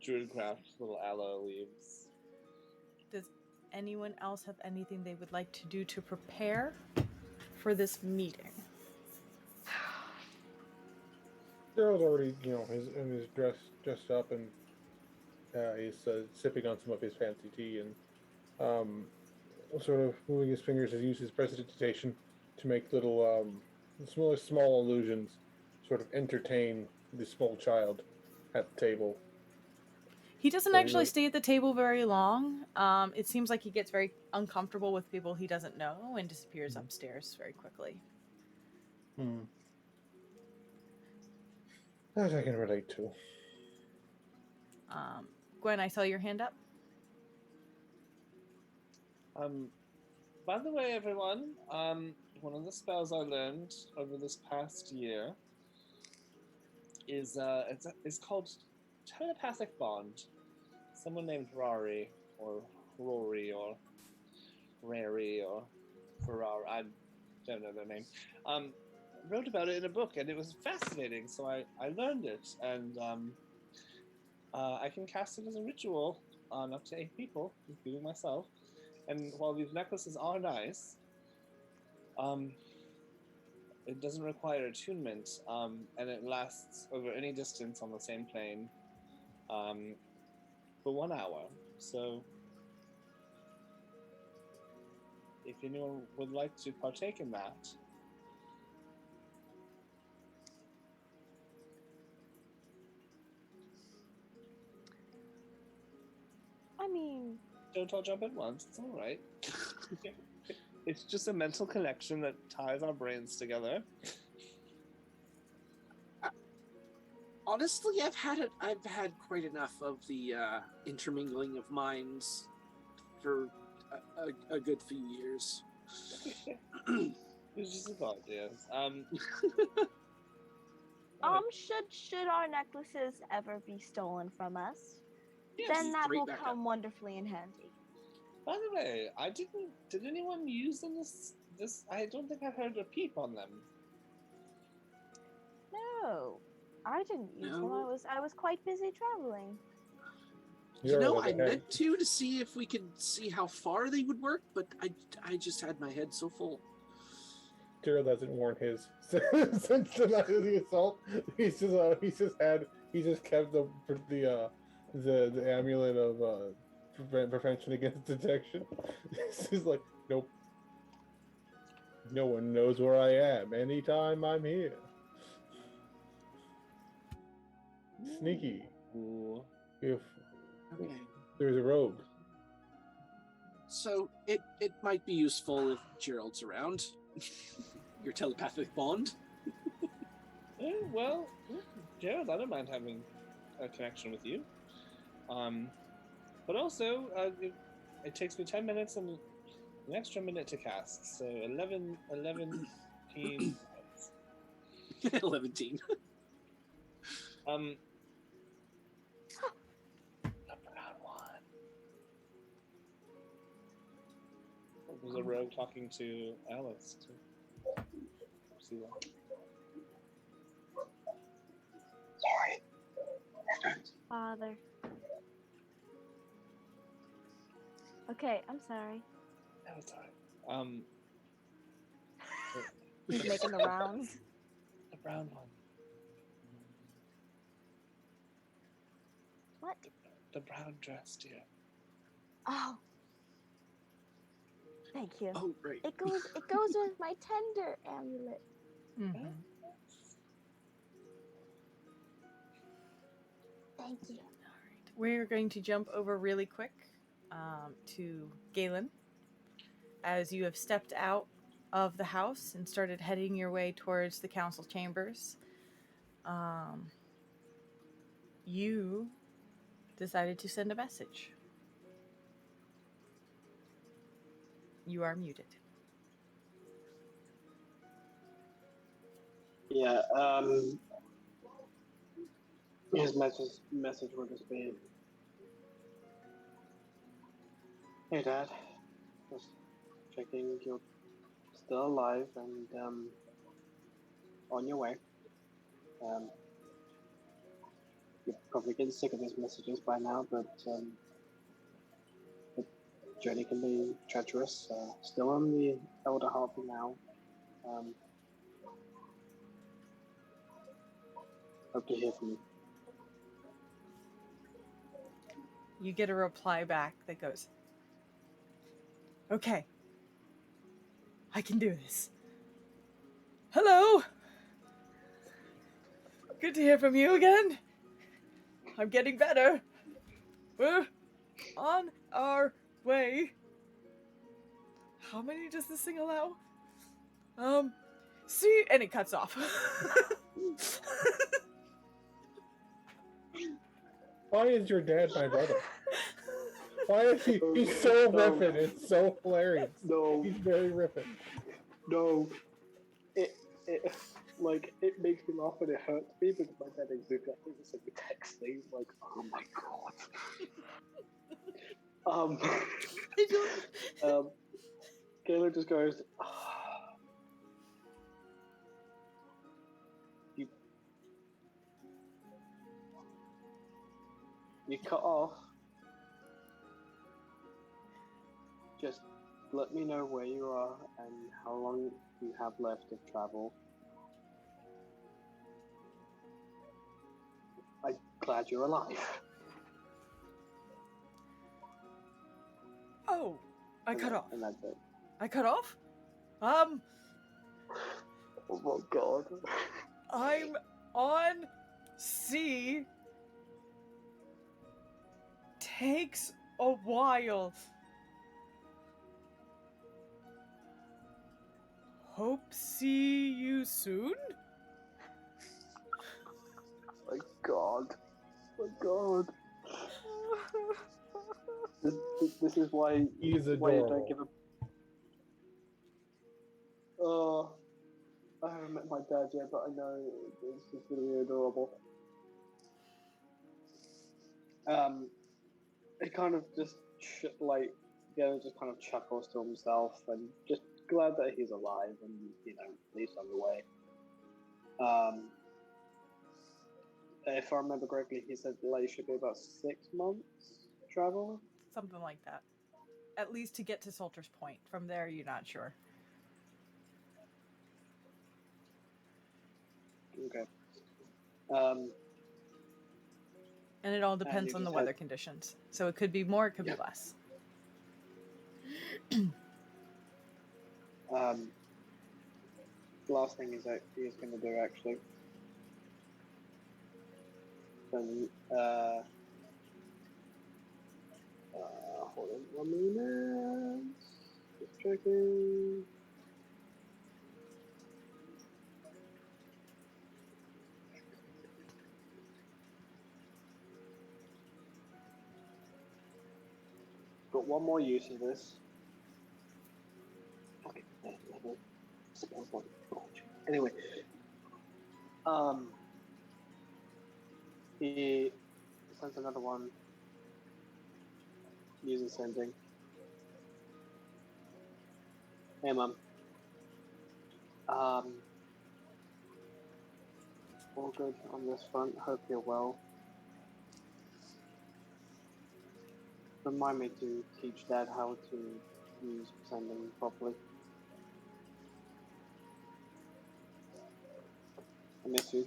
[SPEAKER 8] Druidcraft little aloe leaves.
[SPEAKER 1] does anyone else have anything they would like to do to prepare for this meeting?
[SPEAKER 5] Daryl's already, is dressed up, and he's sipping on some of his fancy tea, and sort of moving his fingers as he uses prestidigitation to make little small illusions, sort of entertain the small child at the table.
[SPEAKER 1] He doesn't
[SPEAKER 5] So
[SPEAKER 1] actually stay at the table very long. It seems like he gets very uncomfortable with people he doesn't know and disappears upstairs very quickly.
[SPEAKER 5] That I can relate to.
[SPEAKER 1] Gwen, I saw your hand up.
[SPEAKER 8] By the way, everyone, one of the spells I learned over this past year is it's called telepathic bond. Someone named Rory or Rory or Rary or Ferrar, I don't know their name, wrote about it in a book, and it was fascinating. So I learned it, and I can cast it as a ritual on up to 8 people, including myself. And while these necklaces are nice, it doesn't require attunement, and it lasts over any distance on the same plane for 1 hour. So if anyone would like to partake in that.
[SPEAKER 7] I mean,
[SPEAKER 8] Don't all jump at once, it's alright. It's just a mental connection that ties our brains together.
[SPEAKER 3] Honestly, I've had quite enough of the intermingling of minds for a good few years.
[SPEAKER 8] It's just a thought, yes.
[SPEAKER 7] should our necklaces ever be stolen from us,
[SPEAKER 3] Yeah,
[SPEAKER 7] then that
[SPEAKER 3] great
[SPEAKER 7] will
[SPEAKER 3] backup.
[SPEAKER 7] come wonderfully in handy.
[SPEAKER 8] By the way, did anyone use them this? I don't think I've heard a peep on them.
[SPEAKER 7] No, I didn't use them.
[SPEAKER 3] No.
[SPEAKER 7] I was quite busy traveling.
[SPEAKER 3] You know, I meant to see if we could see how far they would work, but I just had my head so full.
[SPEAKER 5] Gerald hasn't worn his since the night of the assault. He's just kept the amulet of prevention against detection. He's like, nope. No one knows where I am anytime I'm here. Sneaky.
[SPEAKER 8] Ooh.
[SPEAKER 5] If
[SPEAKER 3] Okay.
[SPEAKER 5] there's a rogue.
[SPEAKER 3] So it might be useful if Gerald's around. Your telepathic bond.
[SPEAKER 8] Well, Gerald, I don't mind having a connection with you. But also, it takes me 10 minutes and an extra minute to cast, so 11 teen.
[SPEAKER 3] 11 teen.
[SPEAKER 8] There's a rogue talking to Alice. See that?
[SPEAKER 3] Sorry.
[SPEAKER 7] Father. Okay, I'm sorry.
[SPEAKER 8] No, it's alright.
[SPEAKER 7] He's making the rounds.
[SPEAKER 8] The brown one.
[SPEAKER 7] What?
[SPEAKER 8] The brown dress, dear.
[SPEAKER 7] Oh. Thank you.
[SPEAKER 3] Oh, great.
[SPEAKER 7] It goes with my tender amulet.
[SPEAKER 1] Mm-hmm.
[SPEAKER 7] Thank you.
[SPEAKER 1] We're going to jump over really quick to Galen. As you have stepped out of the house and started heading your way towards the council chambers, you decided to send a message. You are muted.
[SPEAKER 4] Yeah, his message would just be, "Hey Dad, just checking you're still alive and on your way. You're probably getting sick of these messages by now, but the journey can be treacherous. Still on the Elder Half now. Hope to hear from you.
[SPEAKER 1] You get a reply back that goes, okay, I can do this. Hello! Good to hear from you again. I'm getting better. We're on our way. How many does this thing allow? See, and it cuts off.
[SPEAKER 5] Why is your dad my brother? Why is he? He's so riffing. It's so hilarious.
[SPEAKER 4] No,
[SPEAKER 5] He's very riffing.
[SPEAKER 4] no. It it makes me laugh and it hurts me because my dad exactly the same text thing. Like, oh my god. Kayla just goes, you cut off. Just let me know where you are and how long you have left of travel. I'm glad you're alive.
[SPEAKER 1] Oh, I cut off.
[SPEAKER 4] And that's it.
[SPEAKER 1] I cut off?
[SPEAKER 4] Oh my god.
[SPEAKER 1] I'm on sea. Takes a while. Hope see you soon?
[SPEAKER 4] My god. My god. This is why
[SPEAKER 5] He's
[SPEAKER 4] why you don't
[SPEAKER 5] adorable.
[SPEAKER 4] give a. Oh, I haven't met my dad yet, but I know it's just really adorable. He kind of just just kind of chuckles to himself and just glad that he's alive and at least on the way. If I remember correctly, he said delay should be about 6 months travel.
[SPEAKER 1] Something like that. At least to get to Salter's Point. From there, you're not sure.
[SPEAKER 4] Okay.
[SPEAKER 1] And it all depends
[SPEAKER 4] you
[SPEAKER 1] on the
[SPEAKER 4] just
[SPEAKER 1] weather conditions. So it could be more, it could be less.
[SPEAKER 4] Last thing is he's going to do actually. Then, hold on 1 minute. Just checking. Got one more use of this. Okay, level. Spell point. Anyway, he sends another one. Using sending. Hey, Mum. All good on this front. Hope you're well. Remind me to teach Dad how to use sending properly. I miss you.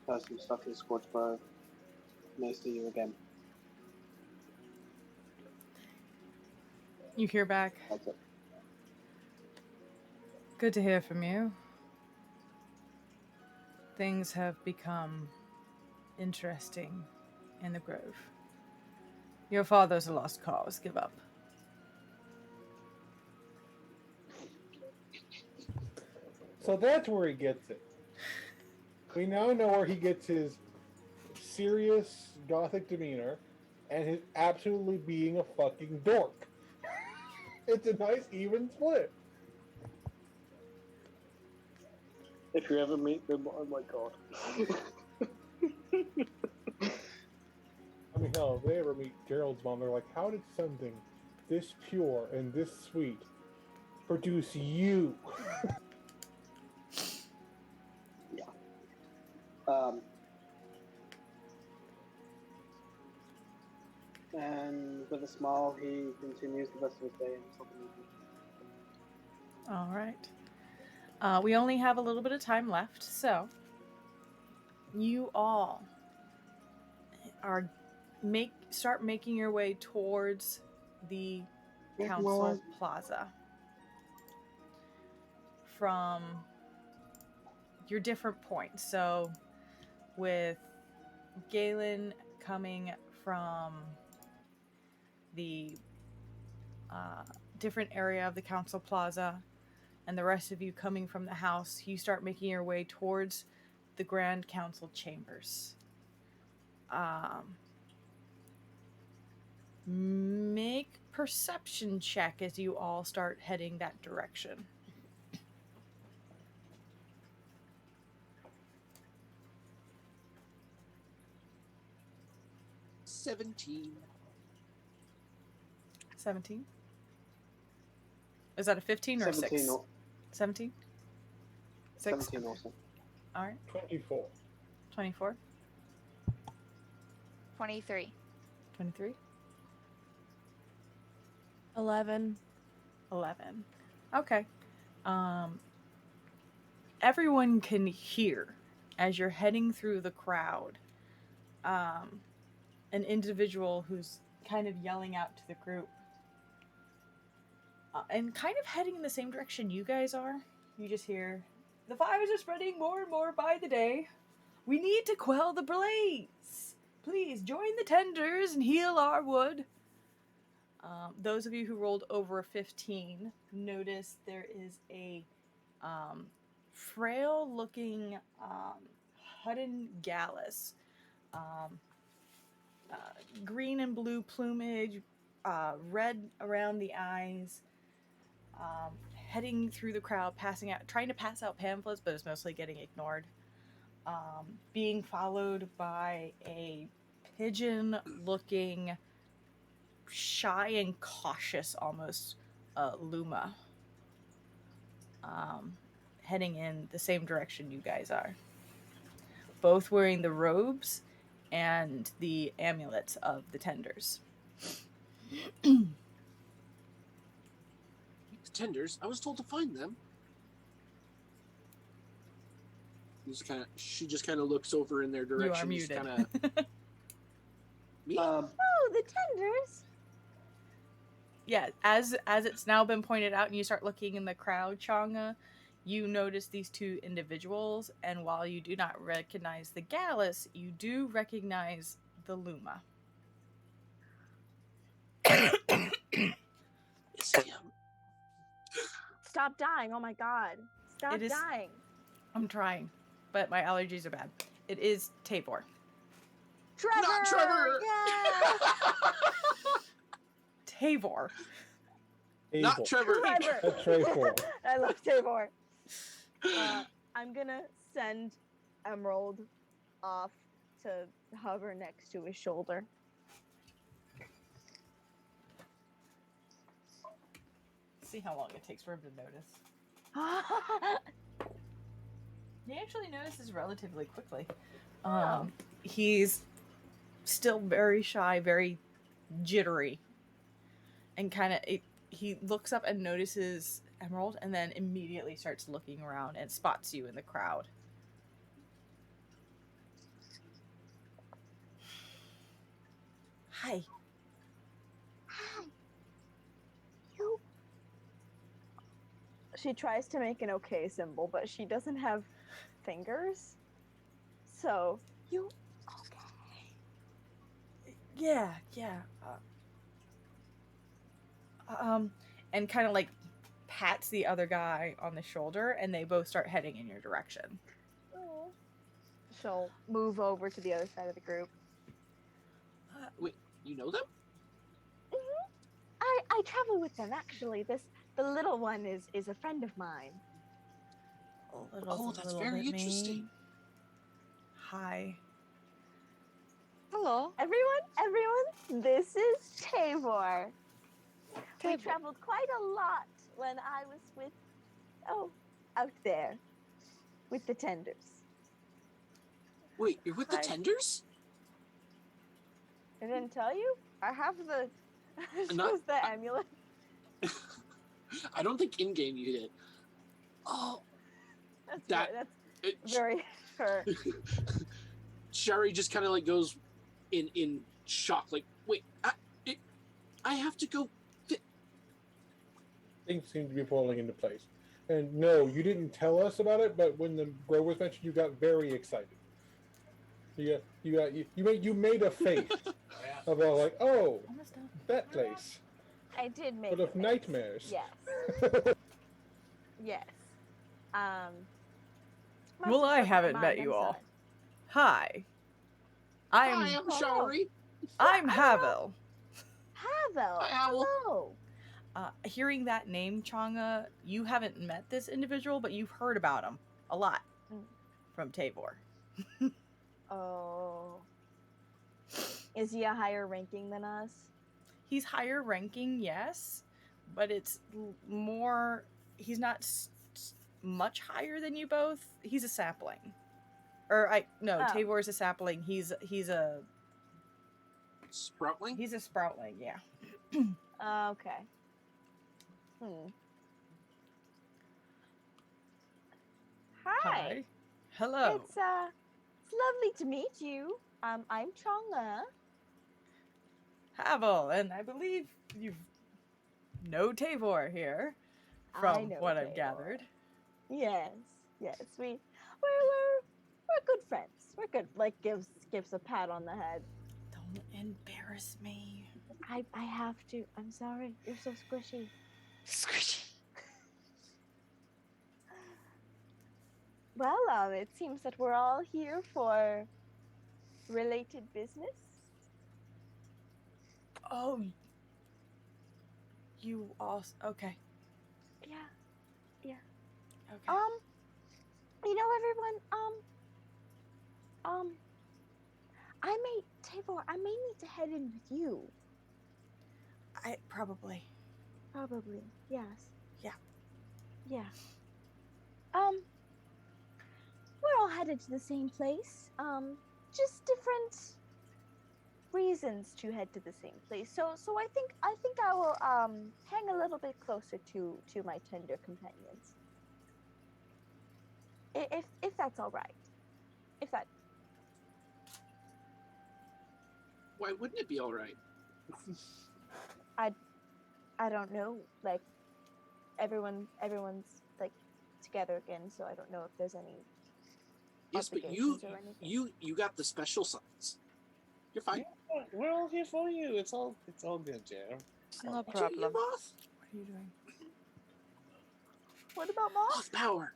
[SPEAKER 4] Does some stuff in Scorchborough. Nice to see you again.
[SPEAKER 1] You hear back.
[SPEAKER 4] That's it.
[SPEAKER 1] Good to hear from you. Things have become interesting in the Grove. Your father's a lost cause. Give up.
[SPEAKER 5] So that's where he gets it. We now know where he gets his serious gothic demeanor and his absolutely being a fucking dork. It's a nice even split.
[SPEAKER 4] If you ever meet them, oh my god.
[SPEAKER 5] I mean, hell, if they ever meet meet Gerald's mom. They're like, how did something this pure and this sweet produce you?
[SPEAKER 4] Yeah. And with a smile, he continues the rest of his day until the evening.
[SPEAKER 1] All right. We only have a little bit of time left, so you all are start making your way towards the council plaza from your different points. So with Galen coming from the different area of the council plaza and the rest of you coming from the house, you start making your way towards the Grand Council chambers. Make perception check as you all start heading that direction.
[SPEAKER 3] $17.
[SPEAKER 1] 17? Is that a 15 or a 6? 17? 6?
[SPEAKER 4] 17 also.
[SPEAKER 1] All right.
[SPEAKER 5] 24.
[SPEAKER 1] 24?
[SPEAKER 6] 23.
[SPEAKER 1] 23?
[SPEAKER 2] 11.
[SPEAKER 1] 11. Okay. Everyone can hear as you're heading through the crowd. An individual who's kind of yelling out to the group. And kind of heading in the same direction you guys are. You just hear, the fires are spreading more and more by the day. We need to quell the blaze. Please join the tenders and heal our wood. Those of you who rolled over a 15 notice there is a frail-looking Hutton Gallus. Green and blue plumage, red around the eyes, heading through the crowd, trying to pass out pamphlets, but it's mostly getting ignored. Being followed by a pigeon-looking, shy and cautious almost Luma, heading in the same direction you guys are, both wearing the robes and the amulets of the tenders.
[SPEAKER 3] The tenders? I was told to find them. She just kind of looks over in their direction.
[SPEAKER 1] You are muted.
[SPEAKER 3] Me?
[SPEAKER 7] Oh, the tenders.
[SPEAKER 1] Yeah, as it's now been pointed out and you start looking in the crowd, Changa, you notice these two individuals, and while you do not recognize the Gallus, you do recognize the Luma.
[SPEAKER 3] It's him.
[SPEAKER 7] Stop dying. Oh my god. Stop
[SPEAKER 1] It is-
[SPEAKER 7] dying.
[SPEAKER 1] I'm trying, but my allergies are bad. It is Tabor.
[SPEAKER 7] Trevor!
[SPEAKER 3] Not Trevor!
[SPEAKER 7] Yeah!
[SPEAKER 1] Tabor.
[SPEAKER 3] Not Trevor.
[SPEAKER 7] Trevor!
[SPEAKER 5] That's Trevor.
[SPEAKER 7] I love Tabor. I'm gonna send Emerald off to hover next to his shoulder.
[SPEAKER 1] See how long it takes for him to notice. He actually notices relatively quickly. He's still very shy, very jittery, and kind of he looks up and notices Emerald, and then immediately starts looking around and spots you in the crowd. Hi.
[SPEAKER 7] Hi. You. She tries to make an okay symbol, but she doesn't have fingers. So, you okay?
[SPEAKER 1] Yeah. And kind of like pats the other guy on the shoulder, and they both start heading in your direction.
[SPEAKER 7] Oh. She'll move over to the other side of the group.
[SPEAKER 3] Wait, you know them?
[SPEAKER 7] I travel with them actually. The little one is a friend of mine.
[SPEAKER 3] Oh, that's very interesting.
[SPEAKER 1] Hi.
[SPEAKER 6] Hello.
[SPEAKER 7] Everyone, this is Tavor. We
[SPEAKER 6] Table.
[SPEAKER 7] traveled quite a lot when I was out there with the tenders.
[SPEAKER 3] Wait, you're with the
[SPEAKER 7] Hi.
[SPEAKER 3] tenders?
[SPEAKER 7] I didn't tell you? I have the
[SPEAKER 3] Not-
[SPEAKER 7] shows the amulet.
[SPEAKER 3] I don't think in game you did. Oh,
[SPEAKER 7] That's
[SPEAKER 3] it,
[SPEAKER 7] very sure.
[SPEAKER 3] Sherry just kind of like goes in shock. Like, wait, I have to go.
[SPEAKER 5] Things seem to be falling into place. And no, you didn't tell us about it, but when the grow was mentioned, you got very excited. You made a face about like, oh,
[SPEAKER 1] Almost done.
[SPEAKER 5] that place.
[SPEAKER 7] I did make
[SPEAKER 5] Full
[SPEAKER 7] a
[SPEAKER 5] of
[SPEAKER 7] face.
[SPEAKER 5] nightmares.
[SPEAKER 7] Yes. Yes. Must
[SPEAKER 1] Well, I
[SPEAKER 7] have slipped
[SPEAKER 1] haven't
[SPEAKER 7] my
[SPEAKER 1] met
[SPEAKER 7] mind,
[SPEAKER 1] you
[SPEAKER 7] I'm
[SPEAKER 1] all.
[SPEAKER 7] sorry.
[SPEAKER 1] Hi.
[SPEAKER 3] Hi, I'm
[SPEAKER 7] Hello.
[SPEAKER 3] Shari.
[SPEAKER 1] I'm
[SPEAKER 7] I don't
[SPEAKER 1] Havel.
[SPEAKER 7] Havel.
[SPEAKER 3] Hi, Owl.
[SPEAKER 7] Hello.
[SPEAKER 1] Hearing that name, Changa, you haven't met this individual, but you've heard about him a lot
[SPEAKER 7] Mm.
[SPEAKER 1] from Tavor.
[SPEAKER 7] Oh. Is he a higher ranking than us?
[SPEAKER 1] He's higher ranking, yes, but it's more. He's not much higher than you both. He's a sapling, no,
[SPEAKER 7] Oh.
[SPEAKER 1] Tavor is a sapling. He's a
[SPEAKER 3] Sproutling?
[SPEAKER 1] he's a sproutling. Yeah.
[SPEAKER 7] Okay. Hi.
[SPEAKER 1] Hello.
[SPEAKER 7] It's lovely to meet you. I'm Chonga.
[SPEAKER 1] Havel, and I believe you know Tavor here,
[SPEAKER 7] I
[SPEAKER 1] from
[SPEAKER 7] know
[SPEAKER 1] what I've
[SPEAKER 7] Tavor.
[SPEAKER 1] gathered.
[SPEAKER 7] Yes. We're good friends. We're good. Like gives a pat on the head.
[SPEAKER 1] Don't embarrass me.
[SPEAKER 7] I have to. I'm sorry. You're so squishy.
[SPEAKER 6] Squishy.
[SPEAKER 7] Well, it seems that we're all here for related business.
[SPEAKER 1] Oh, you also okay?
[SPEAKER 7] Yeah.
[SPEAKER 1] Okay.
[SPEAKER 7] You know, everyone. Tavor, I may need to head in with you.
[SPEAKER 1] I probably.
[SPEAKER 7] Probably. Yes.
[SPEAKER 1] Yeah.
[SPEAKER 7] Yeah. We're all headed to the same place. Just different reasons to head to the same place. So I think I will hang a little bit closer to my tender companions. If that's all right. If that
[SPEAKER 3] Why wouldn't it be all right?
[SPEAKER 7] I don't know, like everyone's like together again, so I don't know if there's any
[SPEAKER 3] Yes, but
[SPEAKER 7] obligations or anything.
[SPEAKER 3] you got the special signs. You're fine.
[SPEAKER 8] Yeah, we're all here for you. It's all good, Jer.
[SPEAKER 6] It's no
[SPEAKER 3] Do you,
[SPEAKER 6] problem.
[SPEAKER 3] Moth?
[SPEAKER 1] What are you doing?
[SPEAKER 7] What about Moth?
[SPEAKER 3] Moth power.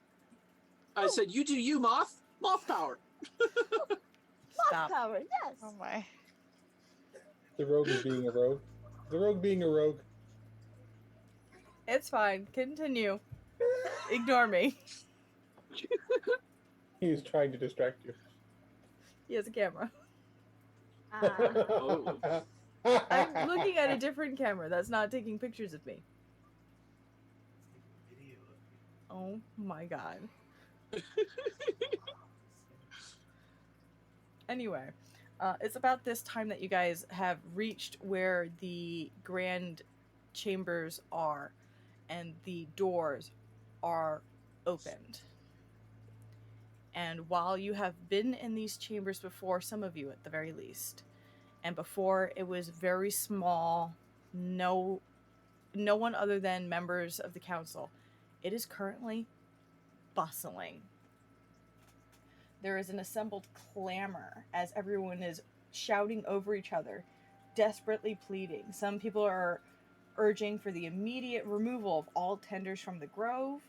[SPEAKER 3] I said, you do you, Moth. Moth power.
[SPEAKER 1] Stop.
[SPEAKER 7] Power, yes.
[SPEAKER 6] Oh my.
[SPEAKER 5] The rogue is being a rogue. The rogue being a rogue.
[SPEAKER 1] It's fine. Continue. Ignore me.
[SPEAKER 5] He's trying to distract you.
[SPEAKER 1] He has a camera.
[SPEAKER 3] Oh.
[SPEAKER 1] I'm looking at a different camera that's not taking pictures of me. Oh my god. Anyway, it's about this time that you guys have reached where the grand chambers are and the doors are opened. And while you have been in these chambers before, some of you at the very least, and before it was very small, no one other than members of the council, it is currently bustling. There is an assembled clamor as everyone is shouting over each other, desperately pleading. Some people are urging for the immediate removal of all tenders from the grove.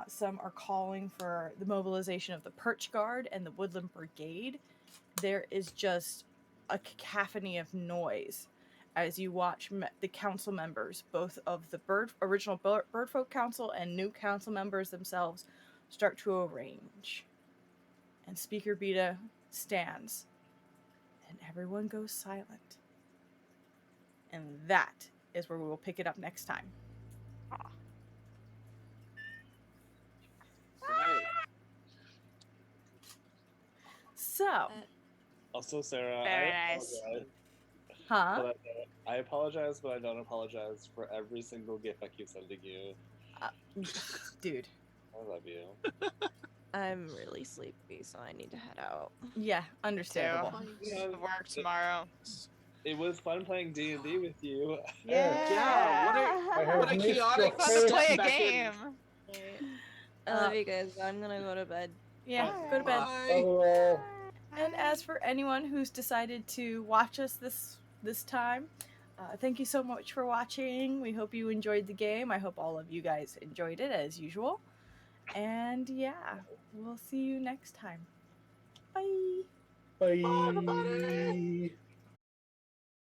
[SPEAKER 1] Some are calling for the mobilization of the Perch Guard and the Woodland Brigade. There is just a cacophony of noise as you watch the council members, both of the original Birdfolk Council and new council members themselves, start to arrange. And Speaker Beta stands, and everyone goes silent. And that is where we will pick it up next time.
[SPEAKER 3] Right.
[SPEAKER 1] So,
[SPEAKER 8] Also, Sarah,
[SPEAKER 6] Very
[SPEAKER 8] I
[SPEAKER 6] nice.
[SPEAKER 8] apologize.
[SPEAKER 1] huh?
[SPEAKER 8] But I apologize, but I don't apologize for every single gift I keep sending you.
[SPEAKER 1] Dude.
[SPEAKER 8] I love you.
[SPEAKER 2] I'm really sleepy, so I need to head out.
[SPEAKER 1] Yeah, understandable.
[SPEAKER 8] You know,
[SPEAKER 6] Work tomorrow.
[SPEAKER 8] it was fun playing D&D with you.
[SPEAKER 3] Yeah, what
[SPEAKER 8] a
[SPEAKER 3] a
[SPEAKER 5] missed
[SPEAKER 3] chaotic
[SPEAKER 5] your
[SPEAKER 6] Fun to play a
[SPEAKER 3] step back in.
[SPEAKER 6] game.
[SPEAKER 2] I love you guys. I'm gonna go to bed.
[SPEAKER 1] Yeah, go to bed.
[SPEAKER 3] Bye.
[SPEAKER 5] Oh,
[SPEAKER 1] And as for anyone who's decided to watch us this time, thank you so much for watching. We hope you enjoyed the game. I hope all of you guys enjoyed it as usual. And yeah, we'll see you next time. Bye.
[SPEAKER 5] bye.